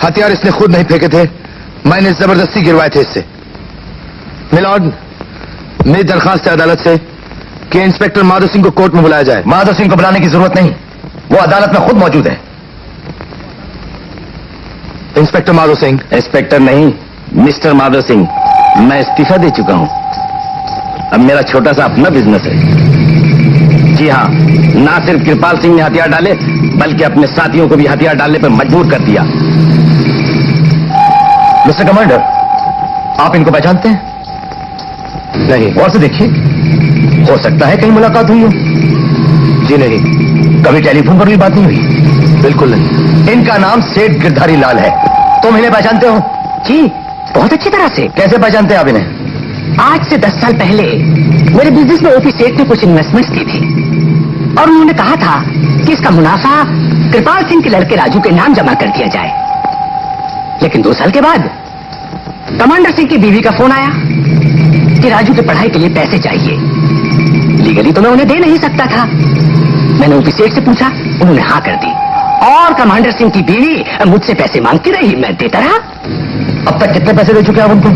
हथियार इसने खुद नहीं फेंके थे, मैंने जबरदस्ती गिरवाए थे इससे। मिलॉर्ड, मेरी दरखास्त है अदालत से कि इंस्पेक्टर माधव सिंह को कोर्ट में बुलाया जाए।
माधव सिंह को बुलाने की जरूरत नहीं, वो अदालत में खुद मौजूद है।
इंस्पेक्टर माधव सिंह।
इंस्पेक्टर नहीं, मिस्टर माधव सिंह। मैं इस्तीफा दे चुका हूं, अब मेरा छोटा सा अपना बिजनेस है। जी हाँ, ना सिर्फ कृपाल सिंह ने हथियार डाले, बल्कि अपने साथियों को भी हथियार डालने पर मजबूर कर दिया। मिस्टर कमांडर, आप इनको पहचानते हैं?
नहीं।
और से देखिए, हो सकता है कहीं मुलाकात हुई हो।
जी नहीं।
कभी टेलीफोन पर भी बात नहीं हुई?
बिल्कुल नहीं।
इनका नाम सेठ गिरधारी लाल है। तुम इन्हें पहचानते हो?
जी, बहुत अच्छी तरह से।
कैसे पहचानते हैं आप इन्हें?
आज से 10 साल पहले मेरे बिजनेस में ओपी सेठ ने कुछ इन्वेस्टमेंट्स की थी और उन्होंने कहा था कि इसका मुनाफा कृपाल सिंह के लड़के राजू के नाम जमा कर दिया जाए। लेकिन 2 साल के बाद कमांडर सिंह की बीवी का फोन आया कि राजू की पढ़ाई के लिए पैसे चाहिए। लीगली तो मैं उन्हें दे नहीं सकता था। मैंने ओपी सेठ से पूछा, उन्होंने हाँ कर दी और कमांडर सिंह की बीवी मुझसे पैसे मांगती रही, मैं देता रहा।
अब तक कितने पैसे दे चुके हैं आप उनको?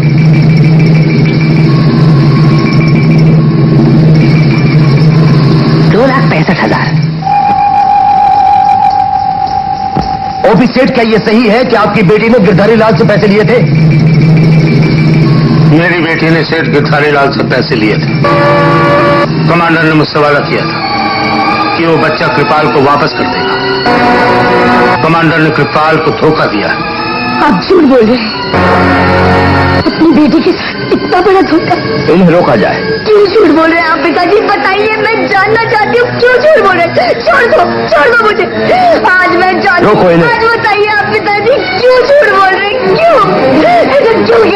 2,65,000।
ओपी सेठ, क्या यह सही है कि आपकी बेटी ने गिरधारी लाल से पैसे लिए थे?
मेरी बेटी ने सेठ गिरधारी लाल से पैसे लिए थे। कमांडर ने मुझसे वादा किया था कि वो बच्चा कृपाल को वापस कर देगा। कमांडर ने कृपाल को धोखा दिया।
आप झूठ बोल रहे हैं। अपनी बेटी के साथ इतना बड़ा धोखा।
इन्हें रोका जाए।
क्यों झूठ बोल रहे हैं आप पिताजी? बताइए, मैं जानना चाहती हूँ क्यों झूठ बोल रहे हैं। छोड़ दो मुझे। आज मैं
रोको इन्हें।
आज बताइए आप पिताजी क्यों झूठ बोल रहे हैं? क्यों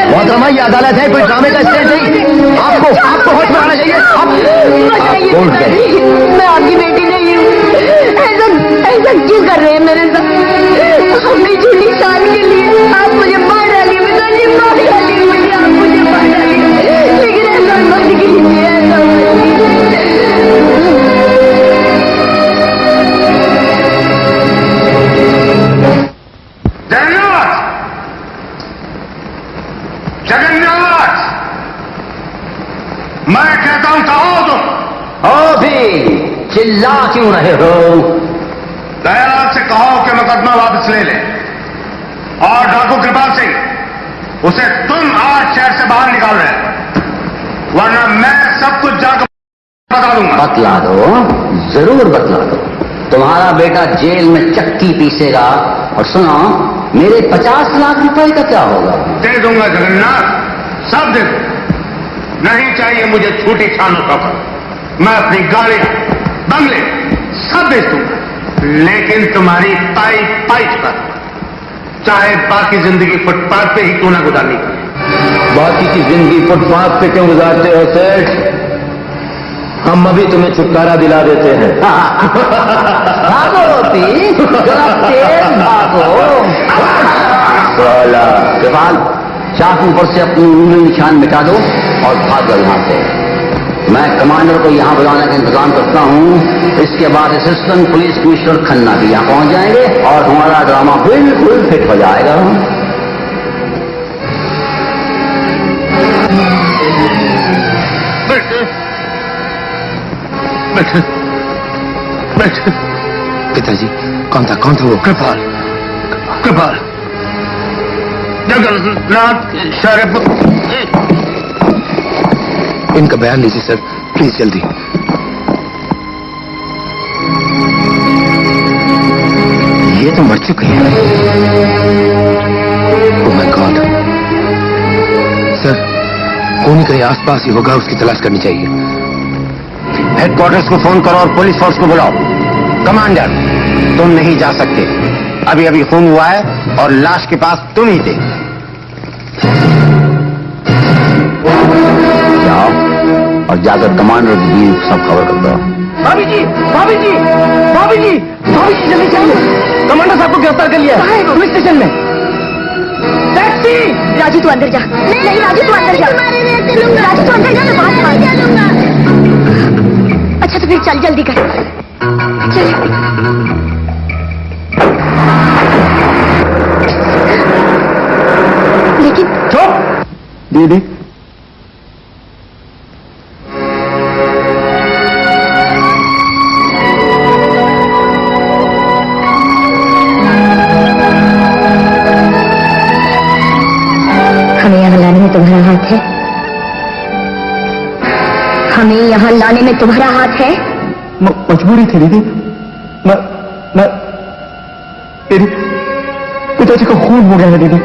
मोहतरमा, ये अदालत है, कोई ड्रामे का स्टेज नहीं। आपको होश में आना चाहिए।
बताइए पिताजी, मैं आपकी बेटी नहीं हूँ। ऐसा क्यों कर रहे हैं मेरे साथ? अपनी झूठी शान के लिए आप मुझे मार डालिए पिताजी, मार डालिए मुझे, आप मुझे मार डालिए, लेकिन ऐसा मत कीजिए, ऐसा
जगन्नाथ, मैं कहता हूं कहो तुम।
हो भी, चिल्ला क्यों रहे हो?
दयाल से कहो कि मुकदमा वापस ले ले और डाकू कृपाल सिंह, उसे तुम आज शहर से बाहर निकाल रहे, वरना मैं सब कुछ जाकर बता दूंगा।
बतला दो, जरूर बतला दो। तुम्हारा बेटा जेल में चक्की पीसेगा और सुनो, मेरे 50 लाख रुपए का क्या होगा?
दे दूंगा जगन्नाथ, सब दे दूंगा। नहीं चाहिए मुझे छोटी छानों का फल। मैं अपनी गाड़ियां, बंगले सब बेच दूंगा, लेकिन तुम्हारी पाई पर, चाहे बाकी जिंदगी फुटपाथ पे ही क्यों ना गुजारनी पड़े।
बाकी की जिंदगी फुटपाथ पे क्यों गुजारते हो सेठ? हम अभी तुम्हें छुटकारा दिला देते हैं।
भागो रोटी, जरा तेज भागो। कृपाल, चाकू पर से अपनी उंगली निशान मिटा दो और भाग जाओ यहां से। मैं कमांडर को यहां बुलाने का इंतजाम करता हूं। इसके बाद असिस्टेंट पुलिस कमिश्नर खन्ना भी यहां पहुंच जाएंगे और हमारा ड्रामा बिल्कुल फिट हो जाएगा।
बैठे।
पिताजी, कौन था वो?
कृपाल जगन्नाथ शरीफ।
इनका बयान लीजिए सर, प्लीज जल्दी।
ये तो मर चुके हैं।
Oh my God. सर, कौन कहीं आसपास ही होगा, उसकी तलाश करनी चाहिए।
हेडक्वार्टर्स को फोन करो और पुलिस फोर्स को बुलाओ। कमांडर, तुम नहीं जा सकते। अभी अभी खून हुआ है और लाश के पास तुम ही थे। जाओ और जाकर कमांडर जी सब खबर कर दो।
भाभी जी, भाभी जी, भाभी जी, भाभी जी जल्दी चलिए, कमांडर साहब को गिरफ्तार कर लिया है पुलिस स्टेशन में। टैक्सी!
राजू तू अंदर जा। नहीं राजू तू अंदर जा। राजू तू अंदर जा, मैं बाहर जा लूंगा। अच्छा तो फिर चल जल्दी कर। चल। लेकिन
चुप! दीदी
हमें यहाँ लाने में तुम्हारा हाथ है? हमें यहाँ लाने में तुम्हारा हाथ है?
मजबूरी थी दीदी। मैं मेरी पिताजी का खून हो गया है दीदी।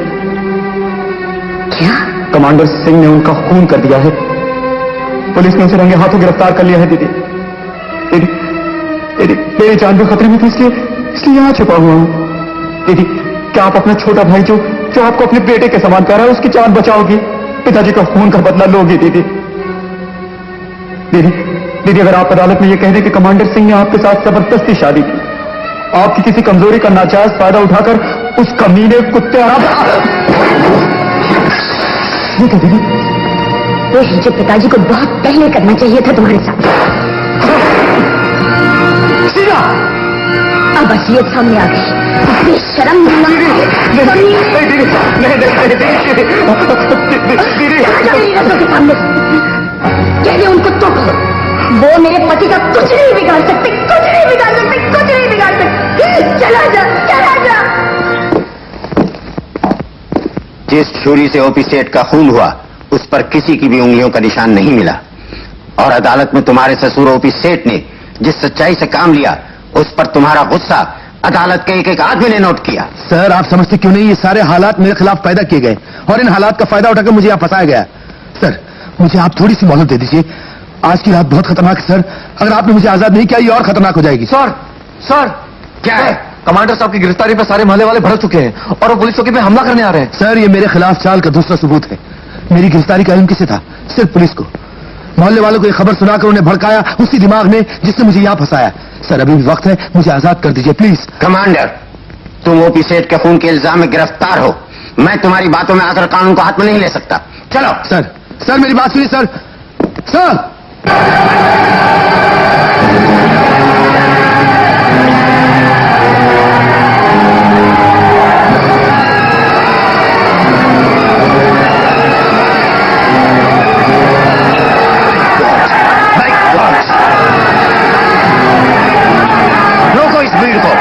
क्या?
कमांडर सिंह ने उनका खून कर दिया है। पुलिस ने उसे रंगे हाथों गिरफ्तार कर लिया है दीदी। मेरी जान भी खतरे में थी, इसलिए यहाँ छुपा हुआ हूँ। दीदी क्या आप अपना छोटा भाई जो आपको अपने बेटे के समान प्यारा है उसकी जान बचाओगी? पिताजी का खून का बदला लोगी दीदी? दीदी अगर आप अदालत में ये कह दें कि कमांडर सिंह ने आपके साथ जबरदस्ती शादी की, आपकी किसी कमजोरी का नाजायज फायदा उठाकर उस कमीने कुत्ते ये क्या दीदी?
वही जो पिताजी को बहुत पहले करना चाहिए था तुम्हारे साथ। अब असलियत सामने आ गई। बेशरम कह दे उन कुत्तों को वो मेरे पति का कुछ नहीं बिगाड़ सकते, कुछ नहीं बिगाड़ सकते, कुछ नहीं बिगाड़ सकते। चला जा, चला जा।
जिस छुरी से ओपी सेठ का खून हुआ उस पर किसी की भी उंगलियों का निशान नहीं मिला, और अदालत में तुम्हारे ससुर ओपी सेठ ने जिस सच्चाई से काम लिया उस पर तुम्हारा गुस्सा अदालत के एक आदमी ने नोट किया।
सर आप समझते क्यों नहीं, ये सारे हालात मेरे खिलाफ पैदा किए गए और इन हालात का फायदा उठाकर मुझे यहाँ फंसाया गया। सर मुझे आप थोड़ी सी मोहलत दे दीजिए। आज की रात बहुत खतरनाक है सर, अगर आपने मुझे आजाद नहीं किया ये और खतरनाक हो जाएगी।
सर क्या है? कमांडर साहब की गिरफ्तारी पर सारे मोहल्ले वाले भड़क चुके हैं और वो पुलिस चौकी पे हमला करने आ रहे हैं।
सर ये मेरे खिलाफ चाल का दूसरा सबूत है। मेरी गिरफ्तारी का इल्म किसे था? सिर्फ पुलिस को। मोहल्ले वालों को ये खबर सुनाकर उन्हें भड़काया उसी दिमाग ने जिसने मुझे यहाँ फंसाया। सर अभी भी वक्त है, मुझे आजाद कर दीजिए प्लीज।
कमांडर तुम ओपी सेठ के खून के इल्जाम में गिरफ्तार हो, मैं तुम्हारी बातों में आकर कानून को हाथ में नहीं ले सकता। चलो।
सर मेरी बात सुनिए सर।
रोको इस भीड़ को।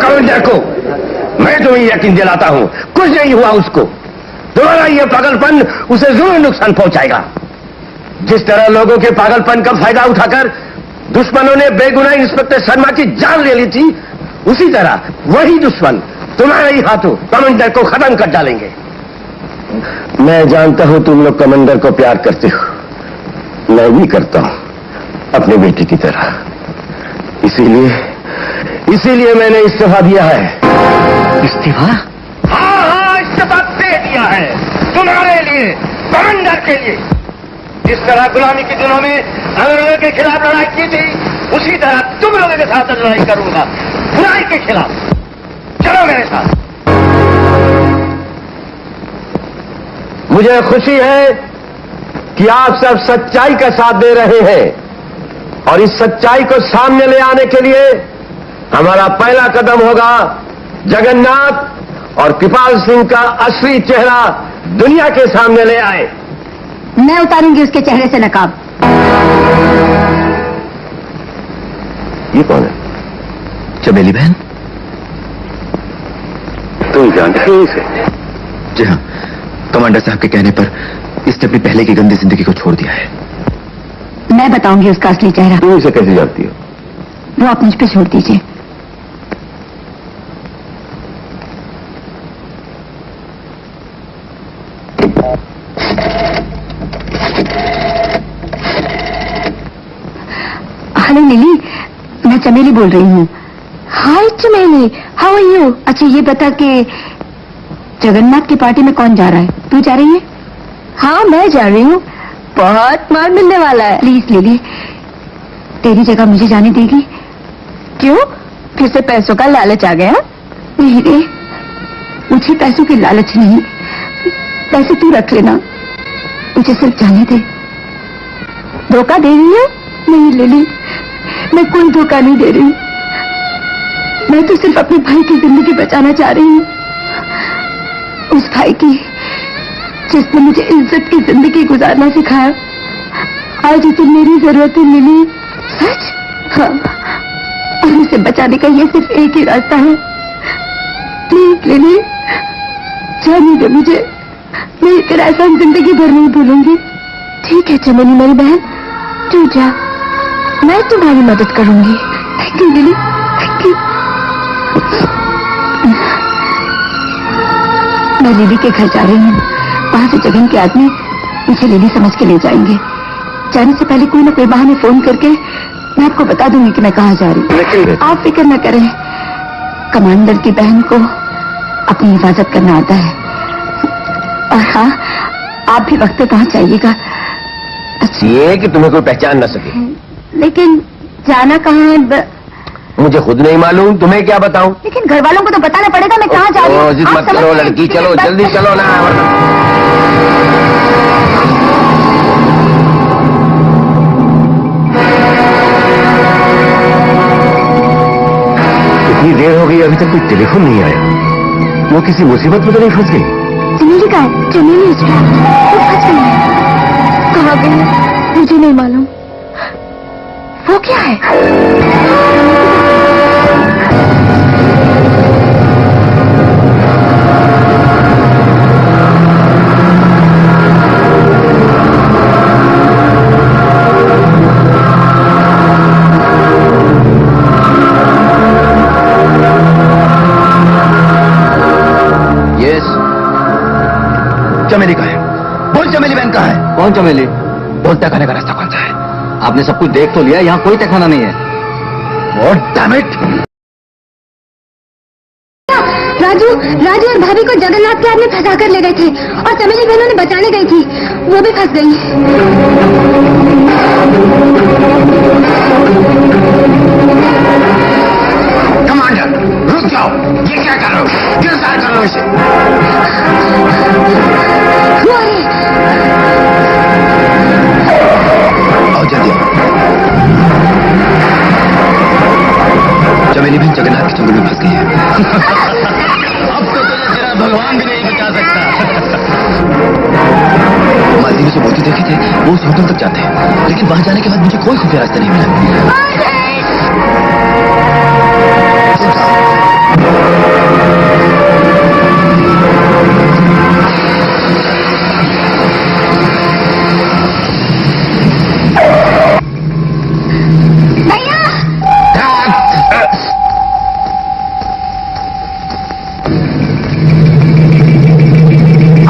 कमांडर को मैं तुम्हें यकीन दिलाता हूं कुछ नहीं हुआ उसको। तुम्हारा यह पागलपन उसे जरूर नुकसान पहुंचाएगा। जिस तरह लोगों के पागलपन का फायदा उठाकर दुश्मनों ने बेगुनाह इंस्पेक्टर शर्मा की जान ले ली थी, उसी तरह वही दुश्मन तुम्हारे ही हाथों कमांडर को खत्म कर डालेंगे। मैं जानता हूं तुम लोग कमांडर को प्यार करते हो, मैं भी करता हूं अपने बेटे की तरह। इसीलिए मैंने इस्तीफा दिया है।
इस्तीफा?
हाँ इस्तीफा दे दिया है तुम्हारे लिए, कमांडर के लिए। जिस तरह गुलामी के दिनों में अंग्रेजों के खिलाफ लड़ाई की थी उसी तरह तुम लोगों के साथ लड़ाई करूंगा बुराई के खिलाफ। चलो मेरे साथ। मुझे खुशी है कि आप सब सच्चाई का साथ दे रहे हैं और इस सच्चाई को सामने ले आने के लिए हमारा पहला कदम होगा जगन्नाथ और कृपाल सिंह का असली चेहरा दुनिया के सामने ले आए।
मैं उतारूंगी उसके चेहरे से नकाब।
ये कौन है?
चमेली बहन?
तुम जानते हो इसे?
जी हाँ, कमांडर साहब के कहने पर इसने अपनी पहले की गंदी जिंदगी को छोड़ दिया है।
मैं बताऊंगी उसका असली चेहरा।
तू उसे कैसे जानती हो?
वो आप मुझ पे छोड़ दीजिए। हेलो नीली, मैं चमेली बोल रही हूँ। हाय चमेली, हाउ आर यू? अच्छा ये बता कि जगन्नाथ की पार्टी में कौन जा रहा है? तू जा रही है? हाँ मैं जा रही हूँ। बहुत मार मिलने वाला है। प्लीज लीली, तेरी जगह मुझे जाने देगी? क्यों, फिर से पैसों का लालच आ गया? नहीं रे, मुझे पैसों की लालच नहीं, पैसे तू रख लेना, मुझे सिर्फ जाने दे। धोखा दे रही है? नहीं लिली, मैं कोई धोखा नहीं दे रही। मैं तो सिर्फ अपने भाई की जिंदगी बचाना चाह रही हूँ, उस भाई की जिसने मुझे इज्जत की जिंदगी गुजारना सिखाया। आज उसे मेरी जरूरत है लिली, सच। हाँ, और उसे बचाने का ये सिर्फ एक ही रास्ता है। प्लीज लिली, जाने दे मुझे, मैं तेरा एहसान जिंदगी भर नहीं भूलूंगी। ठीक है चमेली मेरी बहन, तू जा, मैं तुम्हारी मदद करूंगी। Thank you lily, thank you. मैं लिली के घर जा रही हूँ। वहां से जगन के आदमी मुझे लिली समझ के ले जाएंगे। जाने से पहले कोई ना कोई बहाने फोन करके मैं आपको बता दूंगी कि मैं कहाँ जा रही हूँ। आप फिक्र न करें, कमांडर की बहन को अपनी हिफाजत करना आता है। और हाँ, आप भी वक्त पे पहुंच जाइएगा। अच्छा,
ये कि तुम्हें कोई पहचान न सके।
लेकिन जाना कहाँ है?
मुझे खुद नहीं मालूम, तुम्हें क्या बताऊं?
लेकिन घर वालों को तो बताना पड़ेगा मैं कहाँ जा रही हूँ।
जिद
आप
मत
समझ
करो
रहे हैं?
लड़की, चलो जल्दी चलो ना।
इतनी देर हो गई, अभी तक कोई टेलीफोन नहीं आया। वो किसी मुसीबत में तो नहीं फंस गई?
चमेली का है, चमेली उस पर वो फंस गई है। कहाँ गई है मुझे नहीं मालूम। वो क्या है?
चमेली का है। बोल चमेली बहन का है?
कौन चमेली?
बोल, तय करने का रास्ता कौन सा है?
आपने सब कुछ देख तो लिया, यहाँ कोई ठिकाना नहीं है।
Damn it!
राजू और भाभी को जगन्नाथ के आदमी फंसा कर ले गए थे और चमेली बहनों ने बचाने गई थी, वो भी फंस गई।
कमांडर रुक जाओ, ये क्या कर रहे हो? गिरफ्तार कर लो इसे। आओ जल्दी आओ। चमेली बहन जगन्नाथ के जंगल में फंस गई है। अब तो तुझे तेरा भगवान भी नहीं बचा सकता। मालती ने जो मोती देखे थे वो उस होटल तक जाते हैं, लेकिन वहां जाने के बाद मुझे कोई खुफिया रास्ता नहीं मिला।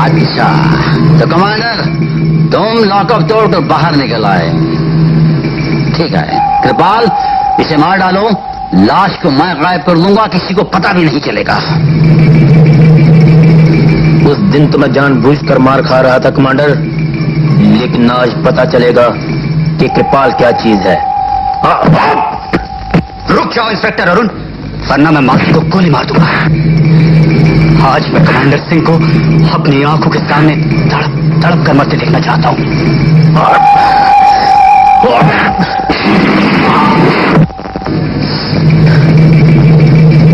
अच्छा, तो कमांडर तुम लॉकअप तोड़कर बाहर निकल आए। ठीक है कृपाल, इसे मार डालो, लाश को मैं गायब कर दूंगा, किसी को पता भी नहीं चलेगा।
उस दिन तो मैं जानबूझकर मार खा रहा था कमांडर, लेकिन आज पता चलेगा कि कृपाल क्या चीज है।
रुक जाओ इंस्पेक्टर अरुण, वरना मैं माफी को गोली मार दूंगा। आज मैं कमांडर सिंह को अपनी आंखों के सामने तड़प तड़प कर मरते देखना चाहता हूं।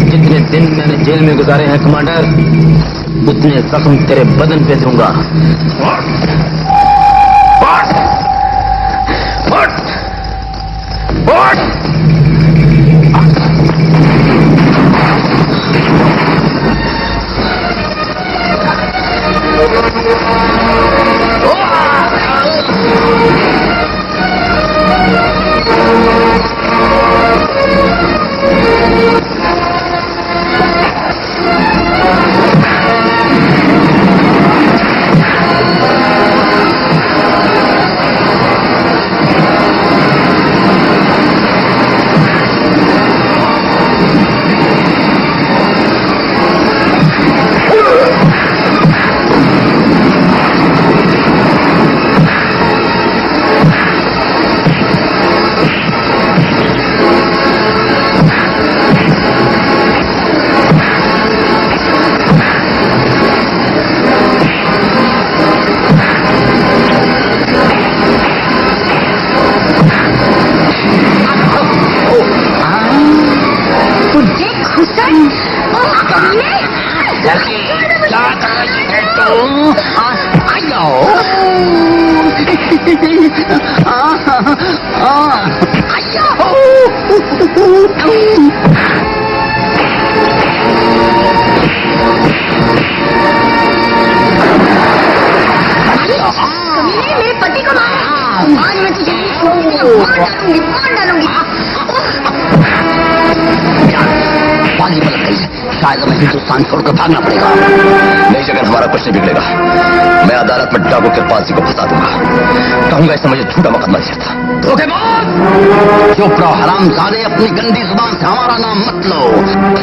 जितने दिन मैंने जेल में गुजारे हैं कमांडर, उतने जख्म तेरे बदन पे दूंगा।
क्या कर रही है तुम? आयो
मेरे पति को मारा। आज मैं तुझे मार डालूंगी।
पानी पलट गई है, शायद हमें हिंदुस्तान छोड़कर भागना पड़ेगा।
नहीं जगन, हमारा कुछ नहीं बिगड़ेगा। मैं अदालत में डाकू कृपाल सिंह को फंसा दूंगा। कहूंगा इसने मुझे झूठा मुकदमा दिया था।
चुप रहो हरामजादे, अपनी गंदी जुबान से हमारा नाम मत लो।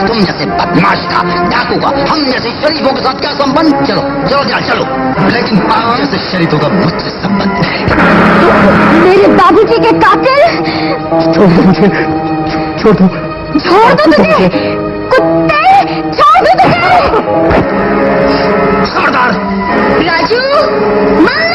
तुम जैसे बदमाश का, डाकू का, हम जैसे शरीफों के साथ क्या संबंध? चलो चलो जा चलो।
लेकिन आप जैसे शरीफों का मुझसे संबंध है।
मेरे बाबूजी के कातिल।
छोड़ दो मुझे, छोड़ दो।
छोड़ दो तुझे, कुत्ते, छोड़ दो तुझे।
खबरदार।
राजू, मम्मी।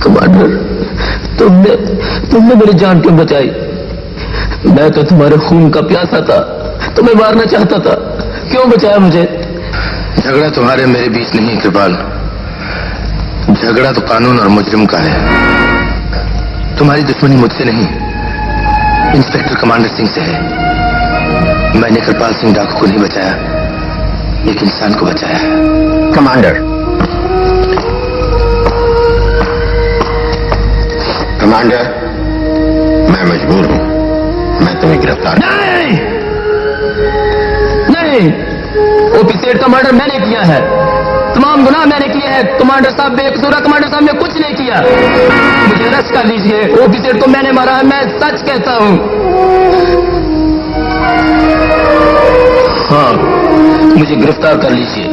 कमांडर, तुमने मेरी जान क्यों बचाई? मैं तो तुम्हारे खून का प्यासा था, तुम्हें मारना चाहता था। क्यों बचाया मुझे?
झगड़ा तुम्हारे मेरे बीच नहीं कृपाल, झगड़ा तो कानून और मुजरिम का है। तुम्हारी दुश्मनी मुझसे नहीं, इंस्पेक्टर कमांडर सिंह से है। मैंने कृपाल सिंह डाकू को नहीं बचाया, एक इंसान को बचाया।
कमांडर, मैं मजबूर हूं, मैं तुम्हें गिरफ्तार।
नहीं, ऑफिसर का मर्डर मैंने किया है, तमाम गुनाह मैंने किए हैं। कमांडर साहब बेकसूर है, कमांडर साहब ने कुछ नहीं किया। मुझे अरेस्ट कर लीजिए, ऑफिसर को मैंने मारा है, मैं सच कहता हूं। हाँ, मुझे गिरफ्तार कर लीजिए।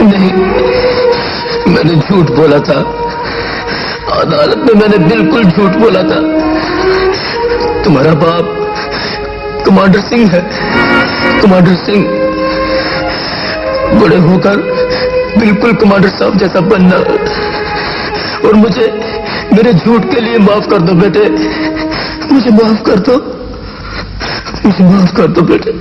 नहीं, मैंने झूठ बोला था, अदालत में मैंने बिल्कुल झूठ बोला था। तुम्हारा बाप कमांडर सिंह है, कमांडर सिंह। बड़े होकर बिल्कुल कमांडर साहब जैसा बनना। और मुझे मेरे झूठ के लिए माफ कर दो बेटे, मुझे माफ कर दो, मुझे माफ कर दो बेटे।